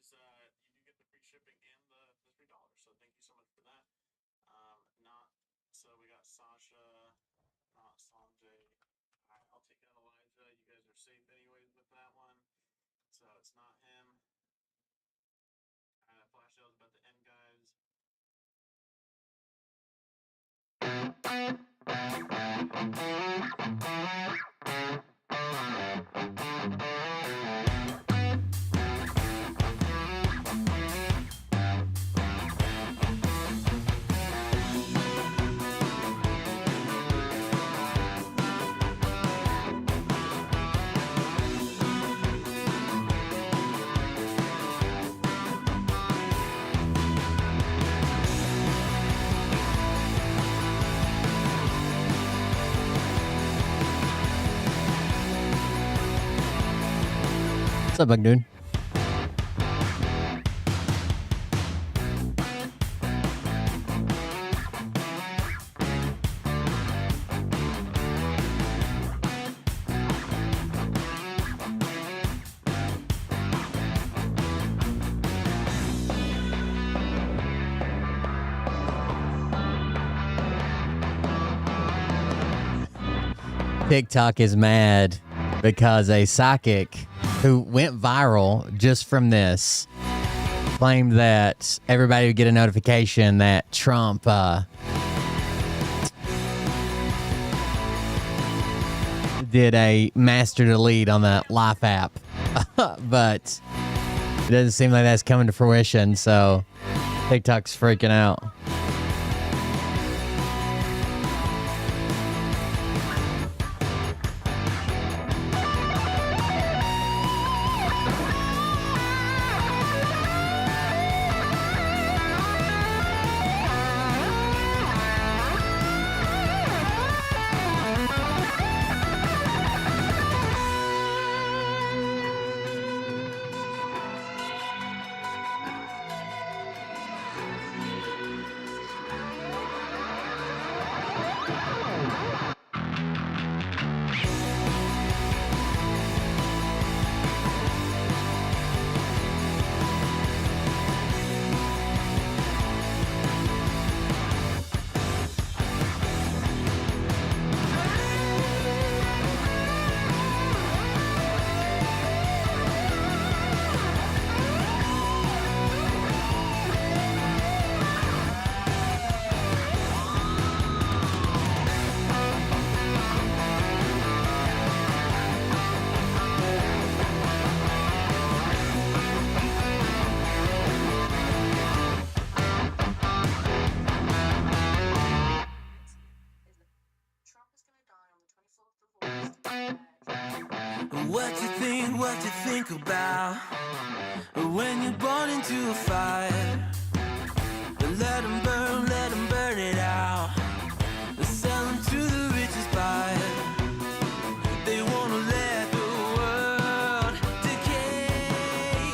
you do get the free shipping and the $3. So thank you so much for that. Not so we got Sasha, not Sanjay. I'll take out Elijah. You guys are safe anyways with that one. So it's not him. Flash sales about to end, guys. What's up, bug dude? TikTok is mad because a psychic who went viral just from this claimed that everybody would get a notification that Trump did a master delete on the Life app. But it doesn't seem like that's coming to fruition, so TikTok's freaking out. What you think about when you're born into a fire? Let them burn it out. Sell them to the richest buyer. They wanna let the world decay.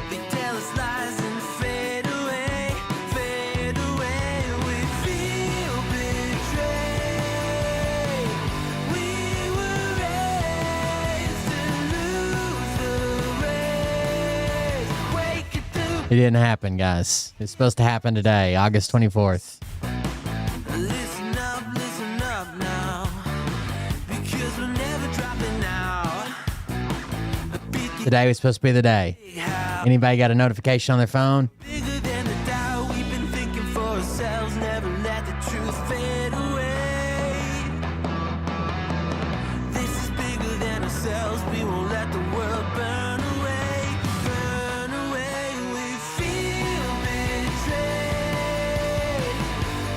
They tell us lies and fade away, fade away. We feel betrayed. We were raised to lose the race. Wake it through. It didn't happen, guys. It's supposed to happen today, August 24th. Listen up now, because we're never dropping out. Today was supposed to be the day. Anybody got a notification on their phone? Bigger than the doubt we've been thinking for ourselves. Never let the truth fade away. This is bigger than ourselves. We won't let the world burn away, burn away. We feel betrayed.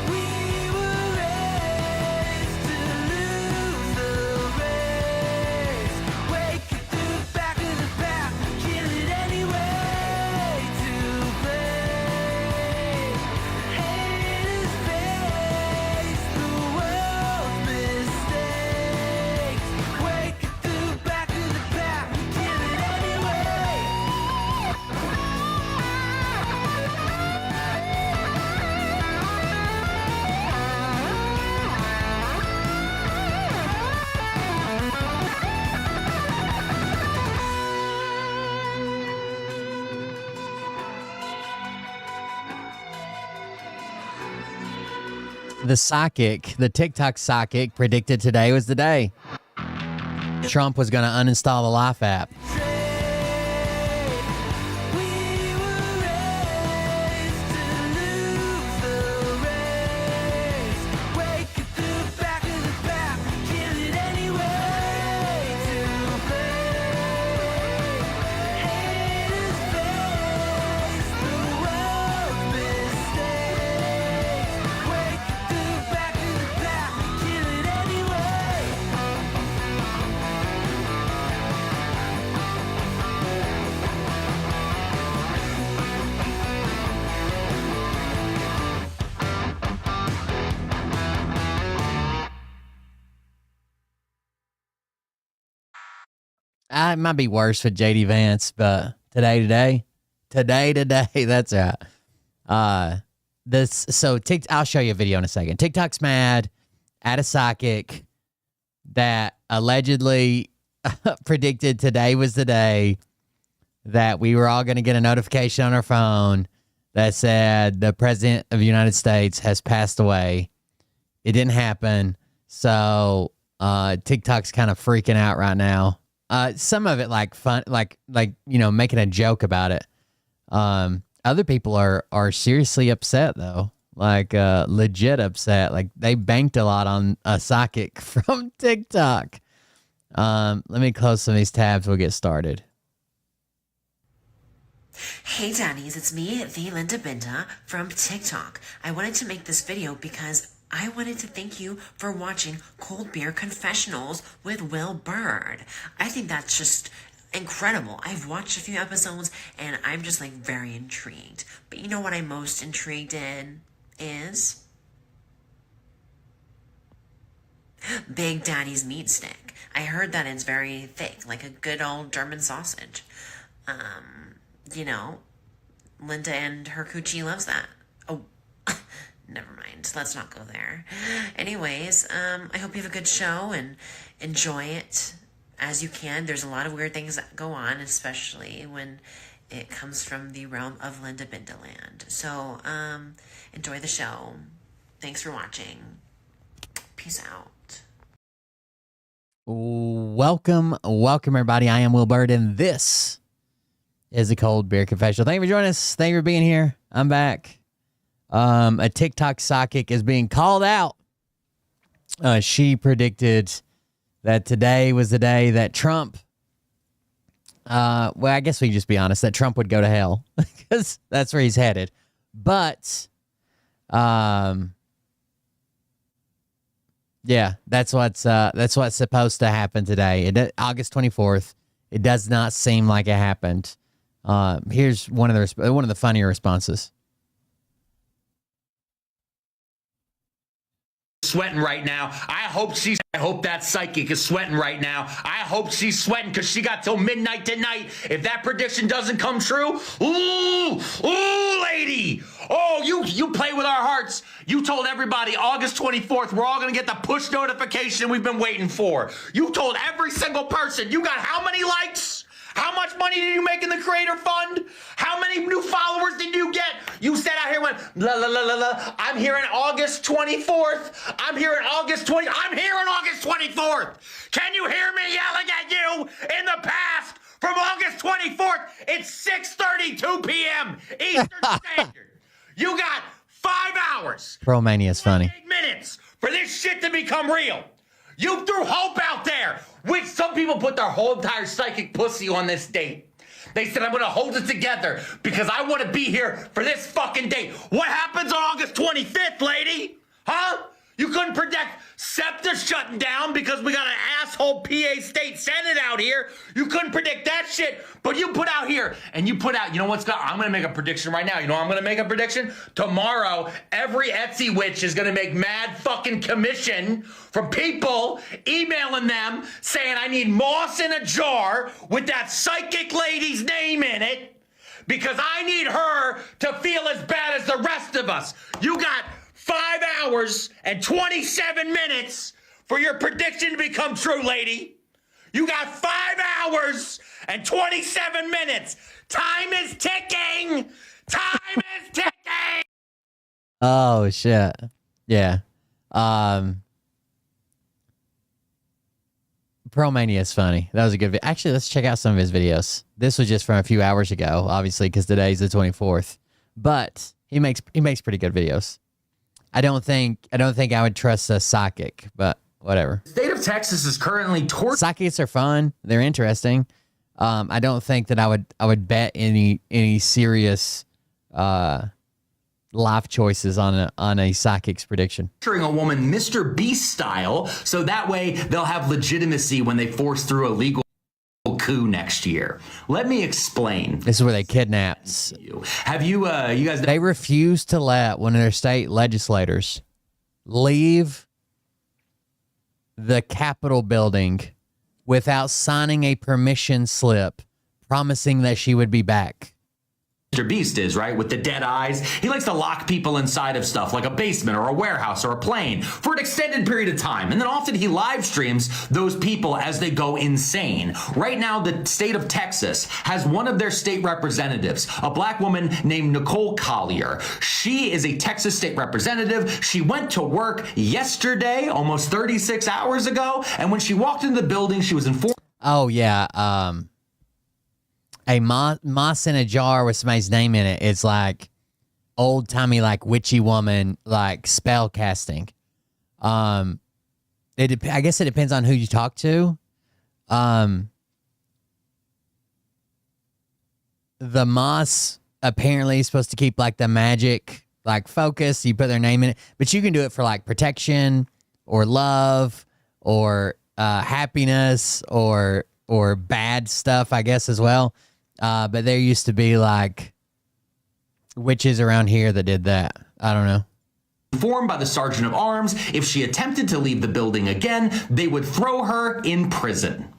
We were raised to lose the race. Wake it through the back of the pack, kill it anyway. To play. the psychic, the TikTok psychic, predicted today was the day Trump was going to uninstall the Life app. It might be worse with JD Vance, but today, that's right. I'll show you a video in a second. TikTok's mad at a psychic that allegedly predicted today was the day that we were all going to get a notification on our phone that said the president of the United States has passed away. It didn't happen. So TikTok's kind of freaking out right now. Some of it like fun, like making a joke about it. Other people are seriously upset though, like legit upset. Like they banked a lot on a psychic from TikTok. Let me close some of these tabs. We'll get started. Hey daddies, it's me, the Linda Binda from TikTok. I wanted to make this video because I wanted to thank you for watching Cold Beer Confessionals with Will Bird. I think that's just incredible. I've watched a few episodes and I'm just like very intrigued. But you know what I'm most intrigued in is Big Daddy's meat stick. I heard that it's very thick, like a good old German sausage. Linda and her coochie loves that. Oh, never mind. Let's not go there. Anyways, I hope you have a good show and enjoy it as you can. There's a lot of weird things that go on, especially when it comes from the realm of Linda Bindaland. So, enjoy the show. Thanks for watching. Peace out. Welcome everybody. I am Will Bird, and this is a Cold Beer Confessional. Thank you for joining us. Thank you for being here. I'm back. A TikTok psychic is being called out. She predicted that today was the day that Trump, I guess we can just be honest, that Trump would go to hell because that's where he's headed. But, yeah, that's what's supposed to happen today. August 24th. It does not seem like it happened. Here's one of the funnier responses. Sweating right now. I hope that psychic is sweating right now. I hope she's sweating because she got till midnight tonight. If that prediction doesn't come true, ooh, lady. Oh, you play with our hearts. You told everybody August 24th, we're all going to get the push notification we've been waiting for. You told every single person. You got how many likes? How much money did you make in the Creator Fund? How many new followers did you get? You said out here went, la la la la la. I'm here on August 24th. I'm here on August 24th. Can you hear me yelling at you in the past from August 24th? It's 6:32 p.m. Eastern Standard. You got 5 hours. Romania is funny. 8 minutes for this shit to become real. You threw hope out there, which some people put their whole entire psychic pussy on this date. They said, I'm going to hold it together because I want to be here for this fucking date. What happens on August 25th, lady? Huh? You couldn't predict SEPTA shutting down because we got an asshole PA state senate out here. You couldn't predict that shit, but you put out here and you put out, you know what's going I'm going to make a prediction right now. You know I'm going to make a prediction? Tomorrow, every Etsy witch is going to make mad fucking commission from people emailing them saying I need moss in a jar with that psychic lady's name in it because I need her to feel as bad as the rest of us. You got 5 hours and 27 minutes for your prediction to become true, lady. You got 5 hours and 27 minutes. Time is ticking. Time is ticking. Oh, shit. Yeah. Pearl Mania is funny. That was a good video. Actually, let's check out some of his videos. This was just from a few hours ago, obviously, because today's the 24th. But he makes pretty good videos. I don't think I would trust a psychic, but whatever. The state of Texas is currently Psychics are fun. They're interesting. I don't think that I would bet any serious life choices on a psychic's prediction. torturing a woman Mr. Beast style, so that way they'll have legitimacy when they force through a legal coup next year. Let me explain. This is where they kidnapped. Have you guys? They refuse to let one of their state legislators leave the Capitol building without signing a permission slip promising that she would be back. Mr. Beast is, right? With the dead eyes. He likes to lock people inside of stuff like a basement or a warehouse or a plane for an extended period of time. And then often he live streams those people as they go insane. Right now, the state of Texas has one of their state representatives, a black woman named Nicole Collier. She is a Texas state representative. She went to work yesterday, almost 36 hours ago. And when she walked into the building, she was informed. Oh, yeah. A moss in a jar with somebody's name in it. It's like old timey, like witchy woman, like spell casting. I guess it depends on who you talk to. The moss apparently is supposed to keep like the magic, like focus. You put their name in it, but you can do it for like protection or love or happiness or bad stuff, I guess, as well. But there used to be like witches around here that did that. I don't know. Informed by the sergeant of arms, if she attempted to leave the building again, they would throw her in prison.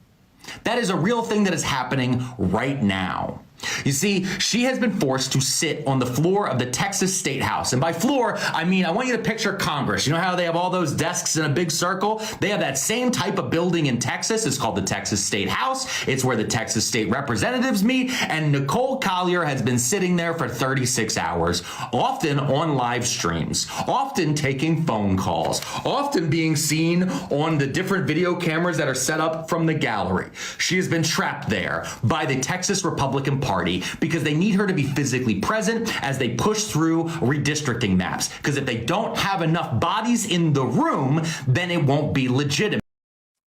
That is a real thing that is happening right now. You see, she has been forced to sit on the floor of the Texas State House. And by floor, I mean, I want you to picture Congress. You know how they have all those desks in a big circle? They have that same type of building in Texas. It's called the Texas State House. It's where the Texas State Representatives meet. And Nicole Collier has been sitting there for 36 hours, often on live streams, often taking phone calls, often being seen on the different video cameras that are set up from the gallery. She has been trapped there by the Texas Republican Party because they need her to be physically present as they push through redistricting maps. Because if they don't have enough bodies in the room, then it won't be legitimate.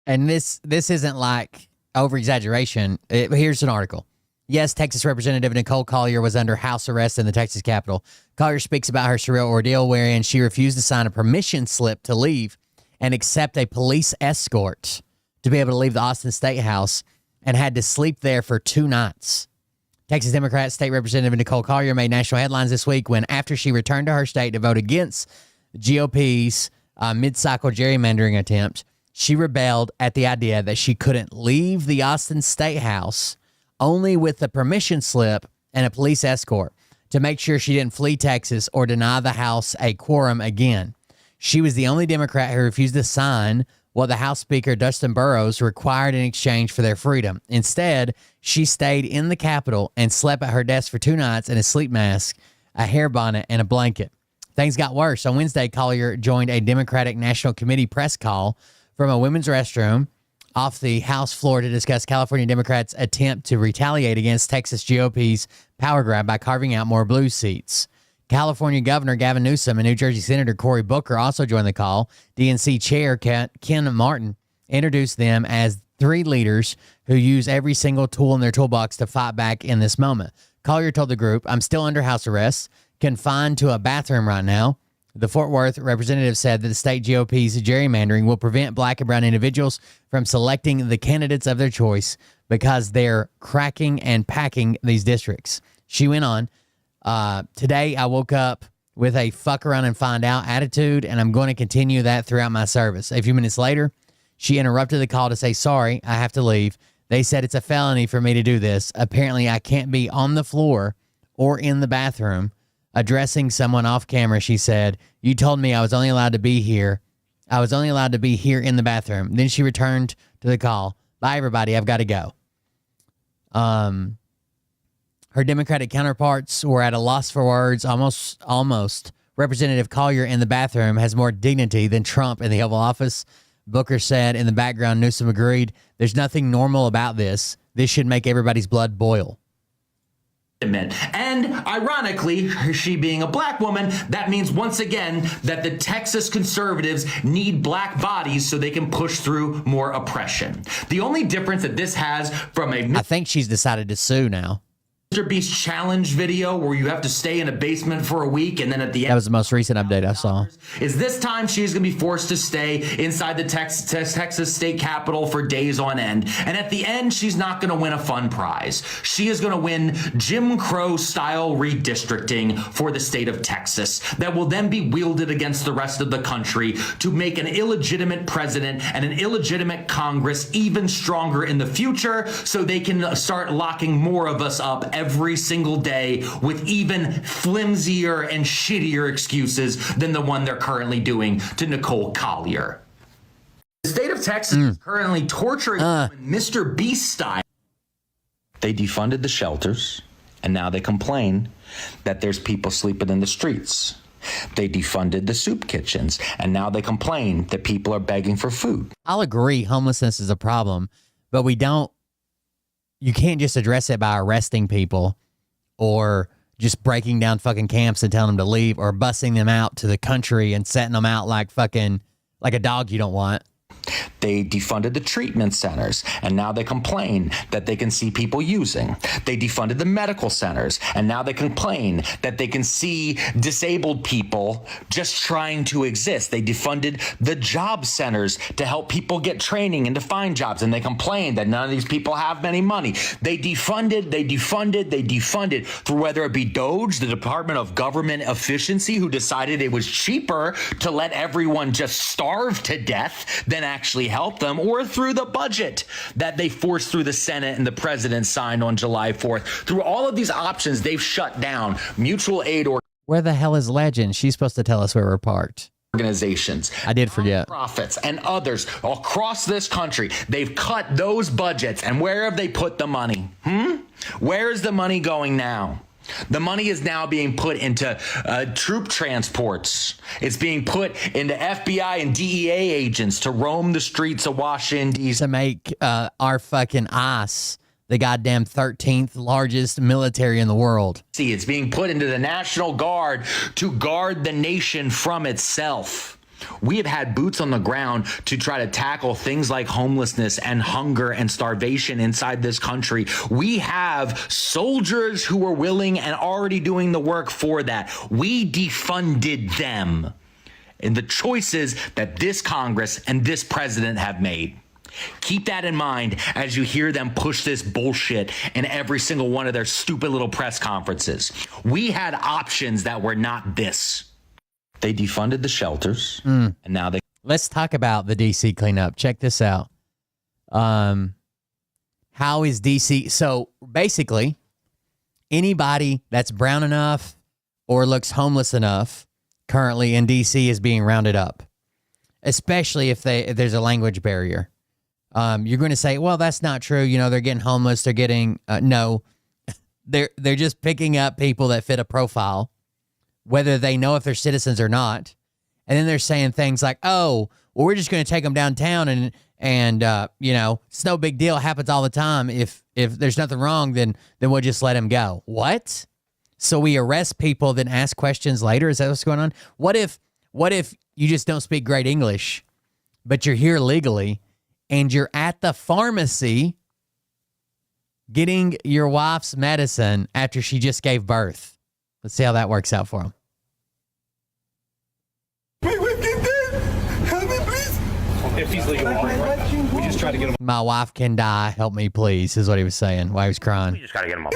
And this isn't like over exaggeration. Here's an article. Yes, Texas Representative Nicole Collier was under house arrest in the Texas Capitol. Collier speaks about her surreal ordeal wherein she refused to sign a permission slip to leave and accept a police escort to be able to leave the Austin State House and had to sleep there for 2 nights. Texas Democrat State Representative Nicole Collier made national headlines this week when, after she returned to her state to vote against the GOP's mid-cycle gerrymandering attempt, she rebelled at the idea that she couldn't leave the Austin State House only with a permission slip and a police escort to make sure she didn't flee Texas or deny the House a quorum again. She was the only Democrat who refused to sign what the House Speaker, Dustin Burrows, required in exchange for their freedom. Instead, she stayed in the Capitol and slept at her desk for 2 nights in a sleep mask, a hair bonnet, and a blanket. Things got worse. On Wednesday, Collier joined a Democratic National Committee press call from a women's restroom off the House floor to discuss California Democrats' attempt to retaliate against Texas GOP's power grab by carving out more blue seats. California Governor Gavin Newsom and New Jersey Senator Cory Booker also joined the call. DNC Chair Ken Martin introduced them as 3 leaders who use every single tool in their toolbox to fight back in this moment. Collier told the group, "I'm still under house arrest, confined to a bathroom right now." The Fort Worth representative said that the state GOP's gerrymandering will prevent black and brown individuals from selecting the candidates of their choice because they're cracking and packing these districts. She went on, "Today I woke up with a fuck around and find out attitude, and I'm going to continue that throughout my service." A few minutes later, she interrupted the call to say, "Sorry, I have to leave. They said it's a felony for me to do this. Apparently, I can't be on the floor or in the bathroom." Addressing someone off camera, she said, "You told me I was only allowed to be here. I was only allowed to be here in the bathroom." Then she returned to the call. "Bye, everybody. I've got to go." Her Democratic counterparts were at a loss for words, almost Representative Collier in the bathroom has more dignity than Trump in the Oval Office. Booker said in the background. Newsom agreed. There's nothing normal about this. This should make everybody's blood boil. And ironically, she being a black woman, that means once again that the Texas conservatives need black bodies so they can push through more oppression. The only difference that this has from I think she's decided to sue now. Mr. Beast challenge video where you have to stay in a basement for a week and then at the end That was the most recent update I saw. is this time she's going to be forced to stay inside the Texas state capitol for days on end. And at the end, she's not going to win a fun prize. She is going to win Jim Crow style redistricting for the state of Texas that will then be wielded against the rest of the country to make an illegitimate president and an illegitimate Congress even stronger in the future so they can start locking more of us up every single day with even flimsier and shittier excuses than the one they're currently doing to Nicole Collier. The state of Texas is currently torturing Mr. Beast style. They defunded the shelters, and now they complain that there's people sleeping in the streets. They defunded the soup kitchens, and now they complain that people are begging for food. I'll agree homelessness is a problem, but you can't just address it by arresting people or just breaking down fucking camps and telling them to leave or bussing them out to the country and setting them out like a dog you don't want. They defunded the treatment centers, and now they complain that they can see people using. They defunded the medical centers, and now they complain that they can see disabled people just trying to exist. They defunded the job centers to help people get training and to find jobs, and they complain that none of these people have any money. They defunded through whether it be DOGE, the Department of Government Efficiency, who decided it was cheaper to let everyone just starve to death than actually help them, or through the budget that they forced through the Senate and the president signed on July 4th. Through all of these options, they've shut down mutual aid Where the hell is Legend? She's supposed to tell us where we're parked. organizations. I did forget. Profits and others across this country. They've cut those budgets. And where have they put the money? Where is the money going now? The money is now being put into troop transports. It's being put into FBI and DEA agents to roam the streets of Washington, D.C. To make our fucking ICE the goddamn 13th largest military in the world. It's being put into the National Guard to guard the nation from itself. We have had boots on the ground to try to tackle things like homelessness and hunger and starvation inside this country. We have soldiers who are willing and already doing the work for that. We defunded them in the choices that this Congress and this president have made. Keep that in mind as you hear them push this bullshit in every single one of their stupid little press conferences. We had options that were not this. They defunded the shelters, and now they... Let's talk about the DC cleanup. Check this out. How is DC... So, basically, anybody that's brown enough or looks homeless enough currently in DC is being rounded up, especially if there's a language barrier. You're going to say, well, that's not true. You know, they're getting homeless. They're getting... no. They're just picking up people that fit a profile, whether they know if they're citizens or not. And then they're saying things like, oh, well, we're just going to take them downtown and you know, it's no big deal. It happens all the time. If there's nothing wrong, then we'll just let them go. What? So we arrest people, then ask questions later? Is that what's going on? What if you just don't speak great English, but you're here legally and you're at the pharmacy getting your wife's medicine after she just gave birth? Let's see how that works out for him. If he's legal, we just try to get him. My wife can die. Help me, please, is what he was saying while he was crying. We just gotta get him off.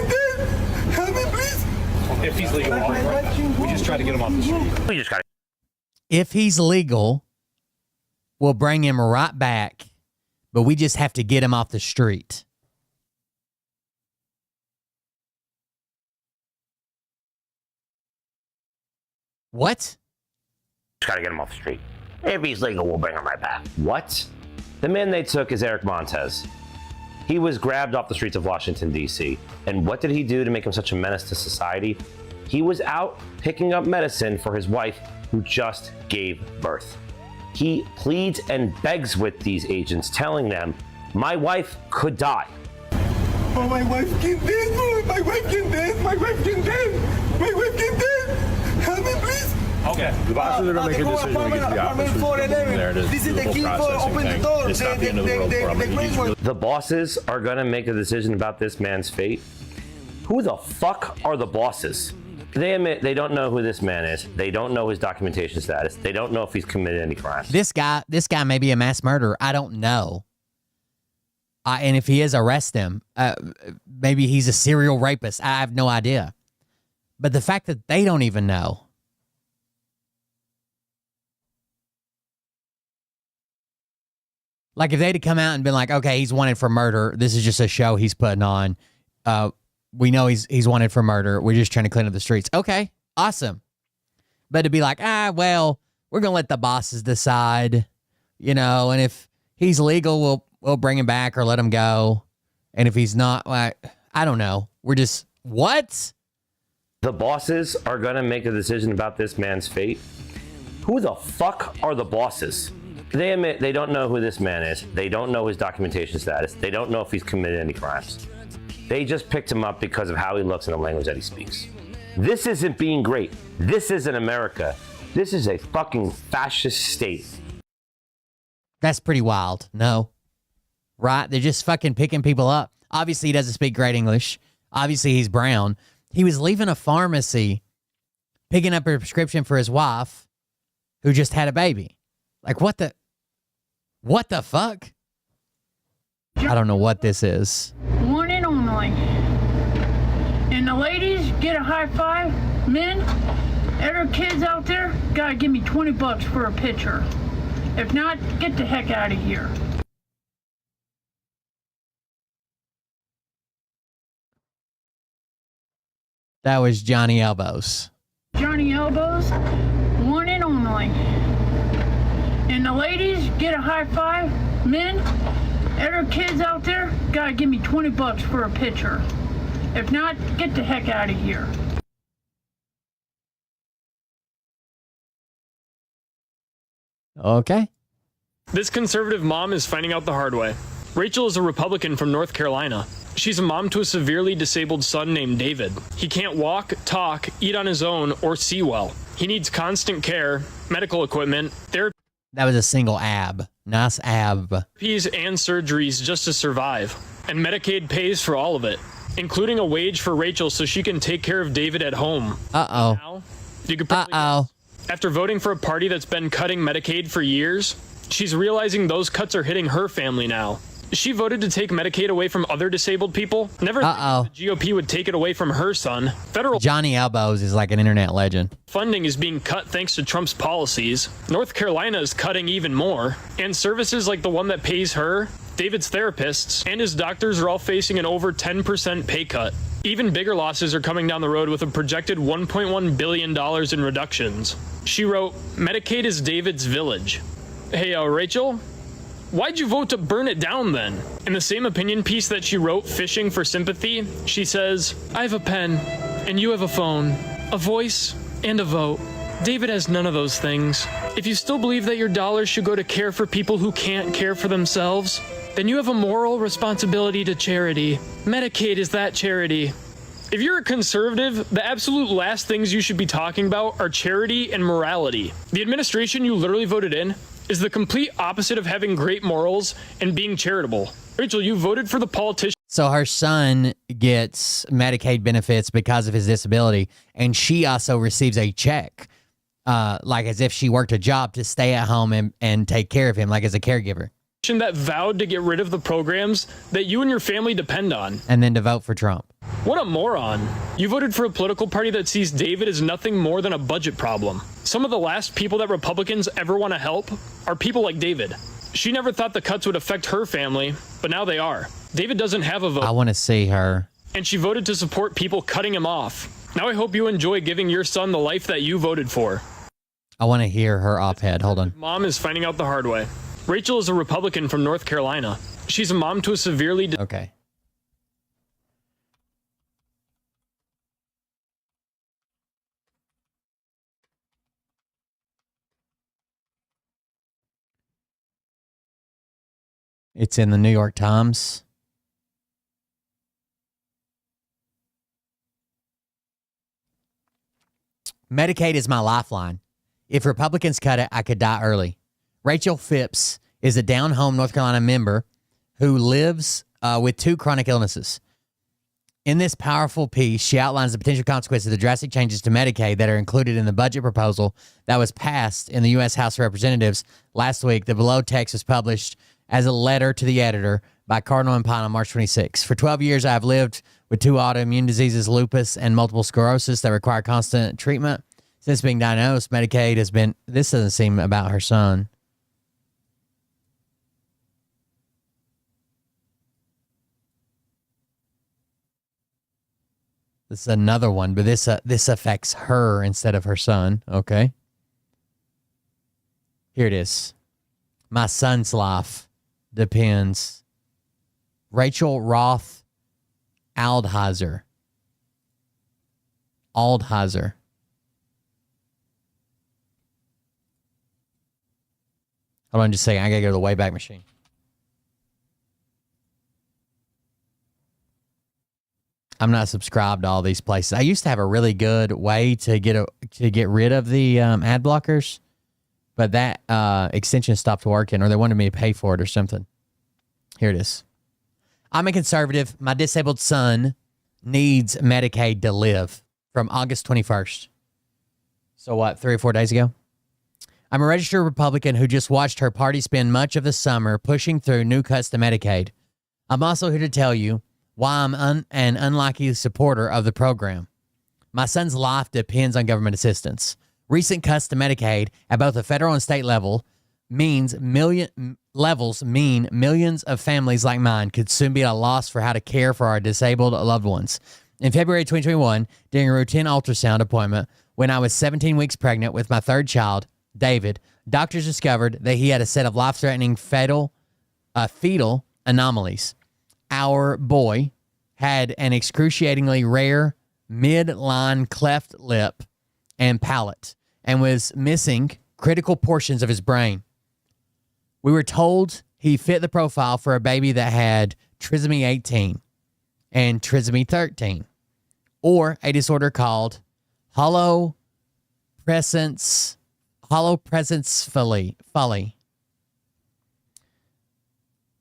If he's legal, we just try to get him off the street. We just gotta. If he's legal, we'll bring him right back, but we just have to get him off the street. What? Just gotta get him off the street. If he's legal, we'll bring him right back. What? The man they took is Eric Montez. He was grabbed off the streets of Washington, D.C. And what did he do to make him such a menace to society? He was out picking up medicine for his wife who just gave birth. He pleads and begs with these agents, telling them, my wife could die. Oh, my wife can dead, my wife can dead, my wife can dead, my wife can dead. Help me, please. Okay. The bosses are going to make a decision when we get to the office. This is the key for open the door. It's not the end of the world for him. He's really The bosses are going to make a decision about this man's fate. Who the fuck are the bosses? They admit they don't know who this man is. They don't know his documentation status. They don't know if he's committed any crimes. This guy may be a mass murderer. I don't know. And if he is, arrest him. Maybe he's a serial rapist. I have no idea. But the fact that they don't even know. Like if they'd have come out and been like, okay, he's wanted for murder. This is just a show he's putting on. We know he's wanted for murder. We're just trying to clean up the streets. Okay, awesome. But to be like, well, we're going to let the bosses decide, and if he's legal, we'll bring him back or let him go. And if he's not, I don't know. We're just, what? The bosses are going to make a decision about this man's fate. Who the fuck are the bosses? They admit they don't know who this man is. They don't know his documentation status. They don't know if he's committed any crimes. They just picked him up because of how he looks and the language that he speaks. This isn't being great. This isn't America. This is a fucking fascist state. That's pretty wild. No. Right? They're just fucking picking people up. Obviously, he doesn't speak great English. Obviously, he's brown. He was leaving a pharmacy, picking up a prescription for his wife, who just had a baby. Like, what the fuck? I don't know what this is. One and only. And the ladies, get a high five. Men, every kids out there, gotta give me $20 for a picture. If not, get the heck out of here. That was Johnny Elbows. Johnny Elbows, one and only. And the ladies, get a high five. Men, every kids out there, gotta give me $20 for a picture. If not, get the heck out of here. Okay. This conservative mom is finding out the hard way. Rachel is a Republican from North Carolina. She's a mom to a severely disabled son named David. He can't walk, talk, eat on his own, or see well. He needs constant care, medical equipment, therapies, That was a single ab. Nice ab. and surgeries just to survive. And Medicaid pays for all of it, including a wage for Rachel so she can take care of David at home. Uh-oh. Now, you could probably guess. After voting for a party that's been cutting Medicaid for years, she's realizing those cuts are hitting her family now. She voted to take Medicaid away from other disabled people. Never thought the GOP would take it away from her son. Federal Johnny Elbows is like an internet legend. funding is being cut thanks to Trump's policies. North Carolina is cutting even more. And services like the one that pays her, David's therapists, and his doctors are all facing an over 10% pay cut. Even bigger losses are coming down the road with a projected $1.1 billion in reductions. She wrote, Medicaid is David's village. Hey, Rachel? Why'd you vote to burn it down then? In the same opinion piece that she wrote, Fishing for Sympathy, she says, I have a pen, and you have a phone, a voice, and a vote. David has none of those things. If you still believe that your dollars should go to care for people who can't care for themselves, then you have a moral responsibility to charity. Medicaid is that charity. If you're a conservative, the absolute last things you should be talking about are charity and morality. The administration you literally voted in is the complete opposite of having great morals and being charitable. Rachel, you voted for the politician. So her son gets Medicaid benefits because of his disability, and she also receives a check, like as if she worked a job to stay at home and take care of him, like as a caregiver. That vowed to get rid of the programs that you and your family depend on. And then to vote for Trump. What a moron. You voted for a political party that sees David as nothing more than a budget problem. Some of the last people that Republicans ever want to help are people like David. She never thought the cuts would affect her family, but now they are. David doesn't have a vote. I want to see her. And she voted to support people cutting him off. Now I hope you enjoy giving your son the life that you voted for. I want to hear her op-ed. Hold on. Mom is finding out the hard way. Rachel is a Republican from North Carolina. She's a mom to a severely... Okay. It's in the New York Times. Medicaid is my lifeline. If Republicans cut it, I could die early. Rachel Phipps is a down-home North Carolina member who lives with 2 chronic illnesses. In this powerful piece, she outlines the potential consequences of the drastic changes to Medicaid that are included in the budget proposal that was passed in the U.S. House of Representatives last week. The below text was published as a letter to the editor by Cardinal and Pine on March 26. For 12 years, I have lived with 2 autoimmune diseases, lupus and multiple sclerosis, that require constant treatment. Since being diagnosed, Medicaid has been... This doesn't seem about her son. This is another one, but this affects her instead of her son. Okay. Here it is. My son's life depends. Rachel Roth Aldheiser. Hold on just a second. I gotta go to the Wayback Machine. I'm not subscribed to all these places. I used to have a really good way to get rid of the ad blockers, but that extension stopped working, or they wanted me to pay for it or something. Here it is. I'm a conservative. My disabled son needs Medicaid to live, from August 21st. So what, 3 or 4 days ago? I'm a registered Republican who just watched her party spend much of the summer pushing through new cuts to Medicaid. I'm also here to tell you why I'm an unlikely supporter of the program. My son's life depends on government assistance. Recent cuts to Medicaid at both the federal and state level mean millions of families like mine could soon be at a loss for how to care for our disabled loved ones. In February 2021, during a routine ultrasound appointment, when I was 17 weeks pregnant with my 3rd child, David, doctors discovered that he had a set of life-threatening fetal anomalies. Our boy had an excruciatingly rare midline cleft lip and palate and was missing critical portions of his brain. We were told he fit the profile for a baby that had trisomy 18 and trisomy 13, or a disorder called holopresence folly.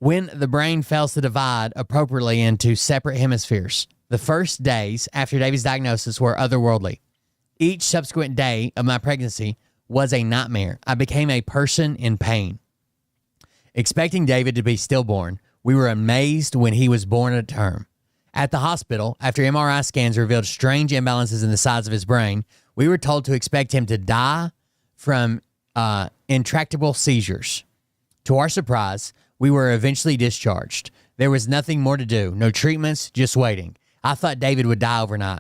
When the brain fails to divide appropriately into separate hemispheres. The first days after David's diagnosis were otherworldly. Each subsequent day of my pregnancy was a nightmare. I became a person in pain. Expecting David to be stillborn, we were amazed when he was born at term. At the hospital, after MRI scans revealed strange imbalances in the size of his brain, we were told to expect him to die from intractable seizures. To our surprise, we were eventually discharged. There was nothing more to do. No treatments, just waiting. I thought David would die overnight.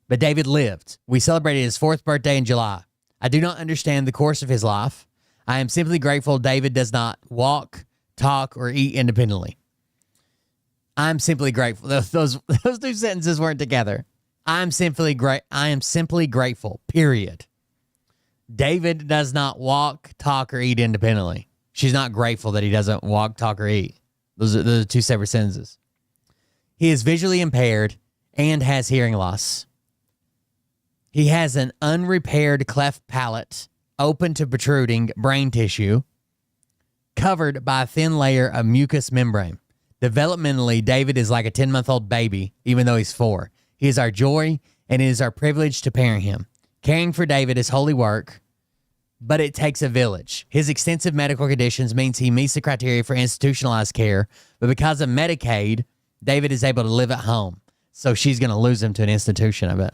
But David lived. We celebrated his 4th birthday in July. I do not understand the course of his life. I am simply grateful David does not walk, talk, or eat independently. I'm simply grateful. Those 2 sentences weren't together. I am simply grateful, period. David does not walk, talk, or eat independently. She's not grateful that he doesn't walk, talk, or eat. Those are 2 separate sentences. He is visually impaired and has hearing loss. He has an unrepaired cleft palate, open to protruding brain tissue, covered by a thin layer of mucous membrane. Developmentally, David is like a 10-month-old baby, even though he's 4. He is our joy, and it is our privilege to parent him. Caring for David is holy work, but it takes a village. His extensive medical conditions means he meets the criteria for institutionalized care, but because of Medicaid, David is able to live at home. So she's going to lose him to an institution, I bet.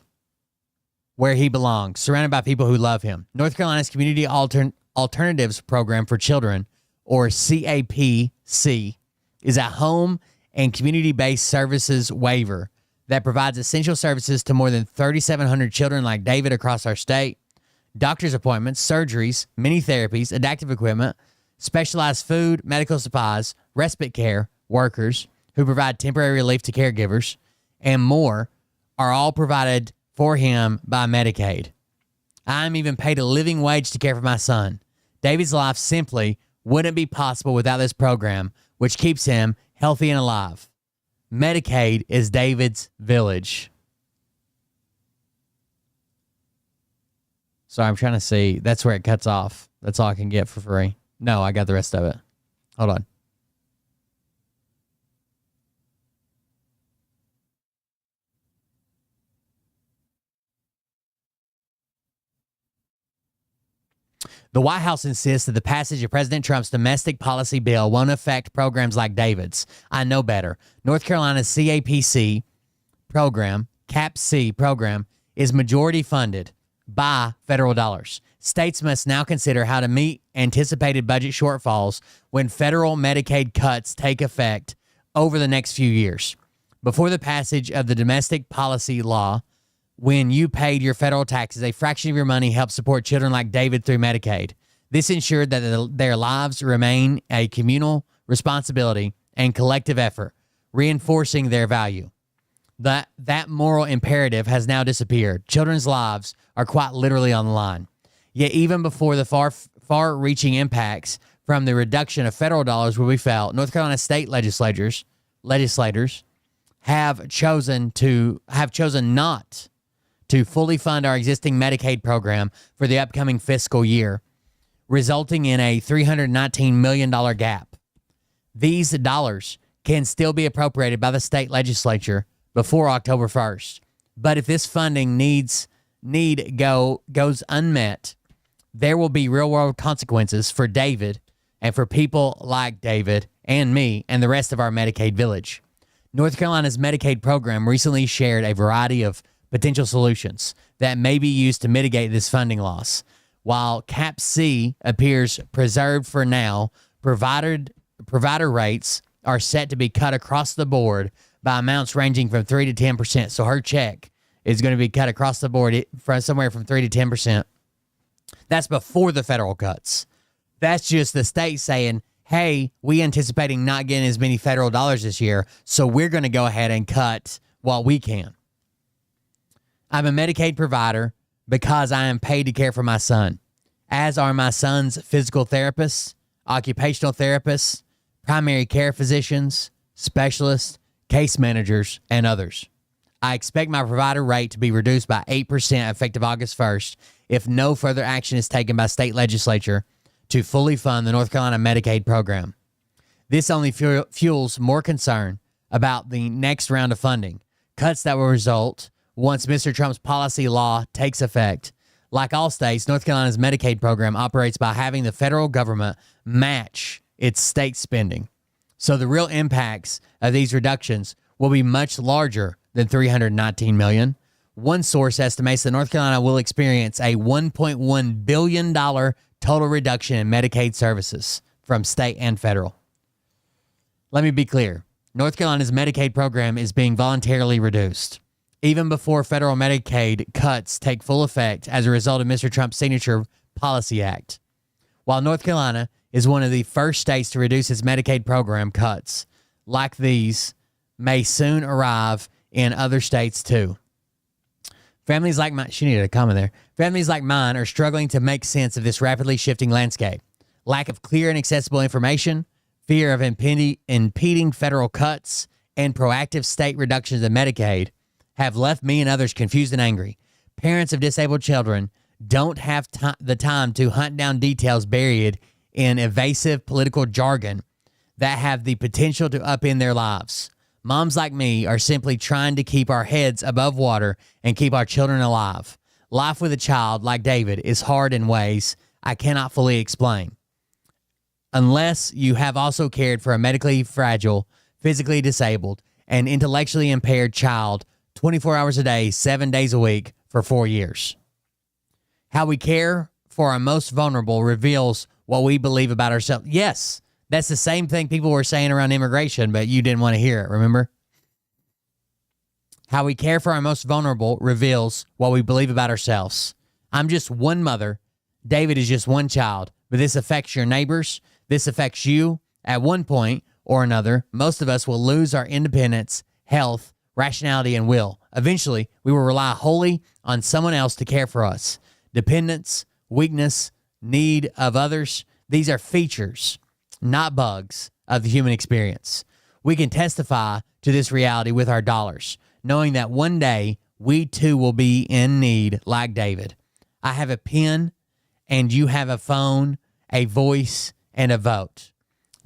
Where he belongs, surrounded by people who love him. North Carolina's Community Alternatives Program for Children, or CAPC, is a home and community-based services waiver that provides essential services to more than 3,700 children like David across our state. Doctor's appointments, surgeries, mini therapies, adaptive equipment, specialized food, medical supplies, respite care workers who provide temporary relief to caregivers, and more are all provided for him by Medicaid. I'm even paid a living wage to care for my son. David's life simply wouldn't be possible without this program, which keeps him healthy and alive. Medicaid is David's village. Sorry, I'm trying to see. That's where it cuts off. That's all I can get for free. No, I got the rest of it. Hold on. The White House insists that the passage of President Trump's domestic policy bill won't affect programs like David's. I know better. North Carolina's CAPC program, CAP-C program, is majority funded by federal dollars. States must now consider how to meet anticipated budget shortfalls when federal Medicaid cuts take effect over the next few years. Before the passage of the domestic policy law, when you paid your federal taxes, a fraction of your money helped support children like David through Medicaid. This ensured that their lives remain a communal responsibility and collective effort, reinforcing their value. That moral imperative has now disappeared. Children's lives are quite literally on the line. Yet even before the far-reaching impacts from the reduction of federal dollars will be felt, North Carolina state legislators have chosen not to fully fund our existing Medicaid program for the upcoming fiscal year, resulting in a $319 million gap. These dollars can still be appropriated by the state legislature before October 1st. But if this funding goes unmet, there will be real-world consequences for David and for people like David and me and the rest of our Medicaid village. North Carolina's Medicaid program recently shared a variety of potential solutions that may be used to mitigate this funding loss. While CAP-C appears preserved for now, provider rates are set to be cut across the board by amounts ranging from 3 to 10%. So her check is going to be cut across the board from somewhere from 3 to 10%. That's before the federal cuts. That's just the state saying, hey, we anticipating not getting as many federal dollars this year, so we're going to go ahead and cut what we can. I'm a Medicaid provider because I am paid to care for my son, as are my son's physical therapists, occupational therapists, primary care physicians, specialists, case managers, and others. I expect my provider rate to be reduced by 8% effective August 1st if no further action is taken by state legislature to fully fund the North Carolina Medicaid program. This only fuels more concern about the next round of funding, cuts that will result once Mr. Trump's policy law takes effect. Like all states, North Carolina's Medicaid program operates by having the federal government match its state spending. So the real impacts of these reductions will be much larger than $319 million. One source estimates that North Carolina will experience a $1.1 billion total reduction in Medicaid services from state and federal. Let me be clear. North Carolina's Medicaid program is being voluntarily reduced, even before federal Medicaid cuts take full effect as a result of Mr. Trump's signature policy act. While North Carolina is one of the first states to reduce its Medicaid program, cuts like these may soon arrive in other states too. Families like mine, she needed a comment there. Families like mine are struggling to make sense of this rapidly shifting landscape. Lack of clear and accessible information, fear of impeding federal cuts, and proactive state reductions in Medicaid have left me and others confused and angry. Parents of disabled children don't have the time to hunt down details buried in evasive political jargon that have the potential to upend their lives. Moms like me are simply trying to keep our heads above water and keep our children alive. Life with a child like David is hard in ways I cannot fully explain. Unless you have also cared for a medically fragile, physically disabled, and intellectually impaired child 24 hours a day, 7 days a week for 4 years. How we care for our most vulnerable reveals what we believe about ourselves. Yes, that's the same thing people were saying around immigration, but you didn't want to hear it, remember? How we care for our most vulnerable reveals what we believe about ourselves. I'm just one mother. David is just one child, but this affects your neighbors. This affects you. At one point or another, most of us will lose our independence, health, rationality, and will. Eventually, we will rely wholly on someone else to care for us. Dependence, weakness, need of others, these are features, not bugs, of the human experience. We can testify to this reality with our dollars, knowing that one day we too will be in need like David. I have a pen and you have a phone, a voice, and a vote.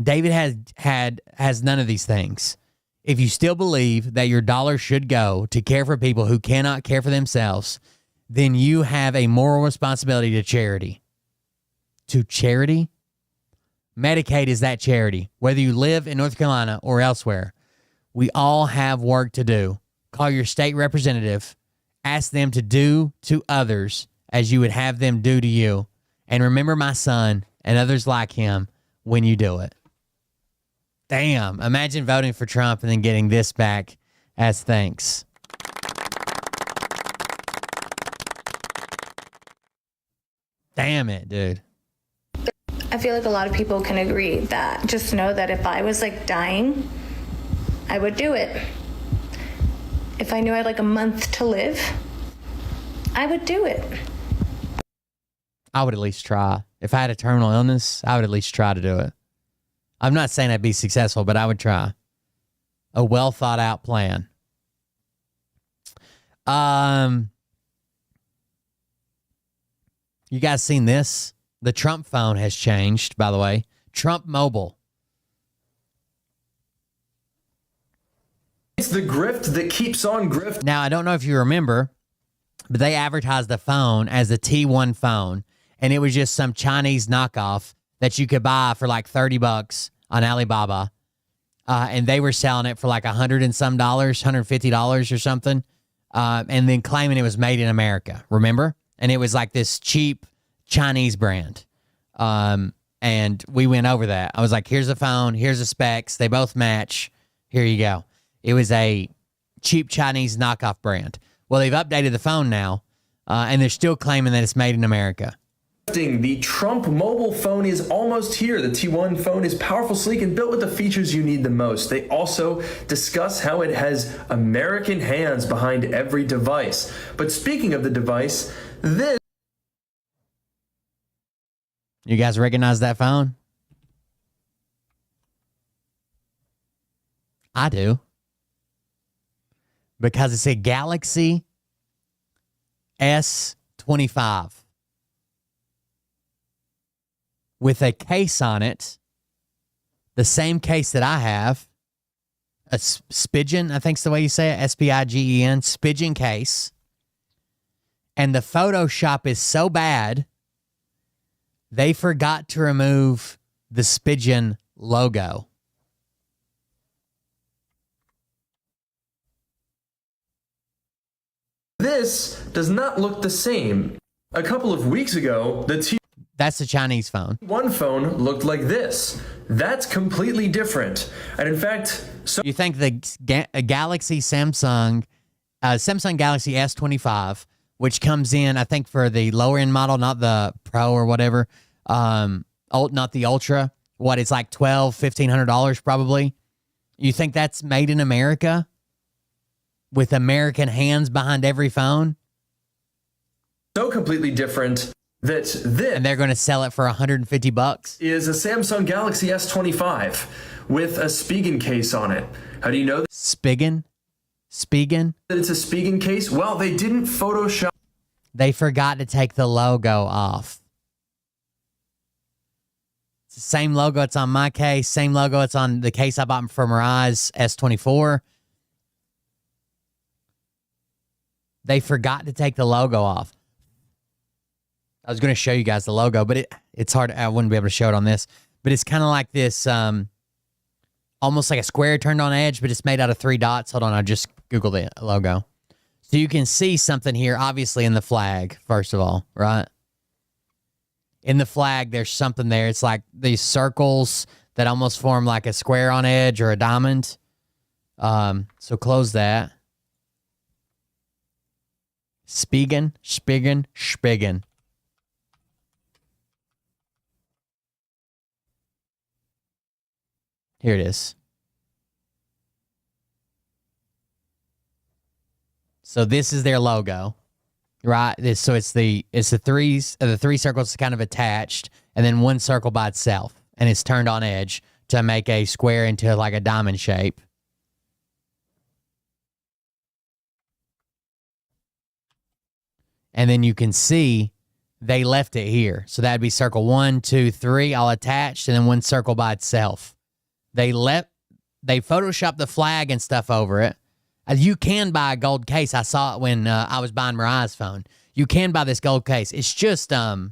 David has none of these things. If you still believe that your dollar should go to care for people who cannot care for themselves, then you have a moral responsibility to charity. To charity? Medicaid is that charity. Whether you live in North Carolina or elsewhere, we all have work to do. Call your state representative. Ask them to do to others as you would have them do to you. And remember my son and others like him when you do it. Damn. Imagine voting for Trump and then getting this back as thanks. Damn it, dude. I feel like a lot of people can agree that just know that if I was like dying, I would do it. If I knew I had like a month to live, I would do it. I would at least try. If I had a terminal illness, I would at least try to do it. I'm not saying I'd be successful, but I would try. A well thought out plan. You guys seen this? The Trump phone has changed, by the way. Trump Mobile. It's the grift that keeps on grift. Now, I don't know if you remember, but they advertised the phone as the T1 phone, and it was just some Chinese knockoff that you could buy for like $30 on Alibaba. And they were selling it for like $100 and some dollars, $150 or something. And then claiming it was made in America. Remember? And it was like this cheap Chinese brand. And we went over that. I was like, here's the phone. Here's the specs. They both match. Here you go. It was a cheap Chinese knockoff brand. Well, they've updated the phone now. And they're still claiming that it's made in America. The Trump mobile phone is almost here. The T1 phone is powerful, sleek, and built with the features you need the most. They also discuss how it has American hands behind every device. But speaking of the device, this... You guys recognize that phone? I do. Because it's a Galaxy S25. With a case on it, the same case that I have, a Spigen, I think's the way you say it, S-P-I-G-E-N, Spigen case. And the Photoshop is so bad, they forgot to remove the Spigen logo. This does not look the same. A couple of weeks ago, the That's the Chinese phone. One phone looked like this. That's completely different. And in fact, you think the Galaxy Samsung Galaxy S25, which comes in, I think, for the lower end model, not the Pro or whatever, not the Ultra. What, it's like $1,200-$1,500 probably. You think that's made in America with American hands behind every phone? So completely different that this, and they're going to sell it for $150, is a Samsung Galaxy S25 with a Spigen case on it. How do you know that? Spigen? That it's a Spigen case? Well, they didn't Photoshop. They forgot to take the logo off. It's the same logo it's on my case, same logo it's on the case I bought from Rise S24. They forgot to take the logo off. I was going to show you guys the logo, but it's hard. I wouldn't be able to show it on this. But it's kind of like this, almost like a square turned on edge, but it's made out of 3 dots. Hold on, I'll just Google the logo. So you can see something here, obviously, in the flag, first of all, right? In the flag, there's something there. It's like these circles that almost form like a square on edge or a diamond. So close that. Spigen. Here it is. So this is their logo, right? So it's the three circles kind of attached, and then one circle by itself, and it's turned on edge to make a square into like a diamond shape. And then you can see they left it here. So that'd be circle 1, 2, 3, all attached, and then one circle by itself. They photoshopped the flag and stuff over it. You can buy a gold case. I saw it when I was buying Mariah's phone. You can buy this gold case. It's just a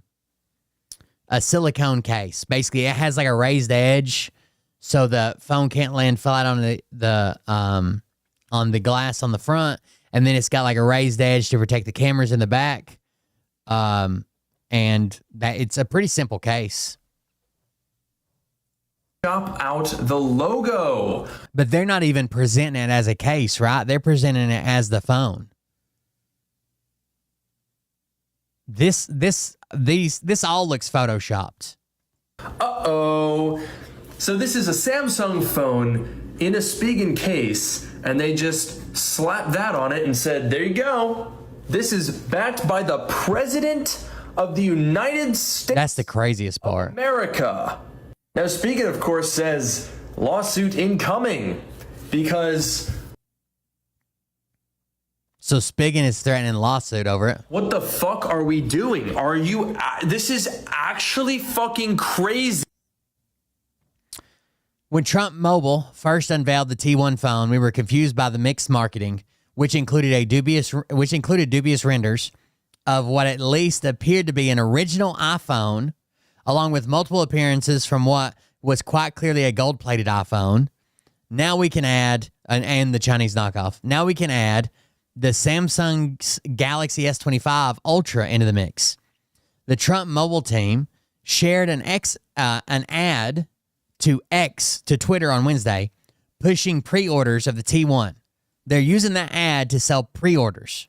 silicone case. Basically, it has like a raised edge, so the phone can't land flat on the glass on the front, and then it's got like a raised edge to protect the cameras in the back. And that it's a pretty simple case. Chop out the logo. But they're not even presenting it as a case, right? They're presenting it as the phone. This all looks photoshopped. Uh-oh. So this is a Samsung phone in a Spigen case, and they just slapped that on it and said, there you go. This is backed by the President of the United States. That's the craziest part. America. Now, Spigen, of course, says lawsuit incoming because... So Spigen is threatening a lawsuit over it. What the fuck are we doing? This is actually fucking crazy. When Trump Mobile first unveiled the T1 phone, we were confused by the mixed marketing, which included dubious renders of what at least appeared to be an original iPhone, along with multiple appearances from what was quite clearly a gold-plated iPhone. Now we can add, and the Chinese knockoff, now we can add the Samsung Galaxy S25 Ultra into the mix. The Trump Mobile team shared an ad to Twitter on Wednesday, pushing pre-orders of the T1. They're using that ad to sell pre-orders,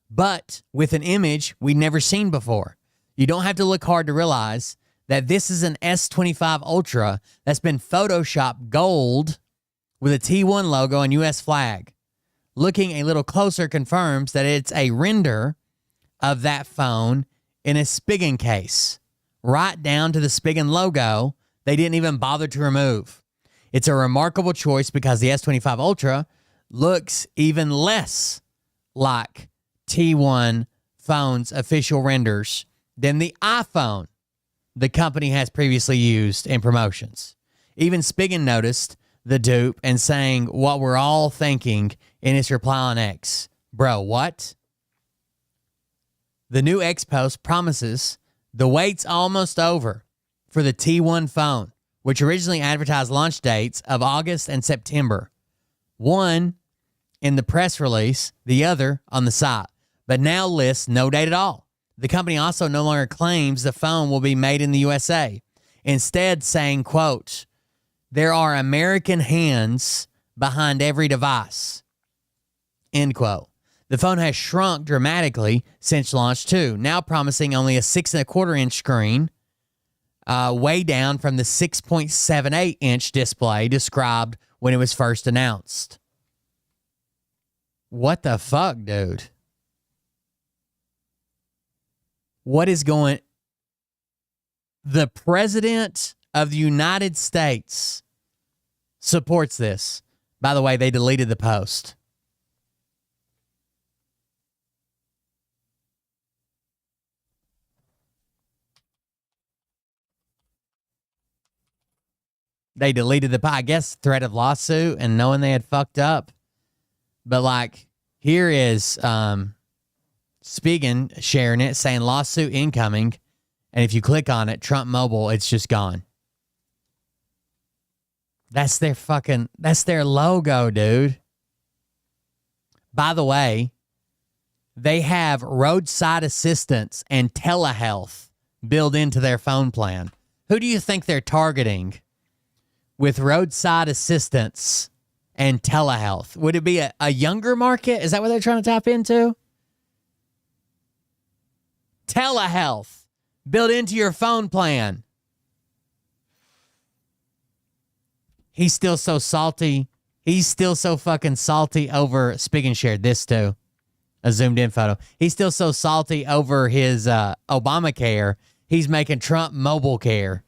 but with an image we'd never seen before. You don't have to look hard to realize that this is an S25 Ultra that's been photoshopped gold with a T1 logo and US flag. Looking a little closer confirms that it's a render of that phone in a Spigen case, right down to the Spigen logo they didn't even bother to remove. It's a remarkable choice because the S25 Ultra looks even less like T1 phone's official renders than the iPhone the company has previously used in promotions. Even Spigen noticed the dupe and saying what we're all thinking in his reply on X. Bro, what? The new X post promises the wait's almost over for the T1 phone, which originally advertised launch dates of August and September. One in the press release, the other on the site, but now lists no date at all. The company also no longer claims the phone will be made in the USA, instead saying, quote, there are American hands behind every device, end quote. The phone has shrunk dramatically since launch too, now promising only a 6.25-inch screen, way down from the 6.78-inch display described when it was first announced. What the fuck, dude? What is going... The President of the United States supports this. By the way, they deleted the post. They deleted I guess, threat of lawsuit and knowing they had fucked up. But, like, here is Spigen sharing it, saying lawsuit incoming. And if you click on it, Trump Mobile, it's just gone. That's their logo, dude. By the way, they have roadside assistance and telehealth built into their phone plan. Who do you think they're targeting with roadside assistance and telehealth? Would it be a younger market? Is that what they're trying to tap into? Telehealth built into your phone plan. He's still so salty. He's still so fucking salty over... Spigen shared this too. A zoomed in photo. He's still so salty over his Obamacare. He's making Trump Mobile Care.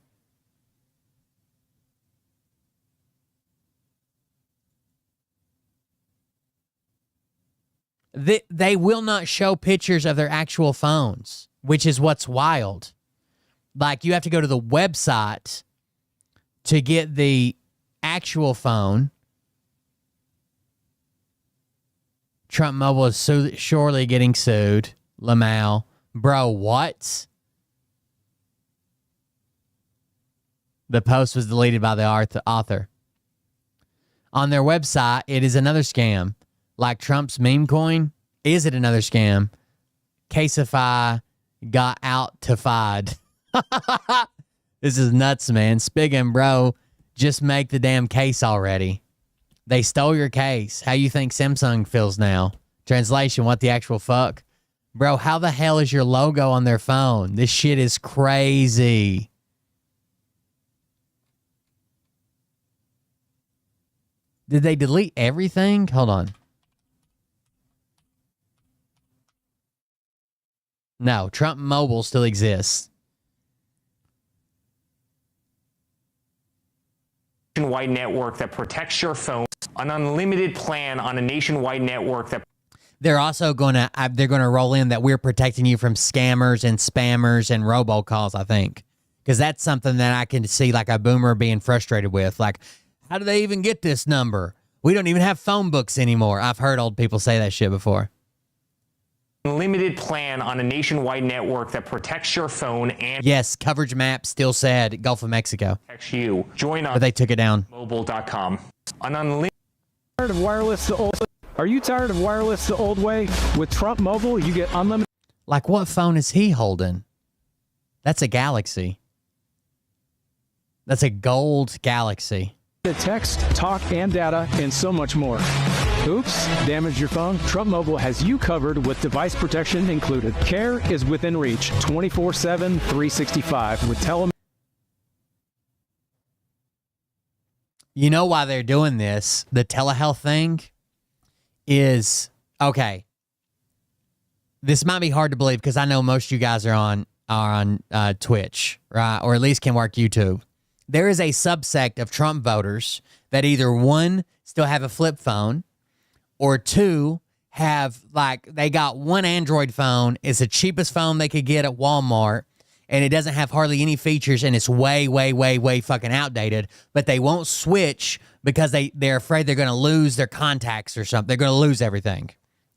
They will not show pictures of their actual phones, which is what's wild. Like, you have to go to the website to get the actual phone. Trump Mobile is surely getting sued. Lamau. Bro, what? The post was deleted by the author. On their website, it is another scam. Like Trump's meme coin, is it another scam? Caseify got out to fied. This is nuts, man. Spiggin', bro, just make the damn case already. They stole your case. How you think Samsung feels now? Translation, what the actual fuck? Bro, how the hell is your logo on their phone? This shit is crazy. Did they delete everything? Hold on. No, Trump Mobile still exists. Nationwide network that protects your phone. An unlimited plan on a nationwide network that. They're also gonna roll in that we're protecting you from scammers and spammers and robocalls, I think, because that's something that I can see like a boomer being frustrated with. Like, how do they even get this number? We don't even have phone books anymore. I've heard old people say that shit before. Unlimited plan on a nationwide network that protects your phone and. Yes, coverage map still said Gulf of Mexico. Protects you. Join us. But they took it down. Mobile.com. An unlimited. Tired of wireless the old? Are you tired of wireless the old way? With Trump Mobile, you get unlimited. Like, what phone is he holding? That's a Galaxy. That's a gold Galaxy. Text, talk, and data, and so much more. Oops, damaged your phone? Trump Mobile has you covered with device protection included. Care is within reach, 24/7, 365 with tele. You know why they're doing this? The telehealth thing is, okay, this might be hard to believe because I know most of you guys are on Twitch, right? Or at least can work YouTube. There is a subsect of Trump voters that either one, still have a flip phone, or two, have they got one Android phone. It's the cheapest phone they could get at Walmart, and it doesn't have hardly any features, and it's way, way, way, way fucking outdated, but they won't switch because they're afraid they're going to lose their contacts or something. They're going to lose everything,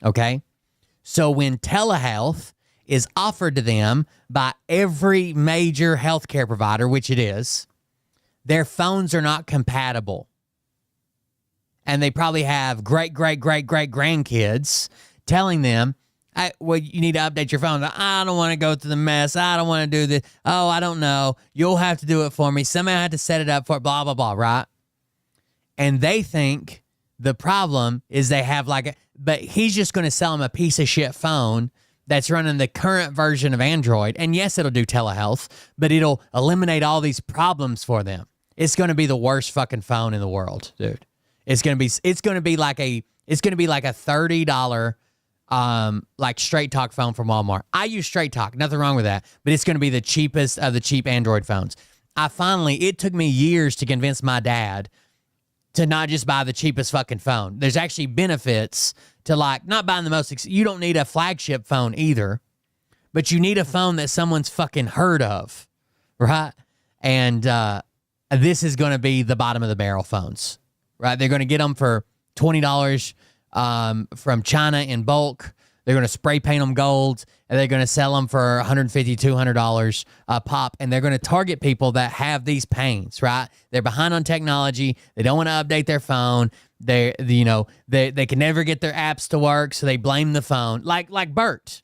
okay? So when telehealth is offered to them by every major healthcare provider, which it is, their phones are not compatible. And they probably have great-great-great-great-grandkids telling them, well, you need to update your phone. I don't want to go through the mess. I don't want to do this. Oh, I don't know. You'll have to do it for me. Somebody had to set it up for blah, blah, blah, right? And they think the problem is they have but he's just going to sell them a piece of shit phone that's running the current version of Android. And yes, it'll do telehealth, but it'll eliminate all these problems for them. It's going to be the worst fucking phone in the world, dude. It's going to be like a $30 Straight Talk phone from Walmart. I use Straight Talk, nothing wrong with that, but it's going to be the cheapest of the cheap Android phones. It took me years to convince my dad to not just buy the cheapest fucking phone. There's actually benefits to not buying the most, you don't need a flagship phone either, but you need a phone that someone's fucking heard of, right? And this is going to be the bottom of the barrel phones, right? They're going to get them for $20 from China in bulk. They're going to spray paint them gold, and they're going to sell them for $150, $200 a pop. And they're going to target people that have these pains, right? They're behind on technology. They don't want to update their phone. They can never get their apps to work, so they blame the phone. Like Bert.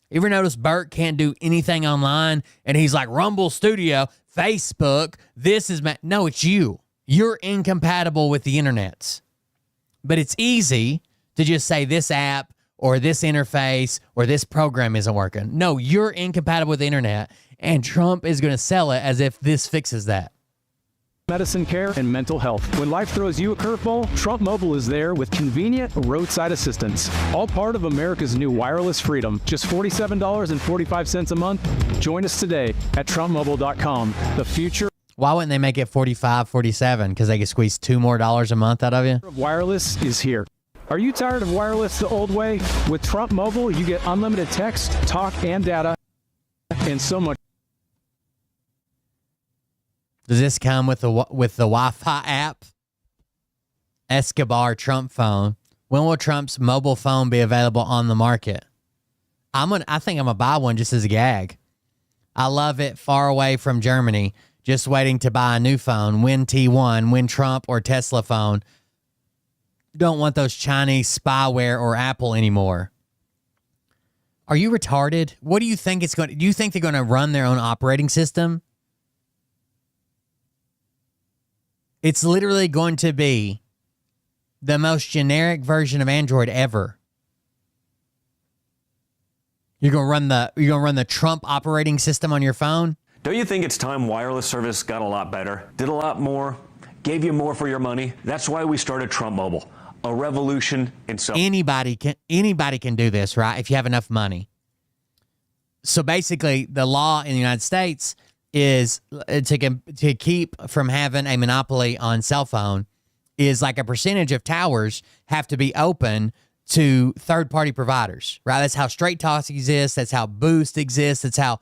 You ever notice Bert can't do anything online, and he's like, Rumble Studio, Facebook, this is no, it's you. You're incompatible with the internet. But it's easy to just say this app or this interface or this program isn't working. No, you're incompatible with the internet, and Trump is going to sell it as if this fixes that. Medicine care and mental health. When life throws you a curveball, Trump Mobile is there with convenient roadside assistance. All part of America's new wireless freedom. Just $47.45 a month. Join us today at TrumpMobile.com. The future. Why wouldn't they make it $45, $47? Because they could squeeze $2 more a month out of you? Wireless is here. Are you tired of wireless the old way? With Trump Mobile, you get unlimited text, talk, and data, and so much. Does this come with the Wi-Fi app? Escobar Trump phone. When will Trump's mobile phone be available on the market? I think I'm gonna buy one just as a gag. I love it. Far away from Germany. Just waiting to buy a new phone. Win T1. Win Trump or Tesla phone. Don't want those Chinese spyware or Apple anymore. Are you retarded? What do you think it's going to... Do you think they're going to run their own operating system? It's literally going to be the most generic version of Android ever. You're going to run the Trump operating system on your phone? Don't you think it's time wireless service got a lot better, did a lot more, gave you more for your money? That's why we started Trump Mobile. A revolution in so anybody can do this, right? If you have enough money. So basically, the law in the United States is to keep from having a monopoly on cell phone is like a percentage of towers have to be open to third-party providers, right? That's how Straight Talk exists. That's how Boost exists. That's how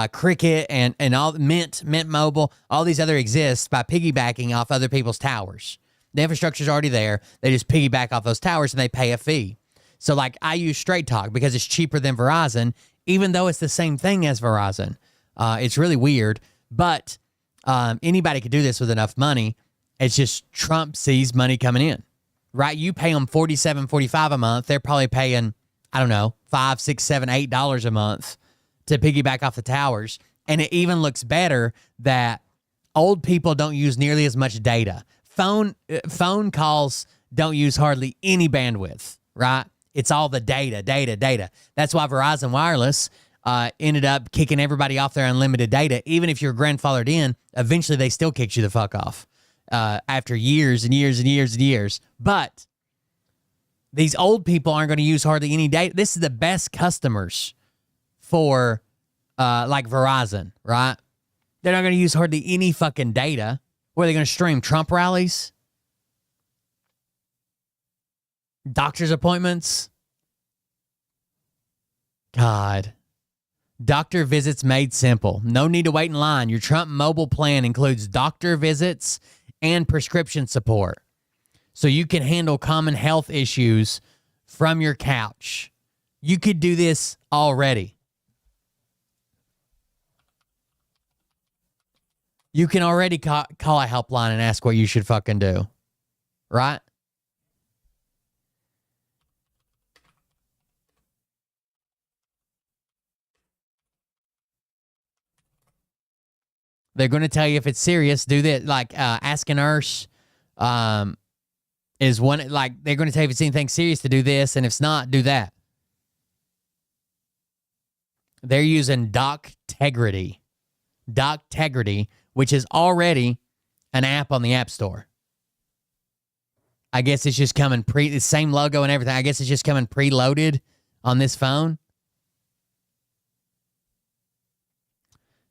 Cricket and all Mint Mobile, all these other exist by piggybacking off other people's towers. The infrastructure's already there. They just piggyback off those towers and they pay a fee. So like I use Straight Talk because it's cheaper than Verizon, even though it's the same thing as Verizon. It's really weird, but anybody could do this with enough money. It's just Trump sees money coming in, right? You pay them $47, $45 a month. They're probably paying, I don't know, $5, $6, $7, $8 a month to piggyback off the towers. And it even looks better that old people don't use nearly as much data. Phone calls don't use hardly any bandwidth, right? It's all the data. That's why Verizon Wireless ended up kicking everybody off their unlimited data. Even if you're grandfathered in, eventually they still kicked you the fuck off after years and years and years and years. But these old people aren't going to use hardly any data. This is the best customers for like Verizon, right? They're not going to use hardly any fucking data. Where are they going to stream Trump rallies? Doctor's appointments? God. Doctor visits made simple. No need to wait in line. Your Trump mobile plan includes doctor visits and prescription support. So you can handle common health issues from your couch. You could do this already. You can already call a helpline and ask what you should fucking do. Right? They're going to tell you if it's serious, do this. Like, ask a nurse is one. Like, they're going to tell you if it's anything serious to do this, and if it's not, do that. They're using Doctegrity. Doctegrity, which is already an app on the App Store. I guess it's just coming the same logo and everything. I guess it's just coming preloaded on this phone.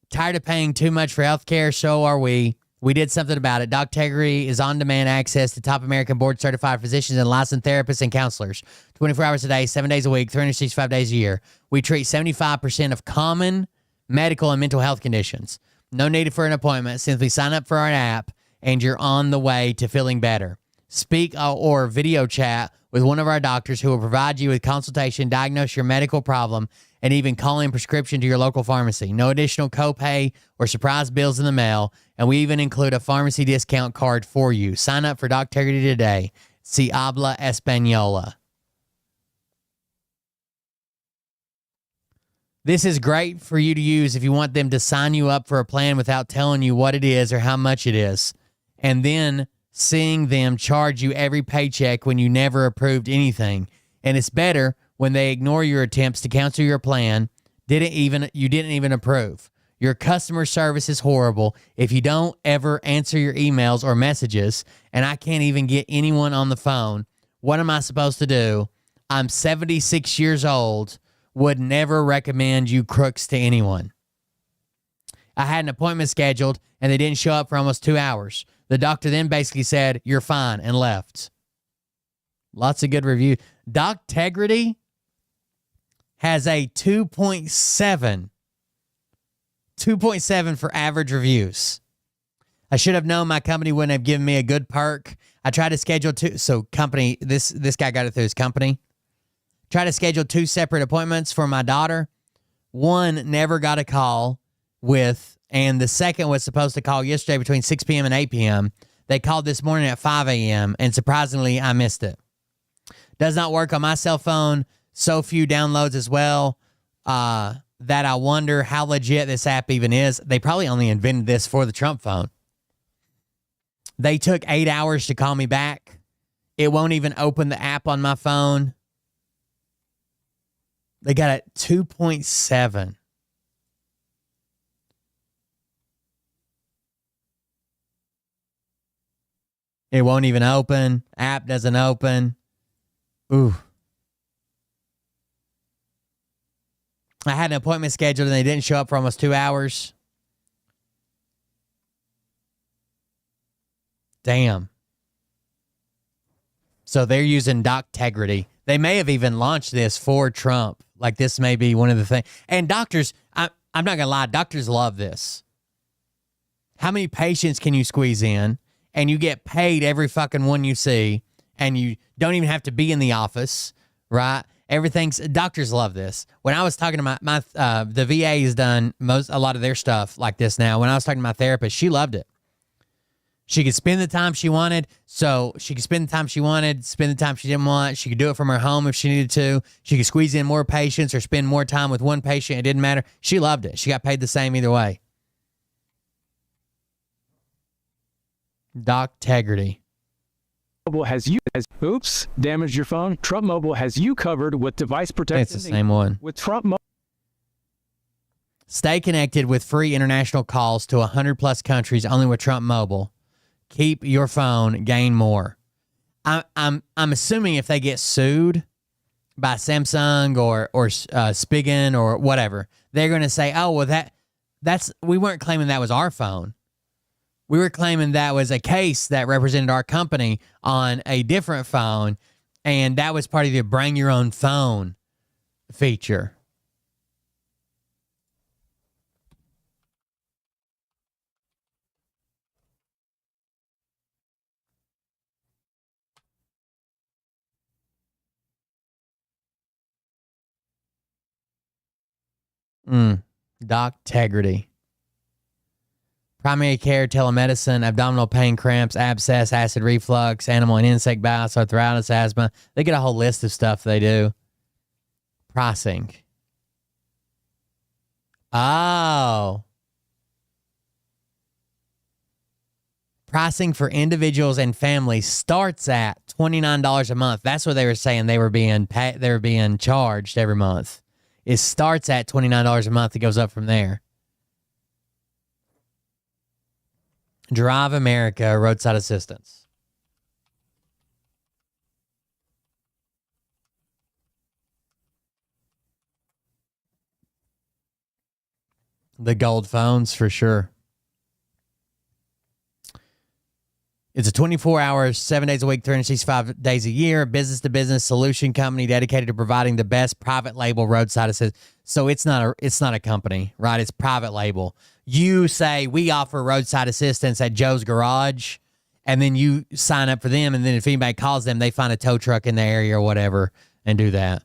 Tired of paying too much for healthcare? So are we. We did something about it. Doctegrity is on-demand access to top American board-certified physicians and licensed therapists and counselors. 24 hours a day, 7 days a week, 365 days a year. We treat 75% of common medical and mental health conditions. No need for an appointment. Simply sign up for our app, and you're on the way to feeling better. Speak or video chat with one of our doctors who will provide you with consultation, diagnose your medical problem, and even call in prescription to your local pharmacy. No additional copay or surprise bills in the mail, and we even include a pharmacy discount card for you. Sign up for Doctegrity today. Si habla española. This is great for you to use if you want them to sign you up for a plan without telling you what it is or how much it is, and then seeing them charge you every paycheck when you never approved anything. And it's better when they ignore your attempts to cancel your plan, you didn't even approve. Your customer service is horrible. If you don't ever answer your emails or messages, and I can't even get anyone on the phone, what am I supposed to do? I'm 76 years old, would never recommend you crooks to anyone. I had an appointment scheduled, and they didn't show up for almost 2 hours. The doctor then basically said, "You're fine," and left. Lots of good reviews. Doctegrity has a 2.7. 2.7 for average reviews. I should have known my company wouldn't have given me a good perk. I tried to schedule two. So company, this guy got it through his company. Tried to schedule 2 separate appointments for my daughter. One never got a call with, and the second was supposed to call yesterday between 6 p.m. and 8 p.m. They called this morning at 5 a.m. and surprisingly, I missed it. Does not work on my cell phone. So few downloads as well that I wonder how legit this app even is. They probably only invented this for the Trump phone. They took 8 hours to call me back. It won't even open the app on my phone. They got it 2.7. It won't even open. App doesn't open. Ooh. I had an appointment scheduled and they didn't show up for almost 2 hours. Damn. So they're using Doctegrity. They may have even launched this for Trump. Like this may be one of the things. And doctors, I'm not going to lie, doctors love this. How many patients can you squeeze in? And you get paid every fucking one you see. And you don't even have to be in the office, right? Doctors love this. When I was talking to the VA has done a lot of their stuff like this now. When I was talking to my therapist, she loved it. She could spend the time she wanted. So she could spend the time she wanted, spend the time she didn't want. She could do it from her home if she needed to. She could squeeze in more patients or spend more time with one patient. It didn't matter. She loved it. She got paid the same either way. Doctegrity. Mobile has you oops, damaged your phone. Trump Mobile has you covered with device protection. It's the same one. With Trump Mobile. Stay connected with free international calls to 100 plus countries only with Trump Mobile. Keep your phone, gain more. I'm assuming if they get sued by Samsung or Spigen or whatever, they're going to say, "Oh, well we weren't claiming that was our phone. We were claiming that was a case that represented our company on a different phone, and that was part of the bring your own phone feature." Doctegrity. Primary care, telemedicine, abdominal pain, cramps, abscess, acid reflux, animal and insect bites, arthritis, asthma. They get a whole list of stuff they do. Pricing. Oh. Pricing for individuals and families starts at $29 a month. That's what they were saying they were being charged every month. It starts at $29 a month. It goes up from there. Drive America, roadside assistance. The gold phones for sure. It's a 24 hours, 7 days a week, 365 days a year, business-to-business solution company dedicated to providing the best private label roadside assistance. So it's not a company, right? It's private label. You say we offer roadside assistance at Joe's Garage, and then you sign up for them, and then if anybody calls them, they find a tow truck in the area or whatever and do that.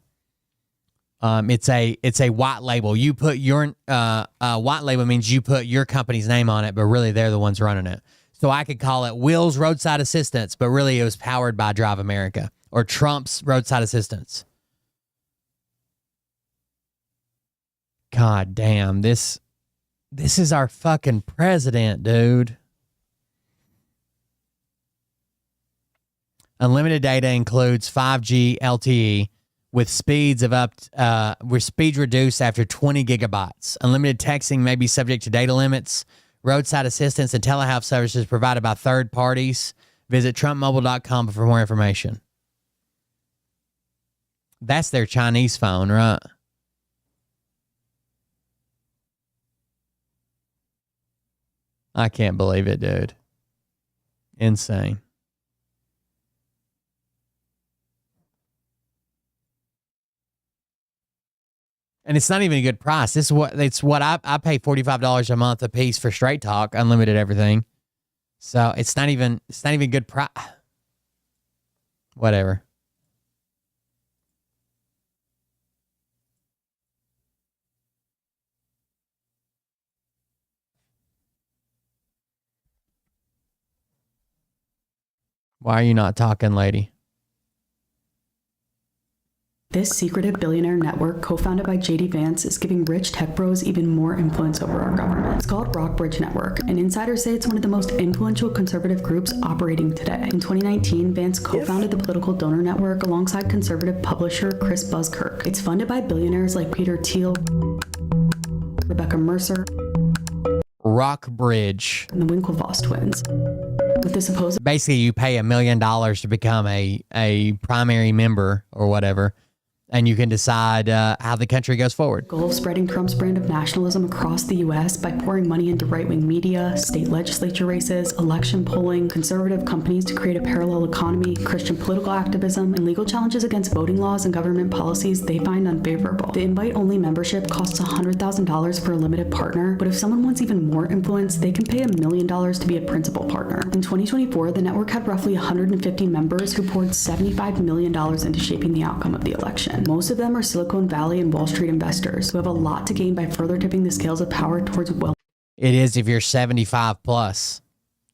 It's a white label. You put your white label means you put your company's name on it, but really they're the ones running it. So I could call it Will's Roadside Assistance, but really it was powered by Drive America or Trump's Roadside Assistance. God damn, this is our fucking president, dude. Unlimited data includes 5G LTE with speeds reduced after 20 gigabytes. Unlimited texting may be subject to data limits. Roadside assistance and telehealth services provided by third parties. Visit TrumpMobile.com for more information. That's their Chinese phone, right? I can't believe it, dude. Insane. And it's not even a good price. This is what I pay $45 a month a piece for Straight Talk, unlimited everything. So it's not even good price. Whatever. Why are you not talking, lady? This secretive billionaire network, co-founded by JD Vance, is giving rich tech bros even more influence over our government. It's called Rockbridge Network, and insiders say it's one of the most influential conservative groups operating today. In 2019, Vance co-founded the political donor network alongside conservative publisher Chris Buskirk. It's funded by billionaires like Peter Thiel, Rebecca Mercer, Rockbridge, and the Winklevoss twins. With this supposed basically, you pay $1 million to become a primary member or whatever, and you can decide how the country goes forward. Goal of spreading Trump's brand of nationalism across the U.S. by pouring money into right-wing media, state legislature races, election polling, conservative companies to create a parallel economy, Christian political activism, and legal challenges against voting laws and government policies they find unfavorable. The invite-only membership costs $100,000 for a limited partner, but if someone wants even more influence, they can pay $1 million to be a principal partner. In 2024, the network had roughly 150 members who poured $75 million into shaping the outcome of the election. Most of them are Silicon Valley and Wall Street investors who have a lot to gain by further tipping the scales of power towards wealth. It is if you're 75 plus.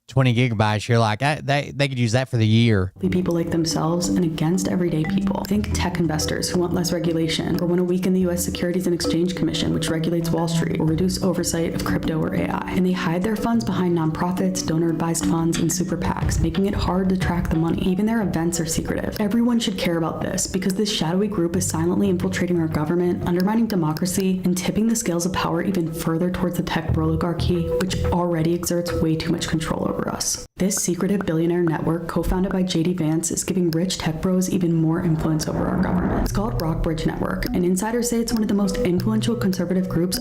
20 gigabytes, you're like, they could use that for the year. People like themselves and against everyday people. Think tech investors who want less regulation or want to weaken the U.S. Securities and Exchange Commission, which regulates Wall Street, or reduce oversight of crypto or AI. And they hide their funds behind nonprofits, donor-advised funds, and super PACs, making it hard to track the money. Even their events are secretive. Everyone should care about this because this shadowy group is silently infiltrating our government, undermining democracy, and tipping the scales of power even further towards the tech oligarchy, which already exerts way too much control over us. This secretive billionaire network, co-founded by JD Vance, is giving rich tech bros even more influence over our government. It's called Rockbridge Network, and insiders say it's one of the most influential conservative groups.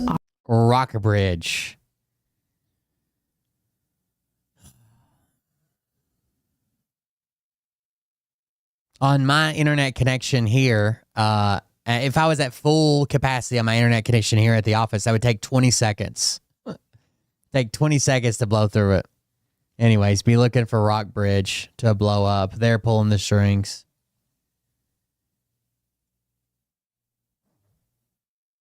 Rockbridge. On my internet connection here, if I was at full capacity on my internet connection here at the office, that would take 20 seconds. Take 20 seconds to blow through it. Anyways, be looking for Rockbridge to blow up. They're pulling the strings.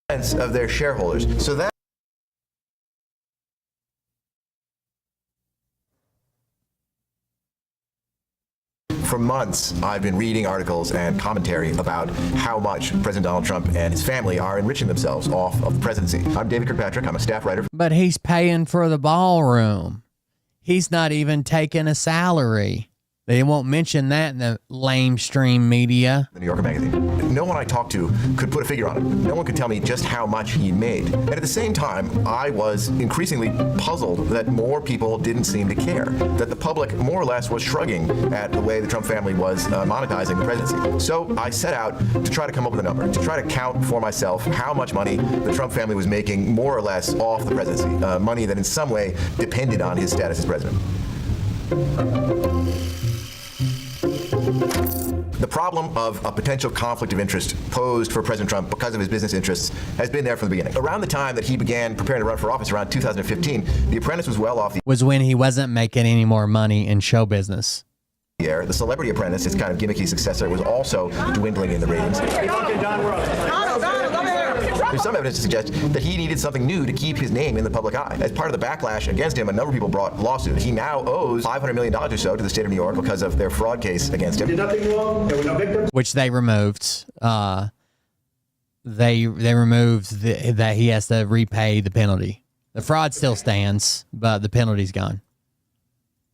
Of their shareholders. So that for months, I've been reading articles and commentary about how much President Donald Trump and his family are enriching themselves off of the presidency. I'm David Kirkpatrick. I'm a staff writer. But he's paying for the ballroom. He's not even taking a salary. They won't mention that in the lamestream media. The New Yorker magazine. No one I talked to could put a figure on it. No one could tell me just how much he made. And at the same time, I was increasingly puzzled that more people didn't seem to care. That the public more or less was shrugging at the way the Trump family was monetizing the presidency. So I set out to try to come up with a number, to try to count for myself how much money the Trump family was making more or less off the presidency. Money that in some way depended on his status as president. The problem of a potential conflict of interest posed for President Trump because of his business interests has been there from the beginning. Around the time that he began preparing to run for office, around 2015, The Apprentice was well off the was when he wasn't making any more money in show business. air. The Celebrity Apprentice, its kind of gimmicky successor, was also dwindling in the ratings. There's some evidence to suggest that he needed something new to keep his name in the public eye. As part of the backlash against him, a number of people brought lawsuits. He now owes $500 million or so to the state of New York because of their fraud case against him. Did nothing wrong. There were no victims. Which they removed. They removed that he has to repay the penalty. The fraud still stands, but the penalty's gone.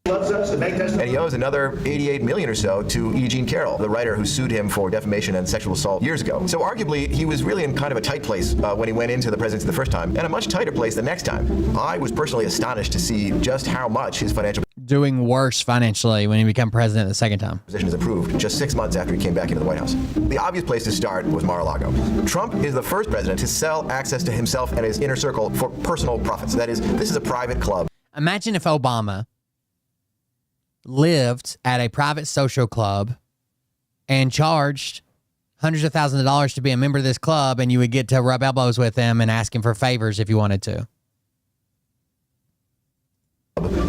And he owes another $88 million or so to E. Jean Carroll, the writer who sued him for defamation and sexual assault years ago. So arguably, he was really in kind of a tight place when he went into the presidency the first time, and a much tighter place the next time. I was personally astonished to see just how much his financial doing worse financially when he became president the second time. Position is improved just 6 months after he came back into the White House. The obvious place to start was Mar-a-Lago. Trump is the first president to sell access to himself and his inner circle for personal profits. That is, this is a private club. Imagine if Obama lived at a private social club and charged hundreds of thousands of dollars to be a member of this club, and you would get to rub elbows with him and ask him for favors if you wanted to.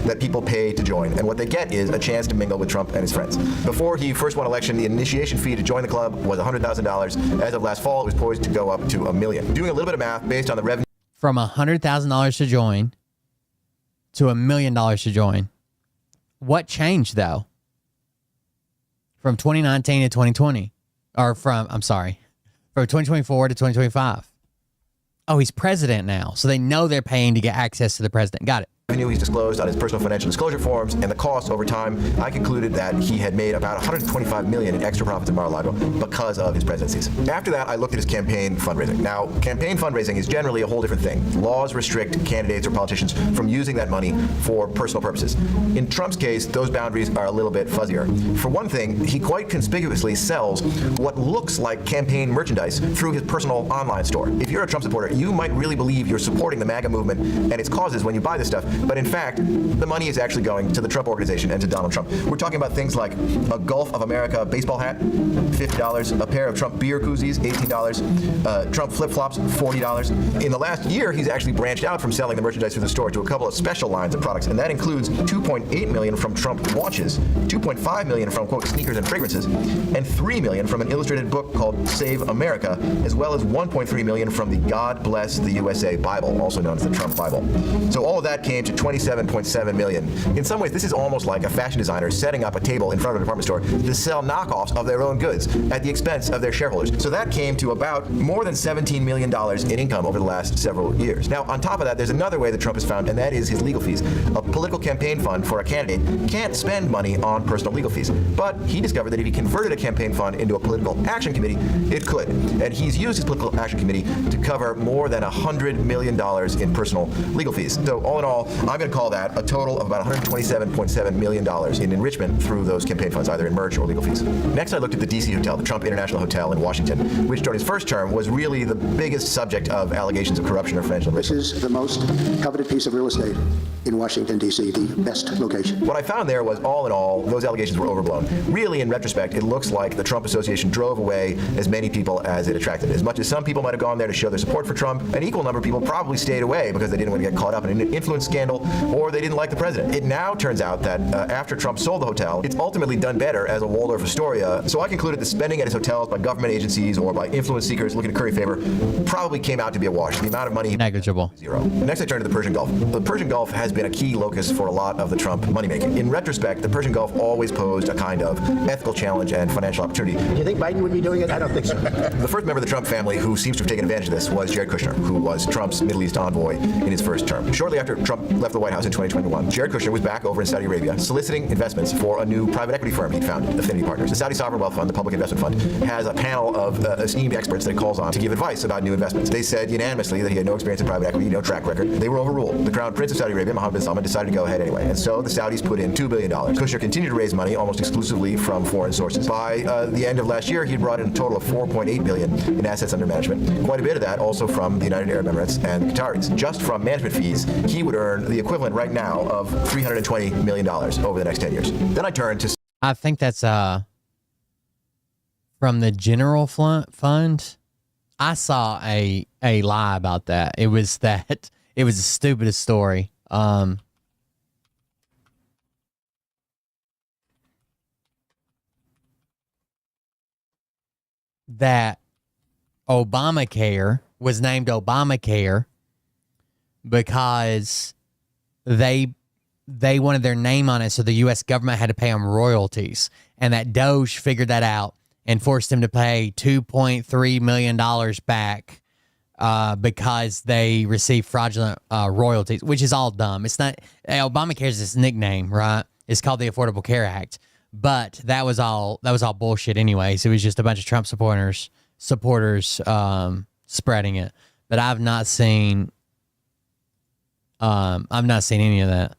That people pay to join, and what they get is a chance to mingle with Trump and his friends. Before he first won election, the initiation fee to join the club was $100,000. As of last fall, it was poised to go up to $1 million. Doing a little bit of math based on the revenue from $100,000 to join to $1 million to join. What changed though? From 2019 to 2020, or from 2024 to 2025. Oh, he's president now, so they know they're paying to get access to the president. Got it. Revenue he's disclosed on his personal financial disclosure forms and the costs over time, I concluded that he had made about $125 million in extra profits in Mar-a-Lago because of his presidencies. After that, I looked at his campaign fundraising. Now, campaign fundraising is generally a whole different thing. Laws restrict candidates or politicians from using that money for personal purposes. In Trump's case, those boundaries are a little bit fuzzier. For one thing, he quite conspicuously sells what looks like campaign merchandise through his personal online store. If you're a Trump supporter, you might really believe you're supporting the MAGA movement and its causes when you buy this stuff. But in fact, the money is actually going to the Trump Organization and to Donald Trump. We're talking about things like a Gulf of America baseball hat, $50, a pair of Trump beer koozies, $18, Trump flip-flops, $40. In the last year, he's actually branched out from selling the merchandise through the store to a couple of special lines of products, and that includes $2.8 million from Trump watches, $2.5 million from, quote, sneakers and fragrances, and $3 million from an illustrated book called Save America, as well as $1.3 million from the God Bless the USA Bible, also known as the Trump Bible. So all of that came to $27.7 million. In some ways, this is almost like a fashion designer setting up a table in front of a department store to sell knockoffs of their own goods at the expense of their shareholders. So that came to about more than $17 million in income over the last several years. Now, on top of that, there's another way that Trump is found, and that is his legal fees. A political campaign fund for a candidate can't spend money on personal legal fees, but he discovered that if he converted a campaign fund into a political action committee, it could. And he's used his political action committee to cover more than $100 million in personal legal fees. So all in all, I'm going to call that a total of about $127.7 million in enrichment through those campaign funds, either in merch or legal fees. Next, I looked at the D.C. hotel, the Trump International Hotel in Washington, which during his first term was really the biggest subject of allegations of corruption or financial enrichment. This is the most coveted piece of real estate in Washington, D.C., the best location. What I found there was, all in all, those allegations were overblown. Really, in retrospect, it looks like the Trump Association drove away as many people as it attracted. As much as some people might have gone there to show their support for Trump, an equal number of people probably stayed away because they didn't want to get caught up in an influence scandal or they didn't like the president. It now turns out that after Trump sold the hotel, it's ultimately done better as a Waldorf Astoria. So I concluded that spending at his hotels by government agencies or by influence seekers looking to curry favor probably came out to be a wash. The amount of money negligible. Zero. Next, I turn to the Persian Gulf. The Persian Gulf has been a key locus for a lot of the Trump moneymaking. In retrospect, the Persian Gulf always posed a kind of ethical challenge and financial opportunity. Do you think Biden would be doing it? I don't think so. The first member of the Trump family who seems to have taken advantage of this was Jared Kushner, who was Trump's Middle East envoy in his first term. Shortly after Trump left the White House in 2021, Jared Kushner was back over in Saudi Arabia soliciting investments for a new private equity firm he'd founded, Affinity Partners. The Saudi Sovereign Wealth Fund, the public investment fund, has a panel of esteemed experts that it calls on to give advice about new investments. They said unanimously that he had no experience in private equity, no track record. They were overruled. The Crown Prince of Saudi Arabia, Mohammed bin Salman, decided to go ahead anyway. And so the Saudis put in $2 billion. Kushner continued to raise money almost exclusively from foreign sources. By the end of last year, he brought in a total of $4.8 billion in assets under management. Quite a bit of that also from the United Arab Emirates and Qataris. Just from management fees, he would earn the equivalent right now of $320 million over the next 10 years. Then I turn to... I think that's from the general fund. I saw a lie about that. It was the stupidest story. That Obamacare was named Obamacare because they wanted their name on it, so the U.S. government had to pay them royalties. And that Doge figured that out and forced him to pay $2.3 million back because they received fraudulent royalties, which is all dumb. It's not... Obamacare is this nickname, right? It's called the Affordable Care Act. But that was all bullshit anyways. It was just a bunch of Trump supporters spreading it. But I've not seen any of that.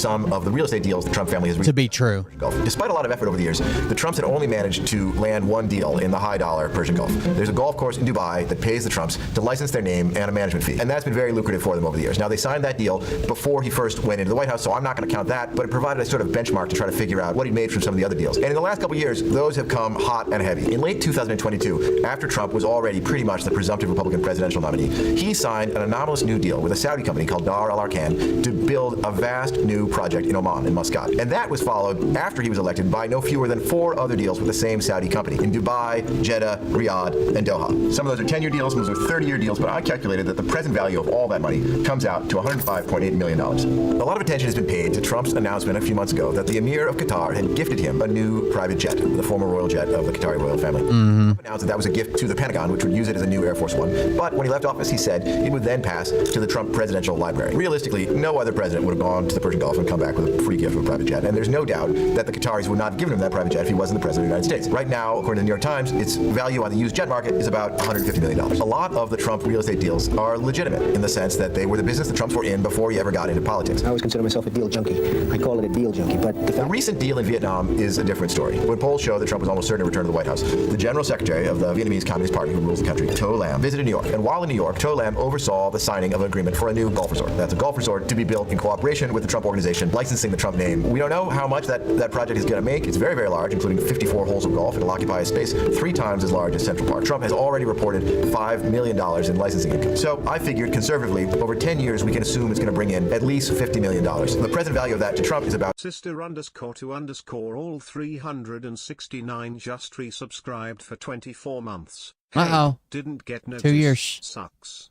some of the real estate deals the Trump family has to be true. Gulf. Despite a lot of effort over the years, the Trumps had only managed to land one deal in the high-dollar Persian Gulf. There's a golf course in Dubai that pays the Trumps to license their name and a management fee, and that's been very lucrative for them over the years. Now, they signed that deal before he first went into the White House, so I'm not going to count that, but it provided a sort of benchmark to try to figure out what he made from some of the other deals. And in the last couple of years, those have come hot and heavy. In late 2022, after Trump was already pretty much the presumptive Republican presidential nominee, he signed an anomalous new deal with a Saudi company called Dar Al Arkan to build a vast new project in Oman, in Muscat. And that was followed, after he was elected, by no fewer than 4 other deals with the same Saudi company in Dubai, Jeddah, Riyadh, and Doha. Some of those are 10-year deals, some of those are 30-year deals, but I calculated that the present value of all that money comes out to $105.8 million. A lot of attention has been paid to Trump's announcement a few months ago that the Emir of Qatar had gifted him a new private jet, the former royal jet of the Qatari royal family. Trump announced that that was a gift to the Pentagon, which would use it as a new Air Force One. But when he left office, he said it would then pass to the Trump Presidential Library. Realistically, no other president would have gone to the Persian Gulf and come back with a free gift of a private jet. And there's no doubt that the Qataris would not have given him that private jet if he wasn't the president of the United States. Right now, according to the New York Times, its value on the used jet market is about $150 million. A lot of the Trump real estate deals are legitimate in the sense that they were the business the Trumps were in before he ever got into politics. I always consider myself a deal junkie. I call it a deal junkie, but the recent deal in Vietnam is a different story. When polls show that Trump was almost certain to return to the White House, the general secretary of the Vietnamese Communist Party who rules the country, To Lam, visited New York. And while in New York, To Lam oversaw the signing of an agreement for a new golf resort. That's a golf resort to be built in cooperation with the Trump organization, licensing the Trump name. We don't know how much that project is going to make. It's very, very large, including 54 holes of golf. It'll occupy a space 3 times as large as Central Park. Trump has already reported $5 million in licensing income. So I figured conservatively, over 10 years, we can assume it's going to bring in at least $50 million. The present value of that to Trump is about Sister_to_all 369 just resubscribed for 24 months. Uh-oh. Didn't get noticed. 2 years. Sucks.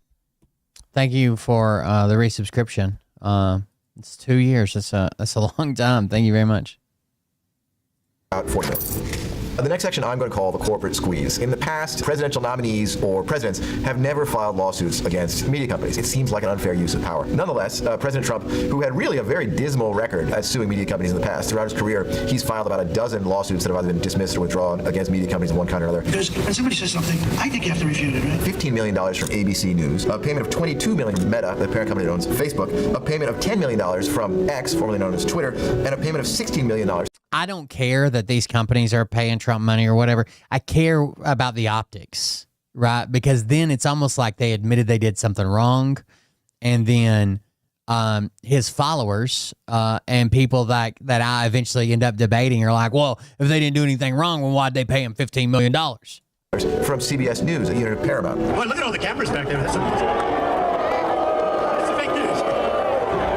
Thank you for the resubscription. It's 2 years. That's a long time. Thank you very much. About 40 minutes. The next section I'm going to call the corporate squeeze. In the past, presidential nominees or presidents have never filed lawsuits against media companies. It seems like an unfair use of power. Nonetheless, President Trump, who had really a very dismal record at suing media companies in the past, throughout his career, he's filed about a dozen lawsuits that have either been dismissed or withdrawn against media companies of one kind or another. Because when somebody says something, I think you have to refute it, right? $15 million from ABC News, a payment of $22 million from Meta, the parent company that owns Facebook, a payment of $10 million from X, formerly known as Twitter, and a payment of $16 million. I don't care that these companies are paying Trump money or whatever. I care about the optics, right? Because then it's almost like they admitted they did something wrong. And then his followers and people that I eventually end up debating are like, well, if they didn't do anything wrong, well, why'd they pay him $15 million? From CBS News, a unit of Paramount. Boy, look at all the cameras back there. That's fake news.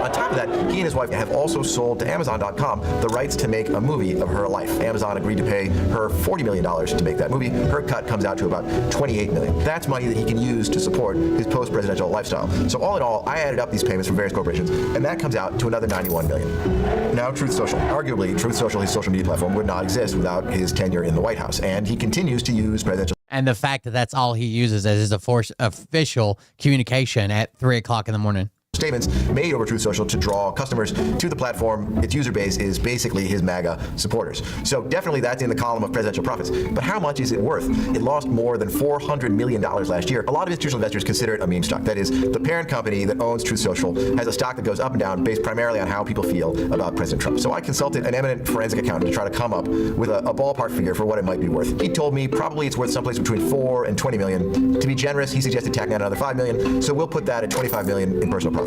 On top of that, he and his wife have also sold to Amazon.com the rights to make a movie of her life. Amazon agreed to pay her $40 million to make that movie. Her cut comes out to about $28 million. That's money that he can use to support his post-presidential lifestyle. So all in all, I added up these payments from various corporations, and that comes out to another $91 million. Now, Truth Social. Arguably, Truth Social, his social media platform, would not exist without his tenure in the White House, and he continues to use presidential... And the fact that that's all he uses as his official communication at 3 o'clock in the morning. Statements made over Truth Social to draw customers to the platform. Its user base is basically his MAGA supporters. So definitely that's in the column of presidential profits. But how much is it worth? It lost more than $400 million last year. A lot of institutional investors consider it a meme stock. That is, the parent company that owns Truth Social has a stock that goes up and down based primarily on how people feel about President Trump. So I consulted an eminent forensic accountant to try to come up with a ballpark figure for what it might be worth. He told me probably it's worth someplace between 4 and 20 million. To be generous, he suggested tacking on another 5 million. So we'll put that at 25 million in personal profit.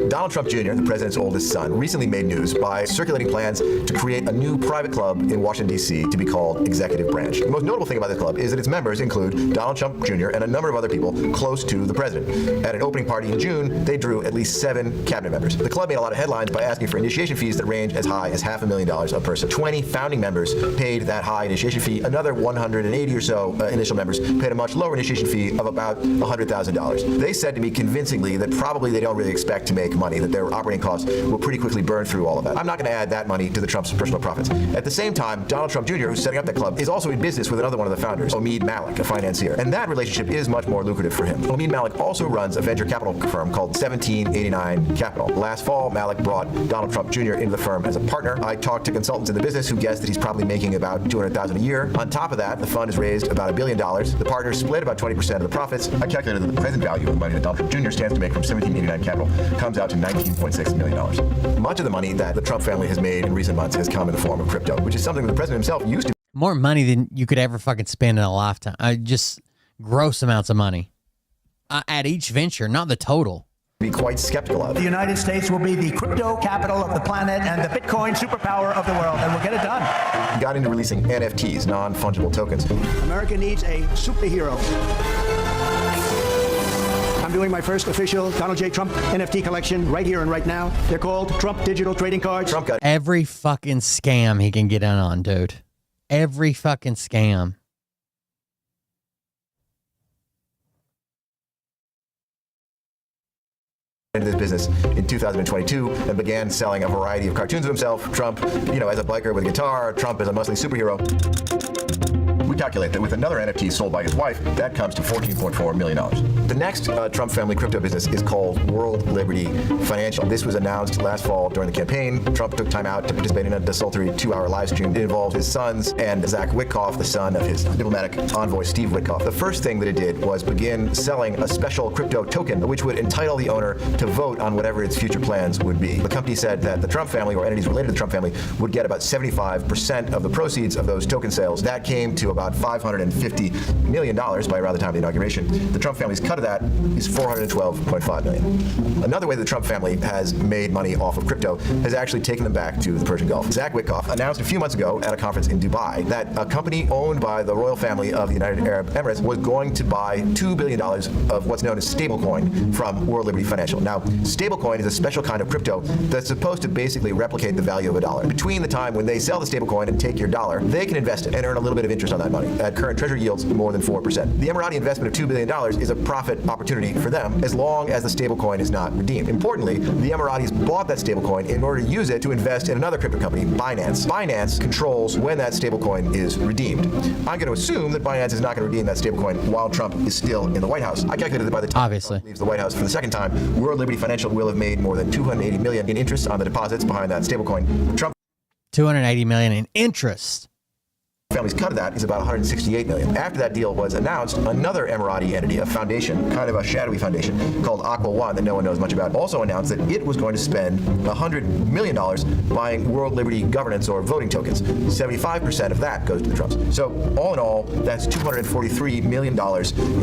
Donald Trump Jr., the president's oldest son, recently made news by circulating plans to create a new private club in Washington, D.C. to be called Executive Branch. The most notable thing about this club is that its members include Donald Trump Jr. and a number of other people close to the president. At an opening party in June, they drew at least 7 cabinet members. The club made a lot of headlines by asking for initiation fees that range as high as $500,000 a person. 20 founding members paid that high initiation fee. Another 180 or so initial members paid a much lower initiation fee of about $100,000. They said to me convincingly that probably they don't really expect to make money, that their operating costs will pretty quickly burn through all of that. I'm not going to add that money to the Trump's personal profits. At the same time, Donald Trump Jr., who's setting up that club, is also in business with another one of the founders, Omid Malik, a financier. And that relationship is much more lucrative for him. Omid Malik also runs a venture capital firm called 1789 Capital. Last fall, Malik brought Donald Trump Jr. into the firm as a partner. I talked to consultants in the business who guessed that he's probably making about $200,000 a year. On top of that, the fund has raised about $1 billion. The partners split about 20% of the profits. I calculated that the present value of the money that Donald Trump Jr. stands to make from 1789 Capital comes out to $19.6 million. Much of the money that the Trump family has made in recent months has come in the form of crypto, which is something that the president himself used to. More money than you could ever fucking spend in a lifetime. Just gross amounts of money at each venture, not the total. Be quite skeptical of. The United States will be the crypto capital of the planet and the Bitcoin superpower of the world, and we'll get it done. He got into releasing NFTs, non-fungible tokens. America needs a superhero. I'm doing my first official Donald J. Trump NFT collection right here and right now. They're called Trump Digital Trading Cards. Trump got every fucking scam he can get in on, dude. Every fucking scam. into this business in 2022 and began selling a variety of cartoons of himself. Trump, as a biker with a guitar, Trump as a muscly superhero. We calculate that with another NFT sold by his wife, that comes to $14.4 million. The next Trump family crypto business is called World Liberty Financial. This was announced last fall during the campaign. Trump took time out to participate in a desultory 2-hour live stream. It involved his sons and Zach Witkoff, the son of his diplomatic envoy, Steve Witkoff. The first thing that it did was begin selling a special crypto token, which would entitle the owner to vote on whatever its future plans would be. The company said that the Trump family or entities related to the Trump family would get about 75% of the proceeds of those token sales. That came to about $550 million by around the time of the inauguration. The Trump family's cut of that is $412.5 million. Another way the Trump family has made money off of crypto has actually taken them back to the Persian Gulf. Zach Witkoff announced a few months ago at a conference in Dubai that a company owned by the royal family of the United Arab Emirates was going to buy $2 billion of what's known as stablecoin from World Liberty Financial. Now, stablecoin is a special kind of crypto that's supposed to basically replicate the value of a dollar. Between the time when they sell the stablecoin and take your dollar, they can invest it and earn a little bit of interest on that money. At current treasury yields, more than 4%. The Emirati investment of $2 billion is a profit opportunity for them as long as the stablecoin is not redeemed. Importantly, the Emiratis bought that stablecoin in order to use it to invest in another crypto company, Binance. Binance controls when that stablecoin is redeemed. I'm going to assume that Binance is not going to redeem that stablecoin while Trump is still in the White House. I calculated that by the time Trump leaves the White House for the second time, World Liberty Financial will have made more than $280 million in interest on the deposits behind that stablecoin. Trump $280 million in interest. Family's cut of that is about $168 million. After that deal was announced, another Emirati entity, a foundation, kind of a shadowy foundation, called Aqua One that no one knows much about, also announced that it was going to spend $100 million buying World Liberty governance or voting tokens. 75% of that goes to the Trumps. So all in all, that's $243 million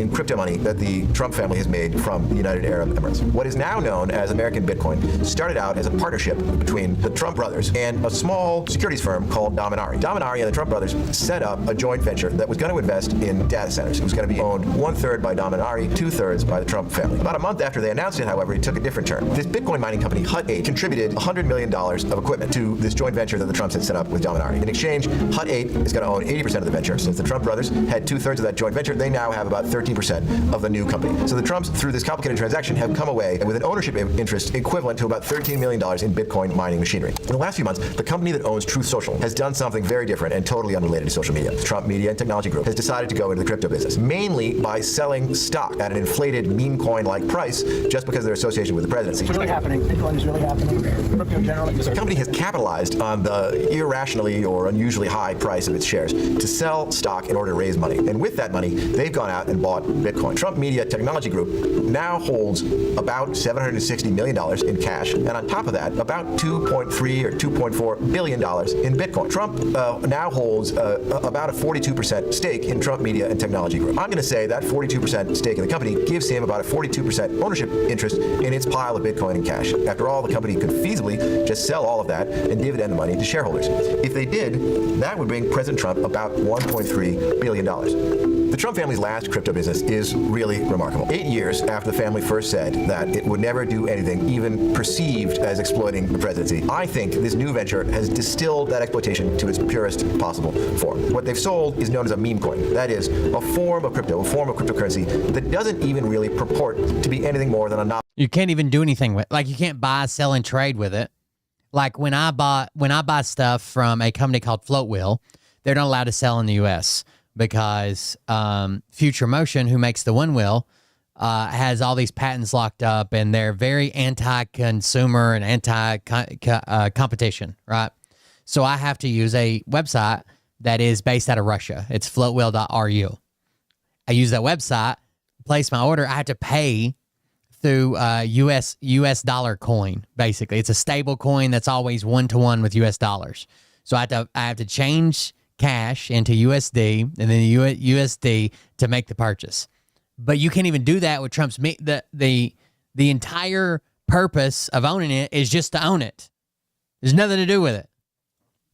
in crypto money that the Trump family has made from the United Arab Emirates. What is now known as American Bitcoin started out as a partnership between the Trump brothers and a small securities firm called Dominari. Dominari and the Trump brothers set up a joint venture that was going to invest in data centers. It was going to be owned 1/3 by Dominari, 2/3 by the Trump family. About a month after they announced it, however, it took a different turn. This Bitcoin mining company, Hut 8, contributed $100 million of equipment to this joint venture that the Trumps had set up with Dominari. In exchange, Hut 8 is going to own 80% of the venture. Since the Trump brothers had 2/3 of that joint venture, they now have about 13% of the new company. So the Trumps, through this complicated transaction, have come away with an ownership interest equivalent to about $13 million in Bitcoin mining machinery. In the last few months, the company that owns Truth Social has done something very different and totally unrelated to social media. The Trump Media and Technology Group has decided to go into the crypto business, mainly by selling stock at an inflated meme coin-like price just because of their association with the presidency. It's really happening. Bitcoin is really happening. Crypto generally. The company has capitalized on the irrationally or unusually high price of its shares to sell stock in order to raise money. And with that money, they've gone out and bought Bitcoin. Trump Media Technology Group now holds about $760 million in cash, and on top of that, about $2.3 or $2.4 billion in Bitcoin. Trump now holds about a 42% stake in Trump Media and Technology Group. I'm going to say that 42% stake in the company gives him about a 42% ownership interest in its pile of Bitcoin and cash. After all, the company could feasibly just sell all of that and dividend the money to shareholders. If they did, that would bring President Trump about $1.3 billion. The Trump family's last crypto business is really remarkable. 8 years after the family first said that it would never do anything even perceived as exploiting the presidency, I think this new venture has distilled that exploitation to its purest possible form. What they've sold is known as a meme coin. That is a form of crypto, a form of cryptocurrency that doesn't even really purport to be anything more than a novel. You can't even do anything with, like, you can't buy, sell, and trade with it. Like when I buy stuff from a company called Float Wheel, they're not allowed to sell in the U.S. because Future Motion, who makes the One Wheel, has all these patents locked up, and they're very anti-consumer and anti-competition, right? So I have to use a website that is based out of Russia. It's floatwheel.ru. I use that website, place my order. I have to pay through US dollar coin. Basically, it's a stable coin that's always 1-to-1 with US dollars. So I have to change cash into USD and then USD to make the purchase. But you can't even do that with Trump's. The entire purpose of owning it is just to own it. There's nothing to do with it.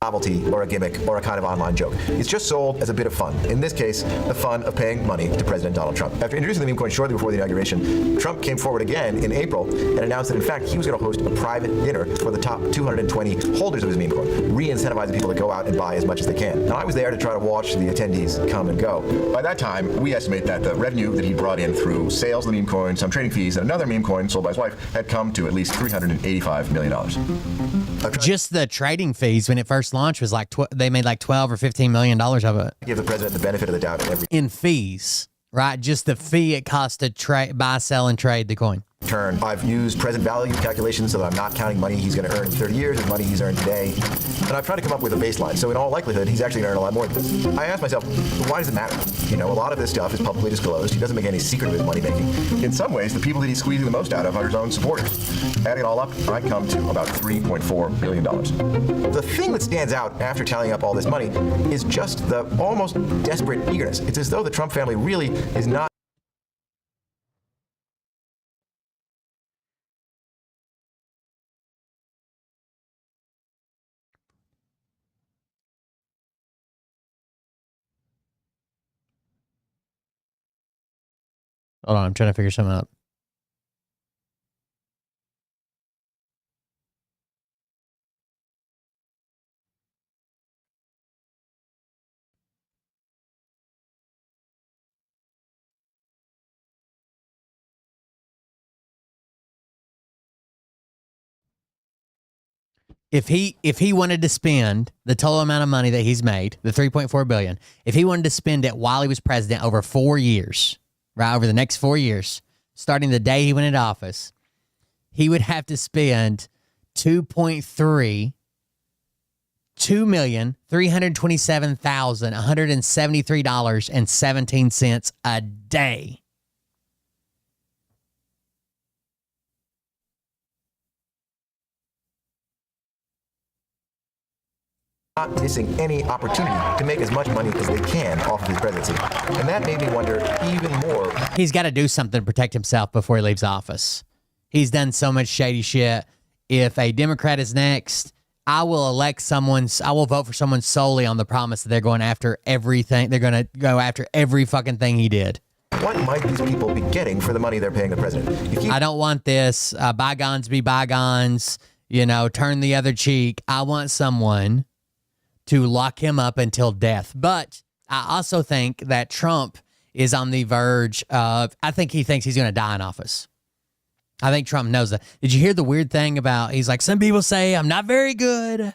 Novelty or a gimmick or a kind of online joke. It's just sold as a bit of fun. In this case, the fun of paying money to President Donald Trump. After introducing the meme coin shortly before the inauguration, Trump came forward again in April and announced that in fact he was going to host a private dinner for the top 220 holders of his meme coin, re-incentivizing people to go out and buy as much as they can. Now I was there to try to watch the attendees come and go. By that time, we estimate that the revenue that he brought in through sales of the meme coin, some trading fees, and another meme coin sold by his wife had come to at least $385 million. Just the trading fees when it first launched was like they made like $12 or $15 million of it. Give the president the benefit of the doubt in fees, right? Just the fee it costs to buy, sell, and trade the coin. Turn. I've used present value calculations so that I'm not counting money he's going to earn in 30 years and money he's earned today. And I've tried to come up with a baseline. So in all likelihood, he's actually going to earn a lot more than this. I asked myself, why does it matter? You know, a lot of this stuff is publicly disclosed. He doesn't make any secret of his money making. In some ways, the people that he's squeezing the most out of are his own supporters. Adding it all up, I come to about $3.4 billion. The thing that stands out after tallying up all this money is just the almost desperate eagerness. It's as though the Trump family really is not Hold on, I'm trying to figure something out. If he wanted to spend the total amount of money that he's made, the $3.4 billion, if he wanted to spend it while he was president over 4 years, right, over the next 4 years, starting the day he went into office, he would have to spend $2,327,173.17 a day. not missing any opportunity to make as much money as they can off of his presidency. And that made me wonder even more. He's got to do something to protect himself before he leaves office. He's done so much shady shit. If a Democrat is next, I will vote for someone solely on the promise that they're going after everything. They're going to go after every fucking thing he did. What might these people be getting for the money they're paying the president? I don't want this. Bygones be bygones. You know, turn the other cheek. I want someone to lock him up until death. But I also think that Trump is on the verge of, I think he thinks he's going to die in office. I think Trump knows that. Did you hear the weird thing about, he's like, some people say I'm not very good,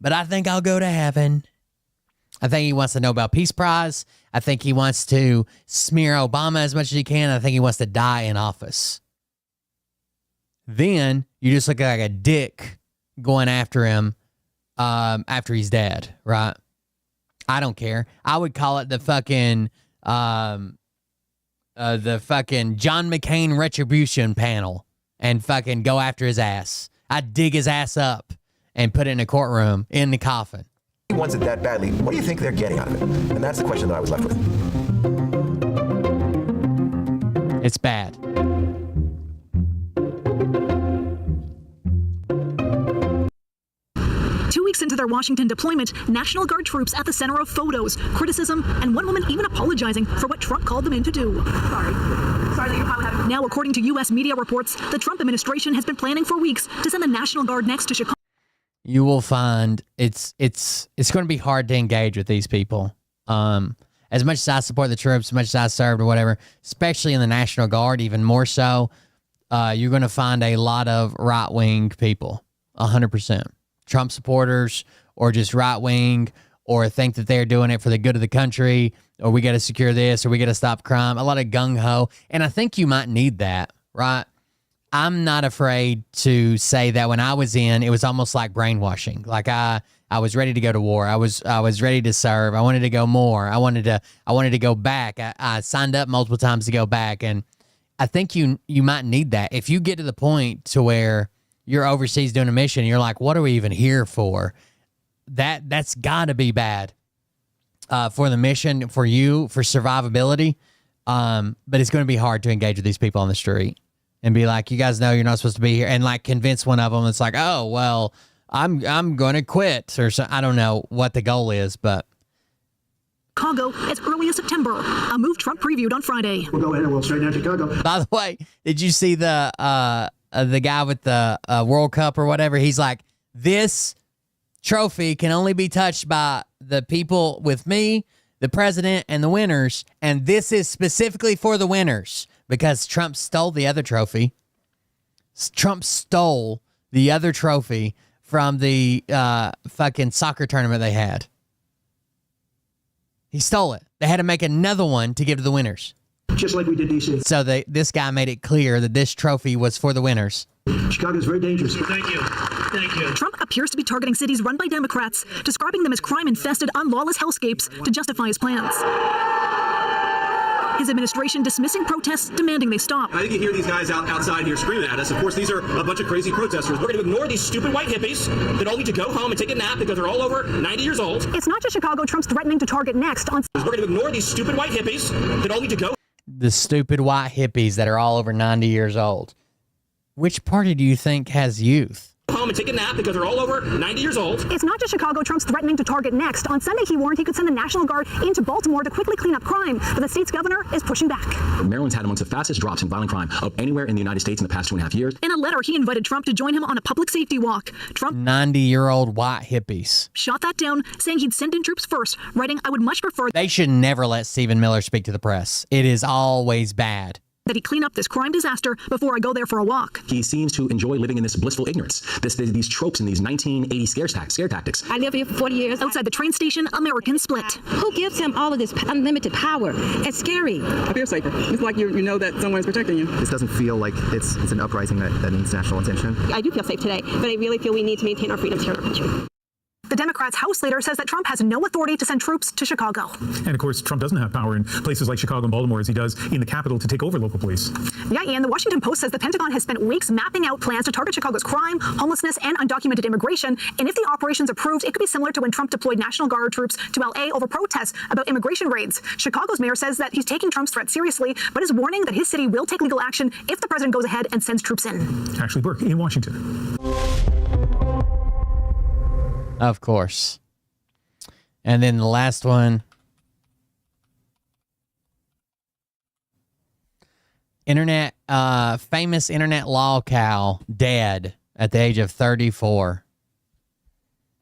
but I think I'll go to heaven. I think he wants the Nobel Peace Prize. I think he wants to smear Obama as much as he can. I think he wants to die in office. Then you just look like a dick going after him after he's dead, right? I don't care. I would call it the fucking John McCain retribution panel and fucking go after his ass. I'd dig his ass up and put it in a courtroom in the coffin. He wants it that badly. What do you think they're getting out of it? And that's the question that I was left with. It's bad. Weeks into their Washington deployment, National Guard troops at the center of photos, criticism, and one woman even apologizing for what Trump called them in to do. Sorry that you're probably having. Now, according to U.S. media reports, the Trump administration has been planning for weeks to send the National Guard next to Chicago. You will find it's going to be hard to engage with these people. As much as I support the troops, as much as I served or whatever, especially in the National Guard, even more so, you're going to find a lot of right-wing people, 100%. Trump supporters or just right-wing or think that they're doing it for the good of the country or we got to secure this or we got to stop crime. A lot of gung-ho. And I think you might need that, right? I'm not afraid to say that when I was in, it was almost like brainwashing. Like I was ready to go to war. I was ready to serve. I wanted to go more. I wanted to go back. I signed up multiple times to go back. And I think you might need that. If you get to the point to where you're overseas doing a mission, you're like, what are we even here for? That's got to be bad for the mission, for you, for survivability. But it's going to be hard to engage with these people on the street and be like, you guys know you're not supposed to be here, and like convince one of them. It's like, oh well, I'm going to quit, or so. I don't know what the goal is, but. Chicago as early as September. A move Trump previewed on Friday. We'll go ahead and we'll straighten out Chicago. By the way, did you see the guy with the World Cup or whatever? He's like, this trophy can only be touched by the people with me, the president, and the winners, and this is specifically for the winners because Trump stole the other trophy. Trump stole the other trophy from the fucking soccer tournament they had. He stole it. They had to make another one to give to the winners. Just like we did DC. So this guy made it clear that this trophy was for the winners. Chicago's very dangerous. Thank you. Thank you. Trump appears to be targeting cities run by Democrats, describing them as crime-infested, unlawless hellscapes to justify his plans. His administration dismissing protests, demanding they stop. I think you hear these guys outside here screaming at us. Of course, these are a bunch of crazy protesters. We're going to ignore these stupid white hippies that all need to go home and take a nap because they're all over 90 years old. It's not just Chicago Trump's threatening to target next on... We're going to ignore these stupid white hippies that all need to go. The stupid white hippies that are all over 90 years old. Which party do you think has youth? Home and take a nap because they're all over 90 years old. It's not just Chicago Trump's threatening to target next. On Sunday, he warned he could send the National Guard into Baltimore to quickly clean up crime, but the state's governor is pushing back. Maryland's had amongst the fastest drops in violent crime of anywhere in the United States in the past 2.5 years. In a letter, he invited Trump to join him on a public safety walk. Trump 90-year-old white hippies shot that down, saying he'd send in troops first, writing, I would much prefer... They should never let Stephen Miller speak to the press. It is always bad. That he clean up this crime disaster before I go there for a walk. He seems to enjoy living in this blissful ignorance. These tropes and these 1980 scare tactics. I live here for 40 years. Outside the train station, Americans split. Who gives him all of this unlimited power? It's scary. I feel safer. It's like you know that someone's protecting you. This doesn't feel like it's an uprising that needs national attention. I do feel safe today, but I really feel we need to maintain our freedoms here in our country. The Democrats' House leader says that Trump has no authority to send troops to Chicago. And of course, Trump doesn't have power in places like Chicago and Baltimore as he does in the capital to take over local police. Yeah, Ian, the Washington Post says the Pentagon has spent weeks mapping out plans to target Chicago's crime, homelessness, and undocumented immigration. And if the operation's approved, it could be similar to when Trump deployed National Guard troops to LA over protests about immigration raids. Chicago's mayor says that he's taking Trump's threat seriously, but is warning that his city will take legal action if the president goes ahead and sends troops in. Ashley Burke in Washington. Of course. And then the last one. Famous internet lolcow dead at the age of 34.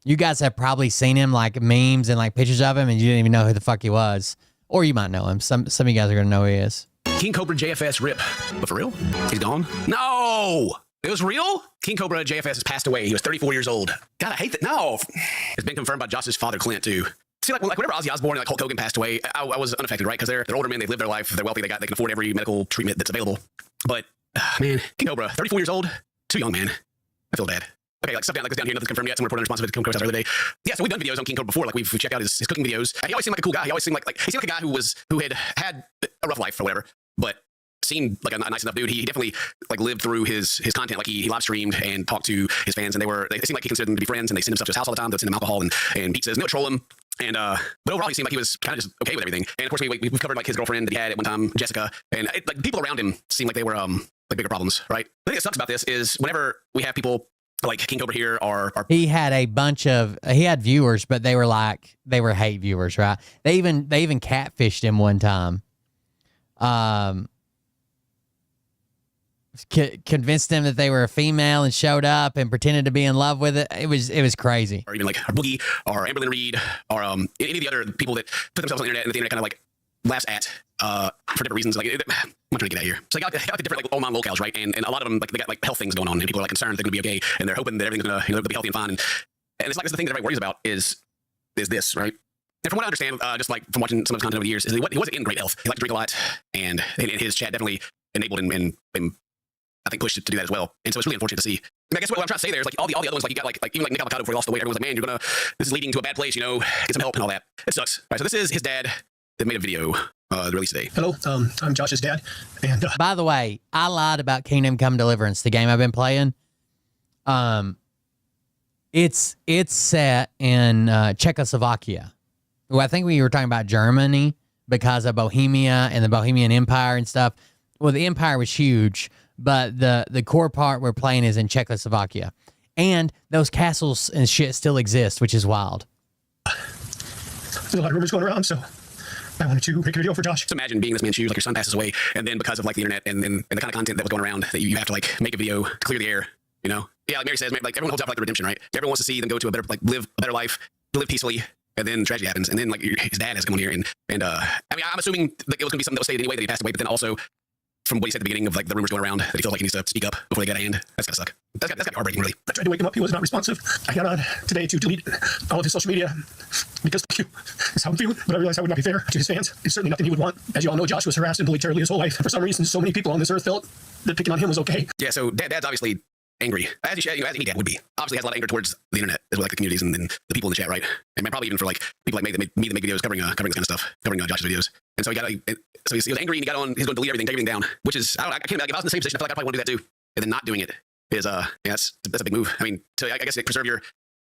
You guys have probably seen him, like memes and like pictures of him, and you didn't even know who the fuck he was. Or you might know him. Some of you guys are gonna know who he is. King Cobra JFS rip. But for real? He's gone? No! It was real? King Cobra JFS has passed away. He was 34 years old. God, I hate that. No. It's been confirmed by Josh's father, Clint, too. See, like whenever Ozzy Osbourne and like Hulk Hogan passed away, I was unaffected, right? Because they're older men, they've lived their life, they're wealthy, they can afford every medical treatment that's available. But, man, King Cobra, 34 years old, too young, man. I feel bad. Okay, like stuff down here, nothing's confirmed yet. Someone reported responsive to King Cobra the other day. Yeah, so we've done videos on King Cobra before. Like we've checked out his cooking videos. He always seemed like a cool guy. He always seemed like he seemed like a guy who had a rough life or whatever, but seemed like a nice enough dude. He definitely like lived through his content. Like he live streamed and talked to his fans, and they seemed like he considered them to be friends, and they send him stuff to his house all the time. They'd send him alcohol and pizzas, and they would troll him. And but overall, he seemed like he was kind of just okay with everything. And of course, we've covered like his girlfriend that he had at one time, Jessica, and like people around him seemed like they were like bigger problems, right? The thing that sucks about this is whenever we have people like King Cobra here are he had he had viewers, but they were hate viewers, right? They even catfished him one time. Convinced him that they were a female and showed up and pretended to be in love with it. It was crazy. Or even like Boogie or Amberlyn Reed or any of the other people that put themselves on the internet and the internet kind of like laughs at for different reasons. Like I'm not trying to get out of here. So they got the different like old mom locales, right? And a lot of them like they got like health things going on, and people are like concerned they're going to be okay, and they're hoping that everything's going to be healthy and fine. And it's like that's the thing that everybody worries about is this, right? And from what I understand, just like from watching some of his content over the years, is he wasn't in great health. He liked to drink a lot, and his chat definitely enabled and I think pushed it to do that as well. And so it's really unfortunate to see. I mean, I guess what I'm trying to say there is like all the other ones, like you got like even like Nick Avocado before he lost the weight, everyone's like, man, this is leading to a bad place, get some help and all that. It sucks. All right, so this is his dad that made a video the release today. Hello, I'm Josh's dad. And by the way, I lied about Kingdom Come Deliverance, the game I've been playing. It's set in Czechoslovakia. Well, I think we were talking about Germany because of Bohemia and the Bohemian Empire and stuff. Well, the empire was huge, but the core part we're playing is in Czechoslovakia. And those castles and shit still exist, which is wild. There's a lot of rumors going around, so I wanted to make a video for Josh. So imagine being in this man's shoes, like your son passes away, and then because of like the internet and the kind of content that was going around, that you have to like make a video to clear the air, you know? Yeah, like Mary says, like everyone holds out for like the redemption, right? Everyone wants to see them go to a better, like live a better life, live peacefully, and then tragedy happens, and then like his dad has to come on here, and I mean, I'm assuming like it was gonna be something that was stated anyway that he passed away, but then also from what he said at the beginning of like the rumors going around that he feels like he needs to speak up before they get a hand. That's gotta suck. That's gotta be heartbreaking, really. I tried to wake him up. He was not responsive. I got on today to delete all of his social media because fuck you is how I'm feeling. But I realized that would not be fair to his fans. It's certainly nothing he would want. As you all know, Josh was harassed and bullied terribly his whole life. And for some reason, so many people on this earth felt that picking on him was okay. Yeah, so dad's obviously angry, as he should, you know, as any dad would be. Obviously has a lot of anger towards the internet, as well, like the communities and the people in the chat, right? And probably even for like people like me that make videos covering this kind of stuff, covering Josh's videos. And so he was angry and he got on. He's going to delete everything, take everything down. Which is I can't imagine. If I was in the same position, I feel like I probably want to do that too. And then not doing it is yeah, that's a big move. I mean, I guess to preserve your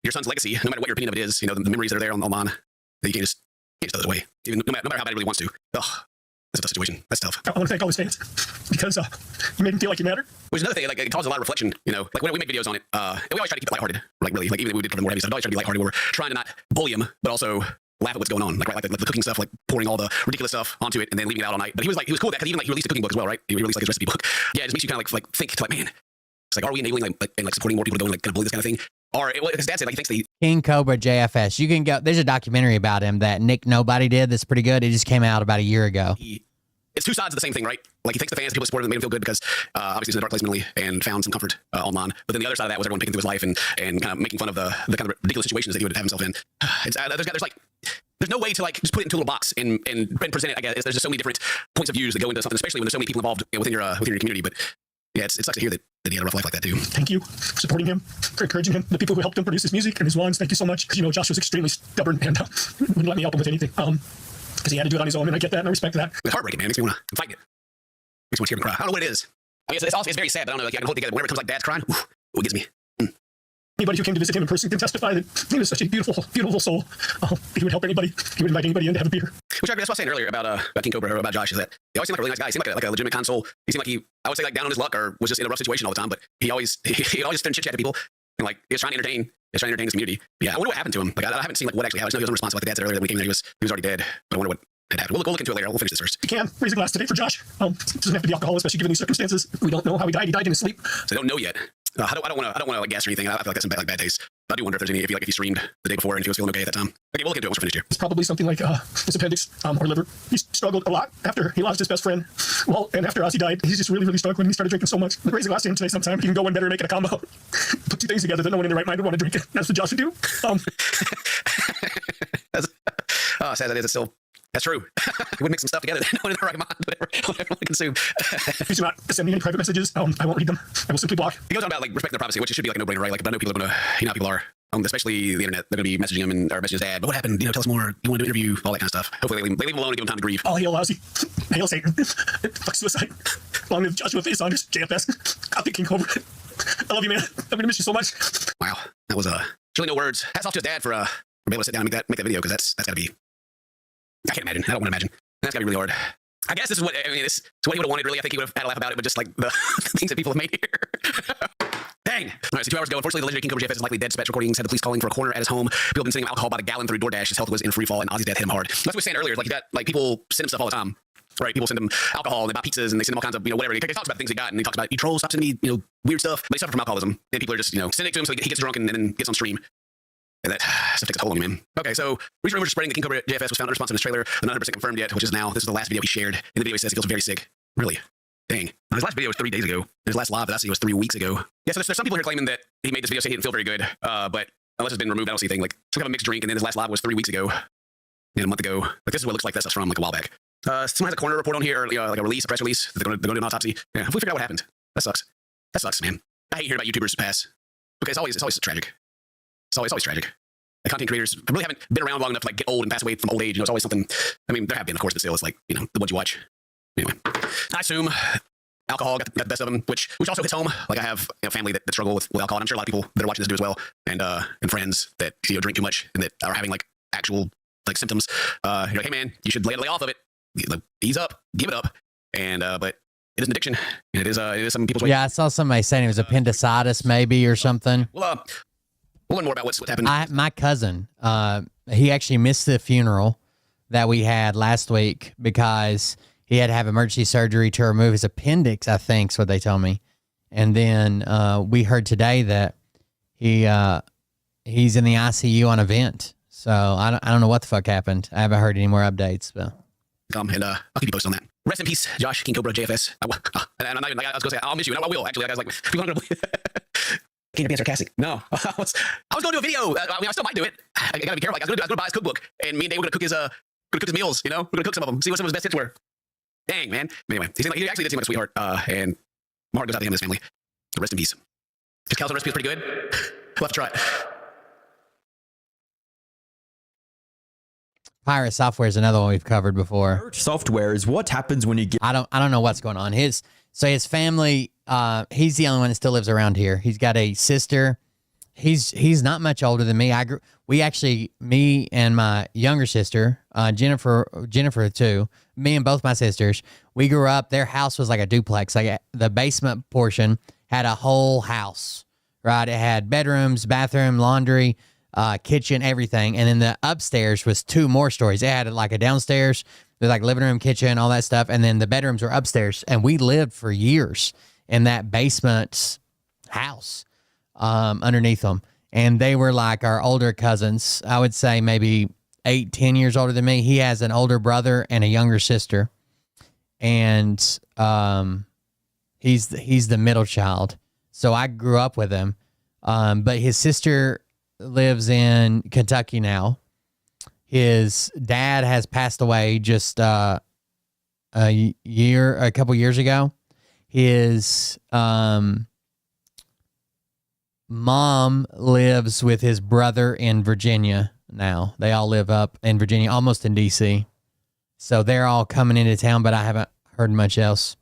son's legacy, no matter what your opinion of it is, you know, the memories that are there online, that you can't just throw those away, even no matter how bad it really wants to. Ugh. That's a tough situation. That's tough. I want to thank all his fans because you made him feel like you matter. Which is another thing, like it causes a lot of reflection, you know, like when we make videos on it, and we always try to keep it lighthearted, like really, like even if we did cover more heavy stuff, I always try to be lighthearted where we're trying to not bully him, but also laugh at what's going on, like right, like the cooking stuff, like pouring all the ridiculous stuff onto it and then leaving it out all night. But he was cool with that because even like he released a cooking book as well, right? He released like his recipe book. Yeah, it just makes you kind of like think to like, man, it's like, are we enabling and supporting more people to go and like kind of bully this kind of thing? Or his dad said like he thinks King Cobra JFS. You can go. There's a documentary about him that Nick Nobody did. That's pretty good. It just came out about a year ago. It's two sides of the same thing, right? Like he thinks the fans, people supported him, made him feel good because obviously he's in a dark place mentally and found some comfort online. But then the other side of that was everyone picking through his life and kind of making fun of the kind of ridiculous situations that he would have himself in. There's no way to like just put it into a little box and present it. I guess there's just so many different points of views that go into something, especially when there's so many people involved within your community. But yeah, it sucks to hear that he had a rough life like that too. Thank you for supporting him, for encouraging him. The people who helped him produce his music and his vlogs, thank you so much. Because you know Josh was extremely stubborn and wouldn't let me help him with anything. Because he had to do it on his own, and I get that and I respect that. It's heartbreaking, man. It makes me want to fight it. Makes me want to hear him cry. I don't know what it is. I mean, it's very sad, but I don't know. Like, I can hold it together. Whenever it comes like dad's crying, it gets me. Anybody who came to visit him in person can testify that he was such a beautiful, beautiful soul. He would help anybody. He would invite anybody in to have a beer. Which that's what I was saying earlier about King Cobra or about Josh, is that he always seemed like a really nice guy. He seemed like a legitimate console. He seemed like I would say like down on his luck or was just in a rough situation all the time. But he always spent chit chat to people and like he was trying to entertain. He was trying to entertain his community. But yeah, I wonder what happened to him. Like I haven't seen like what actually happened. I know he was unresponsive like the dad said earlier when he came in. He was already dead. But I wonder what had happened. We'll look into it later. We'll finish this first. You can raise a glass today for Josh. It doesn't have to be alcohol, especially given these circumstances. We don't know how he died. He died in his sleep. So I don't know yet. I don't want to like guess or anything. I feel like that's some bad taste. I do wonder if there's any, if he streamed the day before and if he was feeling okay at that time. Okay, we'll look into it once we're finished here. It's probably something like his appendix or liver. He struggled a lot after he lost his best friend. Well, and after Ozzy died, he's just really, really struggling. He started drinking so much. Raise a glass to him today sometime. He can go in better and make it a combo. Put two things together that no one in their right mind would want to drink it. That's what Josh would do. Sad that is, it's still... That's true. We would mix some stuff together that no one in the right mind would ever consume. Please do not send me any private messages. I won't read them. I will simply block. He goes on about like respecting their privacy, which should be like a no-brainer, right? Like, but I know people are going to, you know how people are, especially the internet. They're going to be messaging him or messaging his dad. But what happened? You know, tell us more. You want to do an interview? All that kind of stuff. Hopefully they leave him alone and give him time to grieve. All hail Ozzy. Hail Satan. Fuck suicide. Long live Joshua Face Saunders, JFS. Copy King Cobra. I love you, man. I'm going to miss you so much. Wow. That was really no words. Hats off to his dad for being able to sit down and make that video, because that's got to be... I can't imagine. I don't want to imagine. That's gotta be really hard. I guess this is what this is what he would have wanted. Really, I think he would have had a laugh about it, but just like the things that people have made here. Dang. All right, so 2 hours ago, unfortunately, the legendary King Cobra JFS is likely dead. Dispatch recordings had the police calling for a coroner at his home. People have been sending him alcohol by the gallon through DoorDash. His health was in free fall, and Ozzy's death hit him hard. That's what we were saying earlier. Like people send him stuff all the time. Right? People send him alcohol and they buy pizzas and they send him all kinds of, whatever. He talks about things he got and he talks about, you trolls, stop sending me, weird stuff. But he suffered from alcoholism. And people are just, sending it to him so he gets drunk and then gets on stream. And that stuff takes a toll on you, man. Okay, so recent rumors are spreading that King Cobra JFS was found unresponsive in his trailer. They're not 100% confirmed yet, which is now. This is the last video he shared. In the video, he says he feels very sick. Really? Dang. Now, his last video was 3 days ago. His last live that I see was 3 weeks ago. Yeah, so there's some people here claiming that he made this video saying he didn't feel very good. But unless it's been removed, I don't see anything. Like, some kind of mixed drink, and then his last live was 3 weeks ago. And a month ago. Like, this is what it looks like. That's from like a while back. Someone has a coroner report on here, like a press release. They're going to do an autopsy. Yeah, hopefully figure out what happened. That sucks. That sucks, man. I hate hearing about YouTubers pass. Okay, it's always tragic. It's always tragic. content creators really haven't been around long enough to like get old and pass away from old age. You know, it's always something. I mean, there have been, of course, but still, it's like, you know, the ones you watch. Anyway, I assume alcohol got the best of them, which also hits home. Like I have family that struggle with alcohol, and I'm sure a lot of people that are watching this do as well, and friends that drink too much and that are having like actual like symptoms. You're like, hey man, you should lay off of it. Ease up, give it up, and but it is an addiction, and it is some people's way. Yeah, I saw somebody saying it was appendicitis maybe or something. Well, we'll learn more about what's happened. My cousin, he actually missed the funeral that we had last week because he had to have emergency surgery to remove his appendix, I think is what they told me. And then we heard today that he's in the ICU on a vent. So I don't know what the fuck happened. I haven't heard any more updates. But and I'll keep you posted on that. Rest in peace, Josh, King Cobra, JFS. And I'm not even, like, I was going to say, I'll miss you. And I will, actually. Like, I was like, people aren't going to believe. Can't be sarcastic. No. I was going to do a video. I mean, I still might do it. I got to be careful. Like, I was going to buy his cookbook. And me and Dave were going to cook his meals, you know? We're going to cook some of them. See what some of his best hits were. Dang, man. Anyway, he actually did seem like a sweetheart. And my heart goes out to him and his family. Rest in peace. His calzone recipe is pretty good. We'll have to try it. Pirate software is another one we've covered before. Software is what happens when you get. I don't know what's going on. His family. He's the only one that still lives around here. He's got a sister. He's not much older than me. Me and my younger sister, Jennifer too. Me and both my sisters. We grew up. Their house was like a duplex. Like the basement portion had a whole house. Right. It had bedrooms, bathroom, laundry. Kitchen, everything. And then the upstairs was 2 more stories. It had like a downstairs with like living room, kitchen, all that stuff. And then the bedrooms were upstairs. And we lived for years in that basement house underneath them. And they were like our older cousins. I would say maybe 8-10 years older than me. He has an older brother and a younger sister. And he's the middle child. So I grew up with him. But his sister lives in Kentucky now. His dad has passed away just a couple years ago. His mom lives with his brother in Virginia now. They all live up in Virginia, almost in DC. So they're all coming into town, but I haven't heard much else.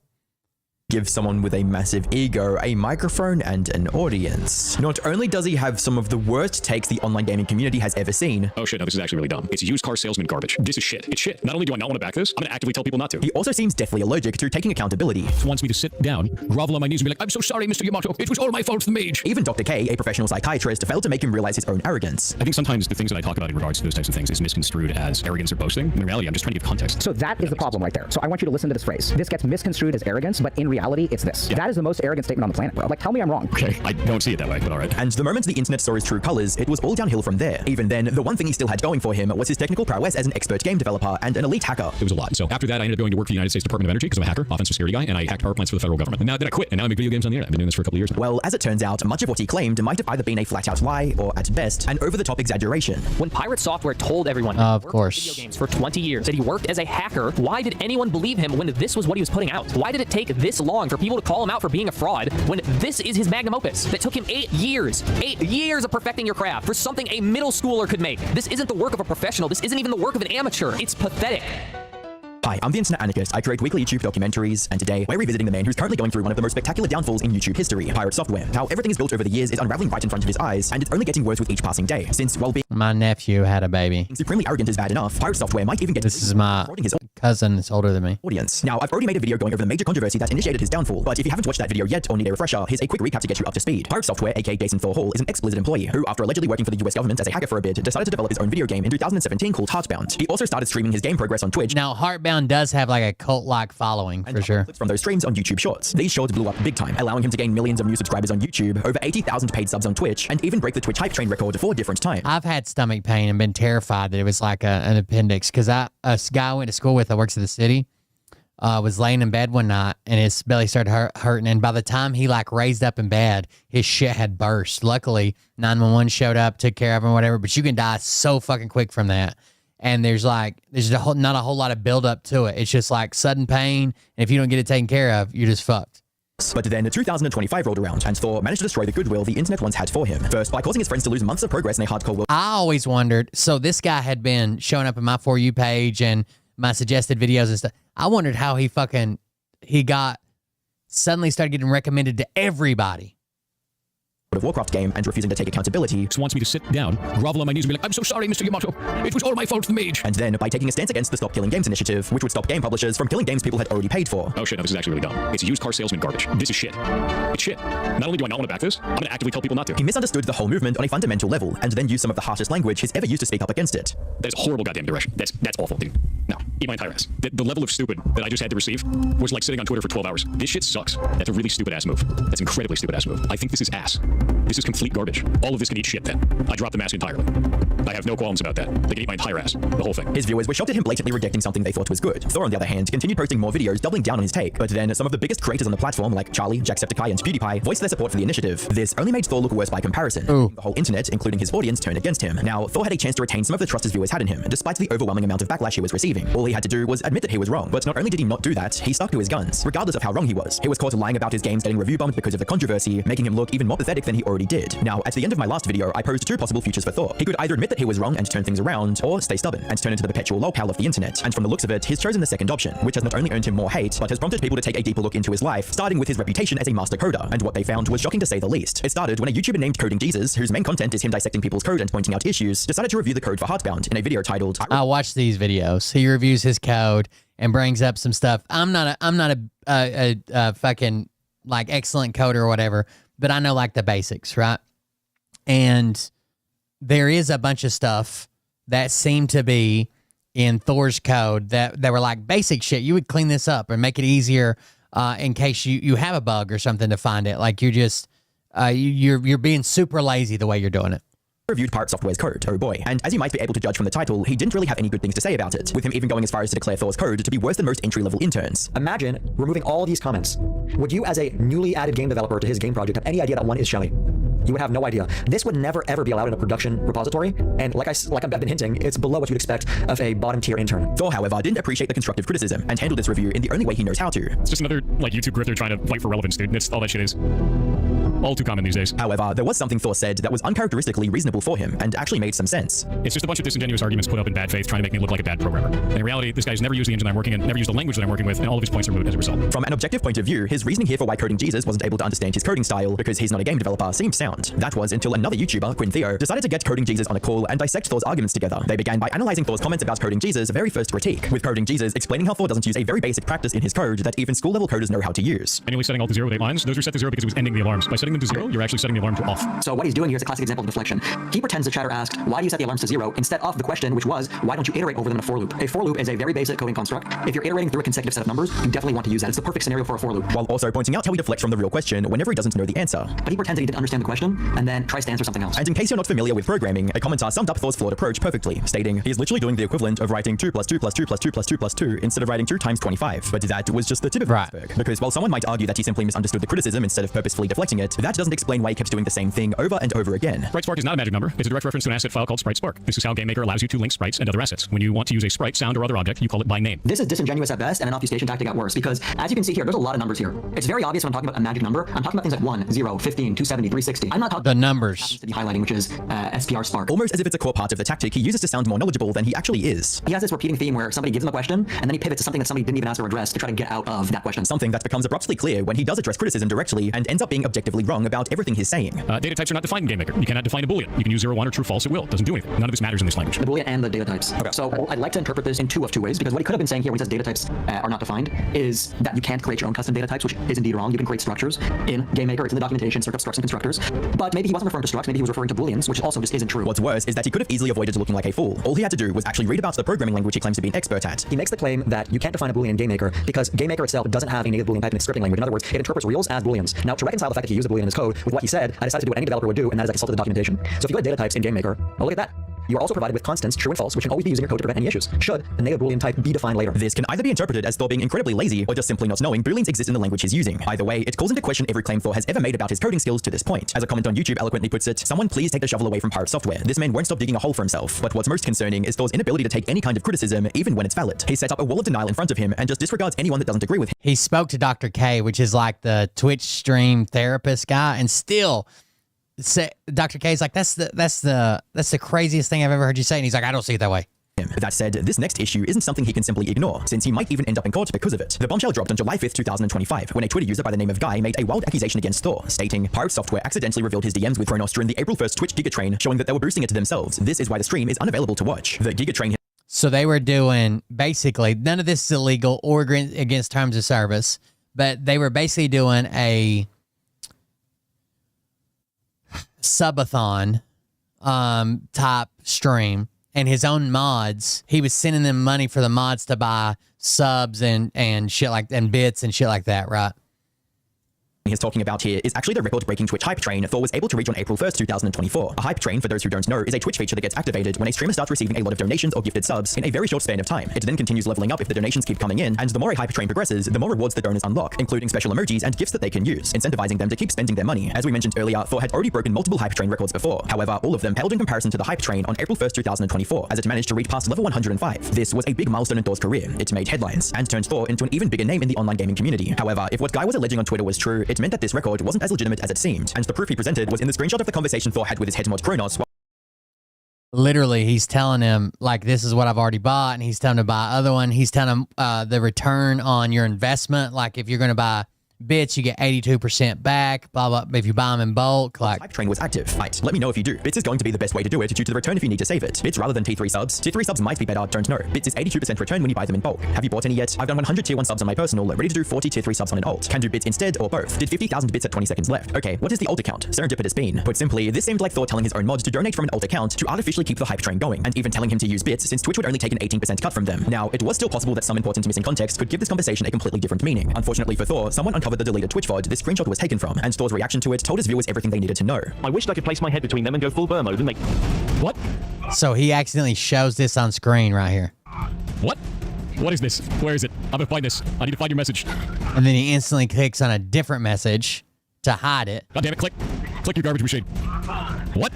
Give someone with a massive ego a microphone and an audience. Not only does he have some of the worst takes the online gaming community has ever seen. Oh shit, no, this is actually really dumb. It's used car salesman garbage. This is shit. It's shit. Not only do I not want to back this, I'm going to actively tell people not to. He also seems deathly allergic to taking accountability. He wants me to sit down, grovel on my knees and be like, I'm so sorry, Mr. Yamato. It was all my fault, the mage. Even Dr. K, a professional psychiatrist, failed to make him realize his own arrogance. I think sometimes the things that I talk about in regards to those types of things is misconstrued as arrogance or boasting. In reality, I'm just trying to give context. So that is the problem right there. So I want you to listen to this phrase. This gets misconstrued as arrogance, but in reality, it's this. Yeah. That is the most arrogant statement on the planet, bro. Like, tell me I'm wrong. Okay, I don't see it that way, but all right. And the moment the internet saw his true colors, it was all downhill from there. Even then, the one thing he still had going for him was his technical prowess as an expert game developer and an elite hacker. It was a lot. So after that, I ended up going to work for the United States Department of Energy because I'm a hacker, offensive security guy, and I hacked power plants for the federal government. And now that I quit, and now I make video games on the internet. I've been doing this for a couple of years now. Well, as it turns out, much of what he claimed might have either been a flat-out lie or, at best, an over-the-top exaggeration. When Pirate Software told everyone of course video games for 20 years that he worked as a hacker, why did anyone believe him when this was what he was putting out? Why did it take this long for people to call him out for being a fraud when this is his magnum opus that took him 8 years? 8 years of perfecting your craft for something a middle schooler could make. This isn't the work of a professional. This isn't even the work of an amateur. It's pathetic. Hi, I'm the Internet Anarchist. I create weekly YouTube documentaries, and today we're revisiting the man who's currently going through one of the most spectacular downfalls in YouTube history, Pirate Software. How everything is built over the years is unraveling right in front of his eyes, and it's only getting worse with each passing day. Since, while being my nephew had a baby, supremely arrogant is bad enough, Pirate Software might even get this is my cousin that's older than me. Audience. Now, I've already made a video going over the major controversy that initiated his downfall, but if you haven't watched that video yet or need a refresher, here's a quick recap to get you up to speed. Pirate Software, aka Jason Thorhall, is an ex-Blizzard employee who, after allegedly working for the US government as a hacker for a bit, decided to develop his own video game in 2017 called Heartbound. He also started streaming his game progress on Twitch. Now, Heartbound does have like a cult-like following, for sure. Clips from those streams on YouTube Shorts. These shorts blew up big time, allowing him to gain millions of new subscribers on YouTube, over 80,000 paid subs on Twitch, and even break the Twitch hype train record 4 different times. I've had stomach pain and been terrified that it was like an appendix, because a guy I went to school with that works at the city was laying in bed one night, and his belly started hurting, and by the time he like raised up in bed, his shit had burst. Luckily, 911 showed up, took care of him, whatever, but you can die so fucking quick from that. And there's not a whole lot of build up to it. It's just like sudden pain. And if you don't get it taken care of, you're just fucked. But then 2025 rolled around, and Thor managed to destroy the goodwill the internet once had for him. First, by causing his friends to lose months of progress in a hardcore world. I always wondered, so this guy had been showing up in my For You page and my suggested videos and stuff. I wondered how he suddenly started getting recommended to everybody. Of Warcraft game and refusing to take accountability. Just wants me to sit down, grovel on my knees and be like, I'm so sorry, Mr. Yamato. It was all my fault, the mage. And then by taking a stance against the Stop Killing Games initiative, which would stop game publishers from killing games people had already paid for. Oh shit, no, this is actually really dumb. It's used car salesman garbage. This is shit. It's shit. Not only do I not want to back this, I'm going to actively tell people not to. He misunderstood the whole movement on a fundamental level, and then used some of the harshest language he's ever used to speak up against it. That's horrible goddamn direction. That's awful, dude. No, eat my entire ass. The level of stupid that I just had to receive was like sitting on Twitter for 12 hours. This shit sucks. That's a really stupid ass move. That's an incredibly stupid ass move. I think this is ass. This is complete garbage. All of this can eat shit then. I dropped the mask entirely. I have no qualms about that. They can eat my entire ass. The whole thing. His viewers were shocked at him blatantly rejecting something they thought was good. Thor, on the other hand, continued posting more videos doubling down on his take. But then some of the biggest creators on the platform, like Charlie, Jacksepticeye, and PewDiePie, voiced their support for the initiative. This only made Thor look worse by comparison. The whole internet, including his audience, turned against him. Now, Thor had a chance to retain some of the trust his viewers had in him, despite the overwhelming amount of backlash he was receiving. All he had to do was admit that he was wrong. But not only did he not do that, he stuck to his guns, regardless of how wrong he was. He was caught lying about his games getting review bombed because of the controversy, making him look even more pathetic than he already did. Now, at the end of my last video, I posed two possible futures for Thor. He could either admit that he was wrong and turn things around, or stay stubborn and turn into the perpetual lolcow of the internet. And from the looks of it, he's chosen the second option, which has not only earned him more hate, but has prompted people to take a deeper look into his life, starting with his reputation as a master coder. And what they found was shocking to say the least. It started when a YouTuber named Coding Jesus, whose main content is him dissecting people's code and pointing out issues, decided to review the code for Heartbound in a video titled I watch these videos. He reviews his code and brings up some stuff. I'm not a fucking like excellent coder or whatever, but I know like the basics, right? And there is a bunch of stuff that seemed to be in Thor's code that were like basic shit. You would clean this up and make it easier in case you have a bug or something to find it. Like you just you're being super lazy the way you're doing it. Reviewed Pirate Software's code, oh boy. And as you might be able to judge from the title, he didn't really have any good things to say about it, with him even going as far as to declare Thor's code to be worse than most entry-level interns. Imagine removing all these comments. Would you, as a newly added game developer to his game project, have any idea that one is Shelly? You would have no idea. This would never ever be allowed in a production repository, and like I've been hinting, it's below what you'd expect of a bottom-tier intern. Thor, however, didn't appreciate the constructive criticism and handled this review in the only way he knows how to. It's just another like YouTube grifter trying to fight for relevance, dude. That's all that shit is. All too common these days. However, there was something Thor said that was uncharacteristically reasonable for him and actually made some sense. It's just a bunch of disingenuous arguments put up in bad faith trying to make me look like a bad programmer. And in reality, this guy's never used the engine I'm working in, never used the language that I'm working with, and all of his points are moot as a result. From an objective point of view, his reasoning here for why Coding Jesus wasn't able to understand his coding style because he's not a game developer seemed sound. That was until another YouTuber, Quinn Theo, decided to get Coding Jesus on a call and dissect Thor's arguments together. They began by analyzing Thor's comments about Coding Jesus' very first critique, with Coding Jesus explaining how Thor doesn't use a very basic practice in his code that even school-level coders know how to use. Manually setting all to 0 with 8 lines, those are set to 0 because it was ending the alarms. By setting them to 0, you're actually setting the alarm to off. So what he's doing here is a classic example of deflection. He pretends the chatter asked, why do you set the alarms to 0, instead of the question, which was, why don't you iterate over them in a for loop? A for loop is a very basic coding construct. If you're iterating through a consecutive set of numbers, you definitely want to use that. It's the perfect scenario for a for loop. While also pointing out how he deflects from the real question whenever he doesn't know the answer. But he pretends that he didn't understand the question, and then tries to answer something else. And in case you're not familiar with programming, a commenter summed up Thor's flawed approach perfectly, stating, he's literally doing the equivalent of writing 2 + 2 + 2 + 2 + 2 + 2 instead of writing 2 × 25. But that was just the tip of the iceberg. Because while someone might argue that he simply misunderstood the criticism instead of purposefully deflecting it, that doesn't explain why he kept doing the same thing over and over again. SpriteSpark is not a magic number. It's a direct reference to an asset file called SpriteSpark. This is how GameMaker allows you to link sprites and other assets. When you want to use a sprite, sound, or other object, you call it by name. This is disingenuous at best and an obfuscation tactic at worst, because as you can see here, there's a lot of numbers here. It's very obvious when I'm talking about a magic number. I'm talking about things like 1, 0, 15, 270, 360. I'm not talking the numbers. To be highlighting, which is SPR Spark. Almost as if it's a core part of the tactic he uses to sound more knowledgeable than he actually is. He has this repeating theme where somebody gives him a question, and then he pivots to something that somebody didn't even ask or address to try to get out of that question. Something that becomes abruptly clear when he does address criticism directly and ends up being objectively wrong about everything he's saying. Data types are not defined in GameMaker. You cannot define a boolean. You can use 0, 1, or true, false, it will. It doesn't do anything. None of this matters in this language. The boolean and the data types. Okay. So I'd like to interpret this in two ways, because what he could have been saying here when he says data types are not defined is that you can't create your own custom data types, which is indeed wrong. You can create structures in GameMaker. It's in the documentation, circuit structs and constructors. But maybe he wasn't referring to structs, maybe he was referring to booleans, which also just isn't true. What's worse is that he could have easily avoided looking like a fool. All he had to do was actually read about the programming language he claims to be an expert at. He makes the claim that you can't define a boolean in GameMaker because GameMaker itself doesn't have a native boolean type in its scripting language. In other words, it interprets reals as booleans. Now, to reconcile the fact that he used a boolean in his code with what he said, I decided to do what any developer would do, and that is I consulted the documentation. So if you go to data types in GameMaker, oh, look at that. You are also provided with constants, true and false, which can always be used in your code to prevent any issues. Should the negative Boolean type be defined later? This can either be interpreted as Thor being incredibly lazy or just simply not knowing Booleans exist in the language he's using. Either way, it calls into question every claim Thor has ever made about his coding skills to this point. As a comment on YouTube eloquently puts it, someone please take the shovel away from Pirate Software. This man won't stop digging a hole for himself. But what's most concerning is Thor's inability to take any kind of criticism, even when it's valid. He set up a wall of denial in front of him and just disregards anyone that doesn't agree with him. He spoke to Dr. K, which is like the Twitch stream therapist guy, and still Dr. K is like, that's the craziest thing I've ever heard you say. And he's like, I don't see it that way. That said, this next issue isn't something he can simply ignore, since he might even end up in court because of it. The bombshell dropped on July 5th, 2025, when a Twitter user by the name of Guy made a wild accusation against Thor, stating, Pirate Software accidentally revealed his DMs with Kronos during the April 1st Twitch Giga Train, showing that they were boosting it to themselves. This is why the stream is unavailable to watch. The Giga Train... So they were doing, basically, none of this is illegal or against terms of service, but they were basically doing a subathon type stream. And his own mods, he was sending them money for the mods to buy subs and shit like, and bits and shit like that, right? He's talking about here is actually the record-breaking Twitch hype train Thor was able to reach on April 1st, 2024. A hype train, for those who don't know, is a Twitch feature that gets activated when a streamer starts receiving a lot of donations or gifted subs in a very short span of time. It then continues leveling up if the donations keep coming in, and the more a hype train progresses, the more rewards the donors unlock, including special emojis and gifts that they can use, incentivizing them to keep spending their money. As we mentioned earlier, Thor had already broken multiple hype train records before. However, all of them paled in comparison to the hype train on April 1st, 2024, as it managed to reach past level 105. This was a big milestone in Thor's career. It made headlines, and turned Thor into an even bigger name in the online gaming community. However, if what Guy was alleging on Twitter was true, it meant that this record wasn't as legitimate as it seemed, and the proof he presented was in the screenshot of the conversation Thor had with his head mod Kronos. Literally, he's telling him, like, this is what I've already bought, and he's telling him to buy other one. He's telling him the return on your investment, like if you're going to buy bits, you get 82% back, blah, blah, if you buy them in bulk. Like, hype train was active. Right, let me know if you do. Bits is going to be the best way to do it due to the return if you need to save it. Bits rather than T3 subs. T3 subs might be better, don't know. Bits is 82% return when you buy them in bulk. Have you bought any yet? I've done 100 tier 1 subs on my personal, ready to do 40 tier 3 subs on an alt. Can do bits instead or both. Did 50,000 bits at 20 seconds left. Okay, what is the alt account? Serendipitous bean. Put simply, this seemed like Thor telling his own mod to donate from an alt account to artificially keep the hype train going, and even telling him to use bits since Twitch would only take an 18% cut from them. Now, it was still possible that some important missing context could give this conversation a completely different meaning. Unfortunately for Thor, someone uncovered the deleted Twitch VOD this screenshot was taken from, and Thor's reaction to it told his viewers everything they needed to know. I wished I could place my head between them and go full burn mode and make... What? So he accidentally shows this on screen right here. What? What is this? Where is it? I'm gonna find this. I need to find your message. And then he instantly clicks on a different message to hide it. God damn it, click. Click your garbage machine. What?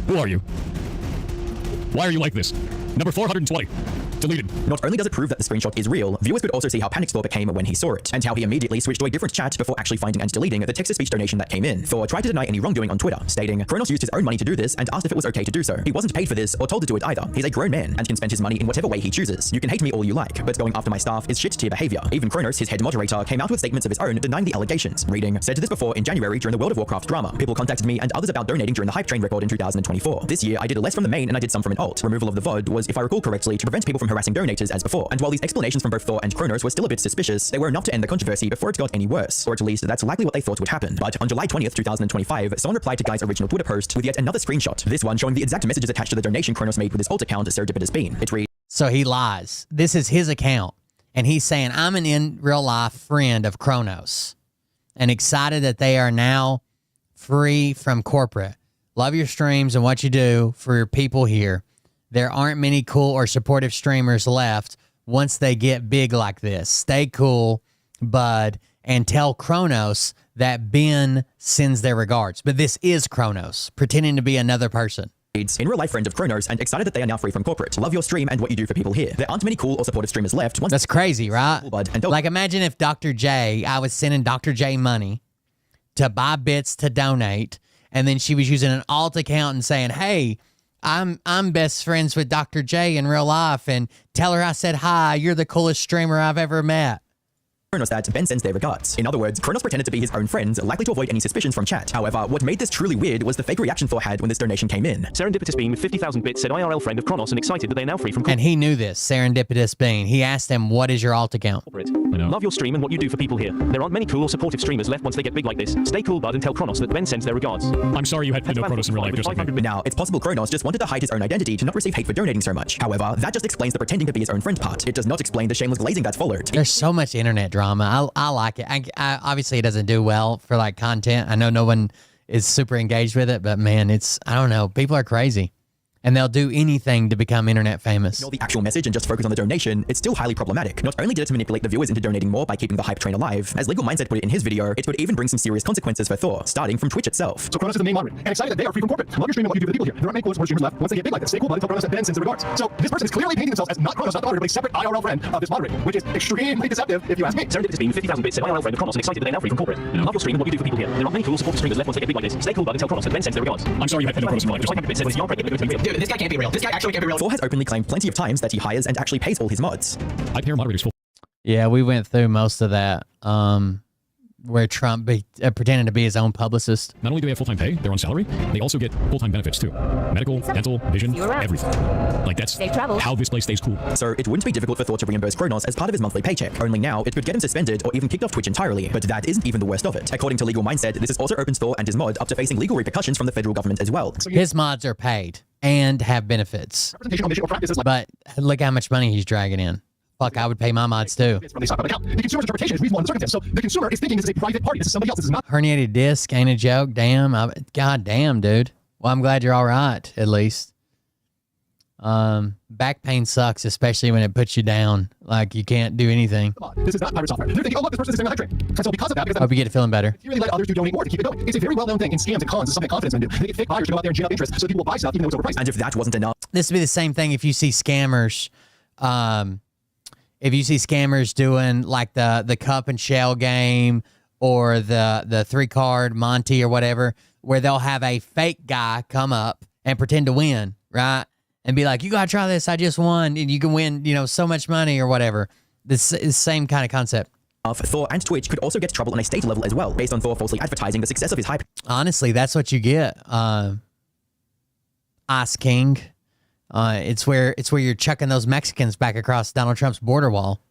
Who are you? Why are you like this? Number 420. Deleted. Not only does it prove that the screenshot is real, viewers could also see how panicked Thor became when he saw it, and how he immediately switched to a different chat before actually finding and deleting the text-to-speech donation that came in. Thor tried to deny any wrongdoing on Twitter, stating, Kronos used his own money to do this and asked if it was okay to do so. He wasn't paid for this or told to do it either. He's a grown man and can spend his money in whatever way he chooses. You can hate me all you like, but going after my staff is shit-tier behavior. Even Kronos, his head moderator, came out with statements of his own denying the allegations, reading, said this before in January during the World of Warcraft drama. People contacted me and others about donating during the hype train record in 2024. This year, I did less from the main and I did some from an alt. Removal of the VOD was, if I recall correctly, to prevent people from harassing donators as before. And while these explanations from both Thor and Kronos were still a bit suspicious, they were enough to end the controversy before it got any worse. Or at least, that's likely what they thought would happen. But on July 20th, 2025, someone replied to Guy's original Twitter post with yet another screenshot. This one showing the exact messages attached to the donation Kronos made with his alt account, Serendipitous Bean. It reads, so he lies. This is his account. And he's saying, I'm an in real life friend of Kronos. And excited that they are now free from corporate. Love your streams and what you do for your people here. There aren't many cool or supportive streamers left once they get big like this. Stay cool, bud, and tell Kronos that Ben sends their regards. But this is Kronos, pretending to be another person. In real life friend of Kronos and excited that they are now free from corporate. Love your stream and what you do for people here. There aren't many cool or supportive streamers left. That's crazy, right? Like imagine if Dr. J, I was sending Dr. J money to buy bits to donate, and then she was using an alt account and saying, hey, I'm best friends with Dr. J in real life, and tell her I said hi, you're the coolest streamer I've ever met. Kronos that Ben sends their regards. In other words, Kronos pretended to be his own friend, likely to avoid any suspicions from chat. However, what made this truly weird was the fake reaction Thor had when this donation came in. Serendipitous Bean with 50,000 bits said IRL friend of Kronos and excited that they're now free from And he knew this, Serendipitous Bean. He asked him, what is your alt account? Love your stream and what you do for people here. There aren't many cool or supportive streamers left once they get big like this. Stay cool, bud, and tell Kronos that Ben sends their regards. I'm sorry you had no Kronos in real life. Just like me. Now, it's possible Kronos just wanted to hide his own identity to not receive hate for donating so much. However, that just explains the pretending to be his own friend part. It does not explain the shameless glazing that followed. There's so much internet drama. I like it. I obviously it doesn't do well for like content. I know no one is super engaged with it, but man, I don't know. People are crazy. And they'll do anything to become internet famous. Ignore the actual message and just focus on the donation, it's still highly problematic. Not only did it manipulate the viewers into donating more by keeping the hype train alive, as Legal Mindset put it in his video, it could even bring some serious consequences for Thor, starting from Twitch itself. So Kronos is the main moderator, and excited that they are free from corporate. Love your stream and what you do for the people here. There aren't many quotes or streamers left once they get big like this. Stay cool, buddy. Tell Kronos that Ben sends their regards. So this person is clearly painting themselves as not Kronos, not the moderator, but a separate IRL friend of this moderator, which is extremely deceptive if you ask me. Serendipitous being 50,000 bits said IRL friend of Kronos and excited that they're now free from corporate. Love your stream and what you do for people here. There aren't many cool supportive streamers left once they get big like this. Stay cool, bud, and tell Kronos that Ben sends their regards. I'm sorry you had no Kronos in your life. Just like Bit said when he's young, pregnant, Dude, this guy can't be real. This guy actually can't be real. Thor has openly claimed plenty of times that he hires and actually pays all his mods. I pay our moderators full. Yeah, we went through most of that. Where Trump pretended to be his own publicist. Not only do they have full-time pay, they're on salary, they also get full-time benefits too. Medical, dental, vision, everything. Like that's how this place stays cool. So it wouldn't be difficult for Thor to reimburse Kronos as part of his monthly paycheck. Only now, it could get him suspended or even kicked off Twitch entirely. But that isn't even the worst of it. According to Legal Mindset, this is also opens Thor and his mod up to facing legal repercussions from the federal government as well. His mods are paid and have benefits. But look how much money he's dragging in. Fuck, I would pay my mods too. The consumer's interpretation is reasonable in the circumstance. So the consumer is thinking this is a private party. This is somebody else. This is not. Herniated disc ain't a joke. Damn. God damn, dude. Well, I'm glad you're all right, at least. Back pain sucks, especially when it puts you down. Like you can't do anything. This is not pirate software. They're thinking, oh look, this person is staying on hydrate. And so because of that, because hope you get feeling better. If you really let others do donate more to keep it going. It's a very well-known thing in scams and cons. It's something confidence men do. They get fake buyers to go out there and gin up interest so people will buy stuff even though it's overpriced. And if that wasn't enough, this would be the same thing if you see scammers. If you see scammers doing like the cup and shell game or the 3-card Monty or whatever, where they'll have a fake guy come up and pretend to win, right? And be like, you gotta try this, I just won, and you can win, so much money or whatever. This is the same kind of concept. Thor and Twitch could also get trouble on a state level as well, based on Thor falsely advertising the success of his hype. Honestly, that's what you get. Ice King. It's where you're chucking those Mexicans back across Donald Trump's border wall.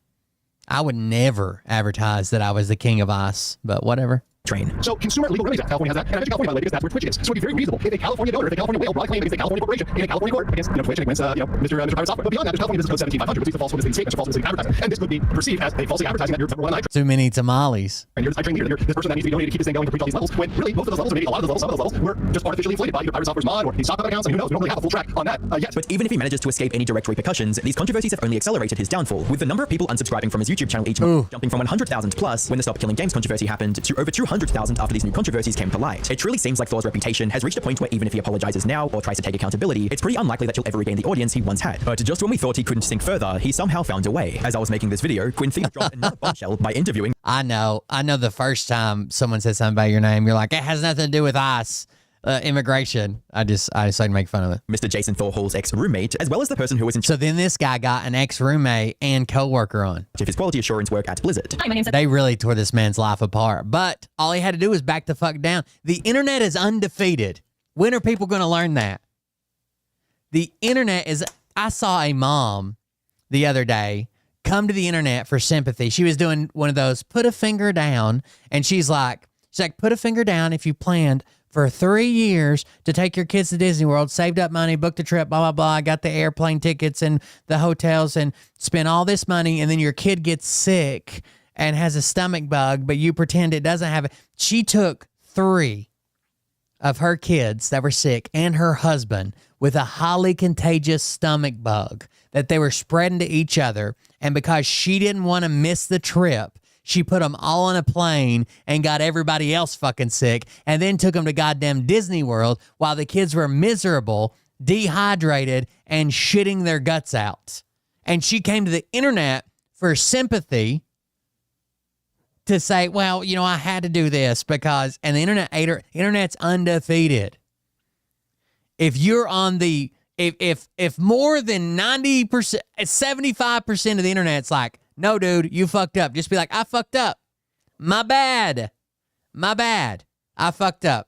I would never advertise that I was the king of ice, but whatever. Train. So Consumer Legal Remedies Act, California has that, and I mentioned California by the way because that's where Twitch is. So it'd be very reasonable if a California donor, if a California whale brought a claim against a California corporation in a California court against Twitch and against Mr. Pirate Software. But beyond that, there's California Business Code 17500, which is the false witness statements or false misleading advertising, and this could be perceived as a falsely advertising that you're number one hydrate. Too many tamales. And you're the hydrate leader, this person that needs to be donated to keep this thing going to reach all these levels. When really most of those levels, or maybe a lot of those levels, some of those levels, were just artificially inflated by either Pirate Software's mod or these stock accounts, and who knows? We don't really have a full track on that yet. But even if he manages to escape any direct repercussions, these controversies have only accelerated his downfall, with the number of people unsubscribing from his YouTube channel each month jumping from 100,000 plus when the Stop Killing Games controversy happened to over 200,000 after these new controversies came to light. It truly seems like Thor's reputation has reached a point where even if he apologizes now or tries to take accountability, it's pretty unlikely that he'll ever regain the audience he once had. But just when we thought he couldn't sink further, he somehow found a way. As I was making this video, Quinn Thea dropped another bombshell by interviewing. I know the first time someone says something about your name, you're like, it has nothing to do with us. Immigration. I decided to make fun of it. Mr. Jason Thor Hall's ex-roommate, as well as the person who was in. So then this guy got an ex-roommate and co-worker on. Of his quality assurance work at Blizzard. Hi, my name's. They really tore this man's life apart. But all he had to do was back the fuck down. The internet is undefeated. When are people going to learn that? The internet is. I saw a mom the other day come to the internet for sympathy. She was doing one of those put a finger down, and she's like, put a finger down if you planned for 3 years to take your kids to Disney World, saved up money, booked a trip, blah, blah, blah, got the airplane tickets and the hotels and spent all this money, and then your kid gets sick and has a stomach bug, but you pretend it doesn't have it. She took 3 of her kids that were sick and her husband with a highly contagious stomach bug that they were spreading to each other, and because she didn't want to miss the trip, she put them all on a plane and got everybody else fucking sick and then took them to goddamn Disney World while the kids were miserable, dehydrated, and shitting their guts out. And she came to the internet for sympathy to say, well, I had to do this because, and the internet's undefeated. If you're on the, if more than 90%, 75% of the internet's like, no, dude, you fucked up. Just be like, I fucked up. My bad. I fucked up.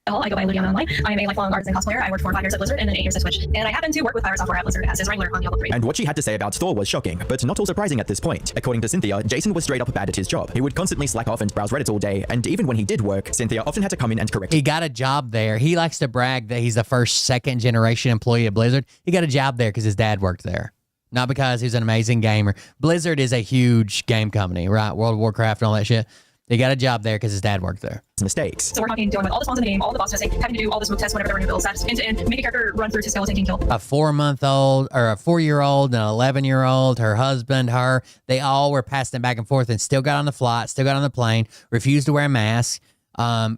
I go by Lydia Online. I am a lifelong artist and cosplayer. I worked for 5 years at Blizzard and then 8 years at Twitch. And I happen to work with Pirate Software at Blizzard as his wrangler on Diablo 3. And what she had to say about Thor was shocking, but not all surprising at this point. According to Cynthia, Jason was straight up bad at his job. He would constantly slack off and browse Reddit all day, and even when he did work, Cynthia often had to come in and correct. He got a job there. He likes to brag that he's the first second-generation employee at Blizzard. He got a job there because his dad worked there. Not because he's an amazing gamer. Blizzard is a huge game company, right? World of Warcraft and all that shit. He got a job there because his dad worked there. Mistakes. So we're talking dealing with all the spawns in the game, all the boss testing, having to do all the smoke tests whenever there were new builds, stats end to end, make a character run through to skeleton king kill. A 4-month-old or a 4-year-old and an 11-year-old, her husband, her, they all were passing it back and forth and still got on the flight, still got on the plane, refused to wear a mask,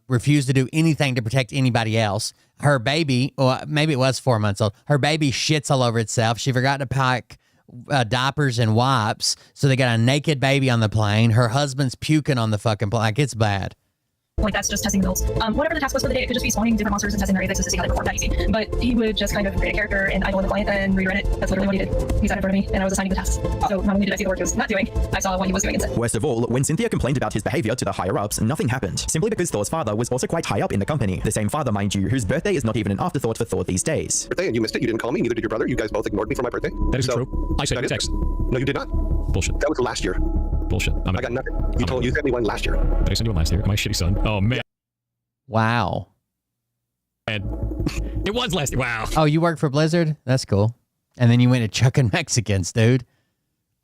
refused to do anything to protect anybody else. Her baby, well, maybe it was 4 months old, her baby shits all over itself. She forgot to pack diapers and wipes, so they got a naked baby on the plane. Her husband's puking on the fucking plane. Like, it's bad. Like, that's just testing builds. Whatever the task was for the day, it could just be spawning different monsters and testing their apex to see how they perform. That easy. But he would just kind of create a character and idle in the client and rerun it. That's literally what he did. He sat in front of me and I was assigning the tasks. So not only did I see the work he was not doing, I saw what he was doing instead. Worst of all, when Cynthia complained about his behavior to the higher-ups, nothing happened. Simply because Thor's father was also quite high up in the company. The same father, mind you, whose birthday is not even an afterthought for Thor these days. Birthday, and you missed it. You didn't call me. Neither did your brother. You guys both ignored me for my birthday. That isn't true. I sent you a text. No, you did not. Bullshit. That was last year. Bullshit. I got nothing. You sent me one last year. Did I send you one last year? Am I a shitty son? Oh, man. Wow. And it was last year. Wow. Oh, you worked for Blizzard? That's cool. And then you went to chucking Mexicans, dude.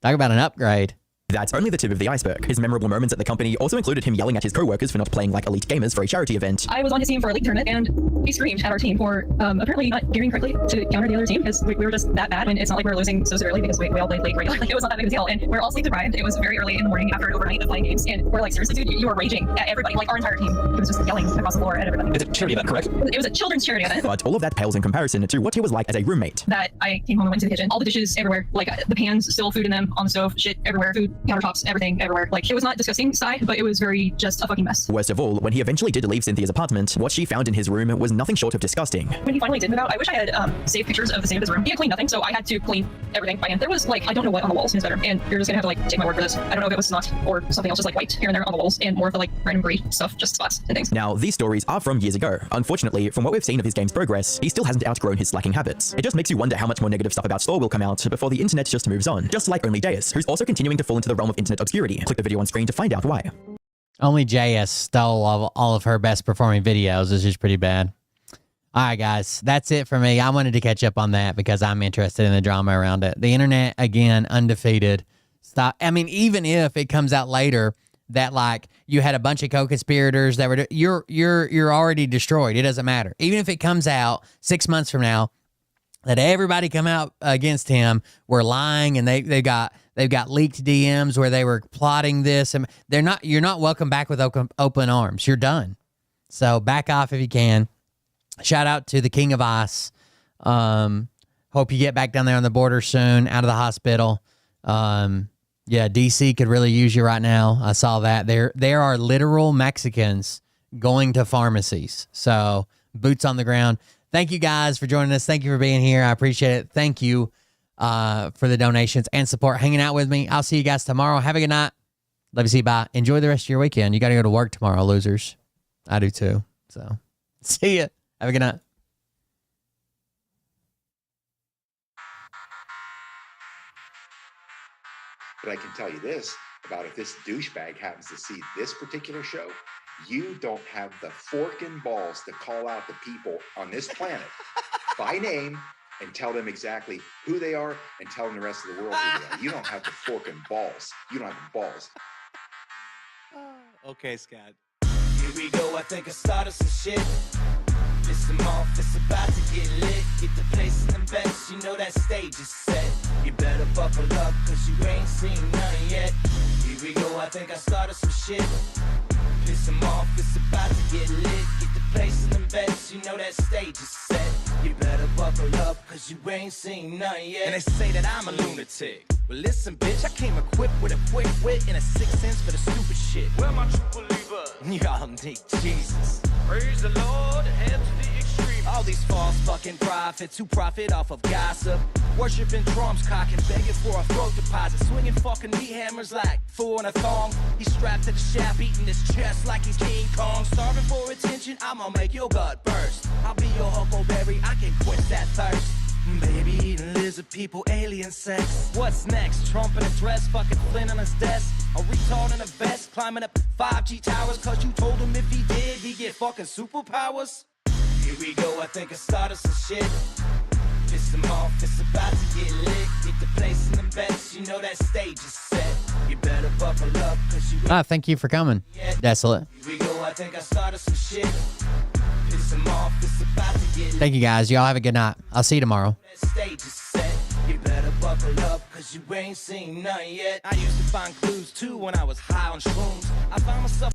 Talk about an upgrade. That's only the tip of the iceberg. His memorable moments at the company also included him yelling at his co-workers for not playing like elite gamers for a charity event. I was on his team for a league tournament, and he screamed at our team for apparently not gearing correctly to counter the other team, because we were just that bad, and it's not like we were losing so severely because we all played league regularly. It was not that big of a deal, and we're all sleep deprived. It was very early in the morning after an overnight of playing games, and we're like, seriously, dude, you were raging at everybody. Like, our entire team, he was just yelling across the floor at everybody. It's a charity event, correct? It was a children's charity event. But all of that pales in comparison to what he was like as a roommate. That I came home and went to the kitchen. All the dishes everywhere, like the pans, still food in them, on the stove, shit everywhere, food, countertops, everything everywhere. Like, it was not disgusting side, but it was very just a fucking mess. Worst of all, when he eventually did leave Cynthia's apartment, what she found in his room was nothing short of disgusting. When he finally did move out, I wish I had saved pictures of the state of his room. He had cleaned nothing, so I had to clean everything by hand. There was like, I don't know what on the walls in his bedroom, and you're just gonna have to like take my word for this. I don't know if it was snot or something else, just like white here and there on the walls, and more of the like random gray stuff, just spots and things. Now, these stories are from years ago. Unfortunately, from what we've seen of his game's progress, he still hasn't outgrown his slacking habits. It just makes you wonder how much more negative stuff about Thor will come out before the internet just moves on. Just like Only Deus, who's also continuing to fall into the realm of internet obscurity. Click the video on screen to find out why. Only JS stole all of her best performing videos. This is pretty bad. All right, guys, that's it for me. I wanted to catch up on that because I'm interested in the drama around it. The internet, again, undefeated. Stop. I mean, even if it comes out later that like you had a bunch of co-conspirators that were, you're already destroyed. It doesn't matter. Even if it comes out 6 months from now that everybody come out against him were lying and they've got leaked DMs where they were plotting this, and you're not welcome back with open arms. You're done. So back off if you can. Shout out to the King of Ice. Hope you get back down there on the border soon, out of the hospital. Yeah, DC could really use you right now. I saw that. There are literal Mexicans going to pharmacies. So boots on the ground. Thank you guys for joining us. Thank you for being here. I appreciate it. Thank you for the donations and support, hanging out with me. I'll see you guys tomorrow. Have a good night. Love you. See you. Bye. Enjoy the rest of your weekend. You got to go to work tomorrow, losers. I do too. So see ya. Have a good night. But I can tell you this about if this douchebag happens to see this particular show, you don't have the fork and balls to call out the people on this planet by name and tell them exactly who they are and tell them the rest of the world who they are. You don't have the fork and balls. You don't have the balls. Okay, Scott. Here we go, I think I started some shit. Listen off, it's about to get lit. Get the place in the best, you know that stage is set. You better buckle up, cause you ain't seen none yet. Here we go, I think I started some shit. Piss them off, it's about to get lit. Get the place in the best, you know that stage is set. You better buckle up, cause you ain't seen none yet. And they say that I'm a lunatic. Well, listen, bitch, I came equipped with a quick wit and a 6 cents for the stupid shit. Where my true believer? Y'all need Jesus. Praise the Lord, head to the extreme. All these false fucking prophets who profit off of gossip. Worshipping drums, cocking, begging for a throat deposit. Swinging fucking meat hammers like fool in a thong. He's strapped to the shaft, eating his chest like he's King Kong. Starving for attention, I'ma make your gut burst. I'll be your huckleberry, I can quench that thirst. Baby eating lizard people, alien sex. What's next? Trump in a dress, fucking Flynn on his desk. A retard in a vest, climbing up 5G towers. Cause you told him if he did, he'd get fucking superpowers. Here we go, I think I started some shit. Piss them off, it's about to get lit. Get the place in the best, you know that stage is set. You better buckle up, cause you Thank you for coming, Desolate. Here we go, I think I started some shit. Piss him off, it's about to get Thank you, guys. Y'all have a good night. I'll see you tomorrow. that stage is set. You better buckle up, cause you ain't seen none yet. I used to find clues too when I was high on shrooms. I found myself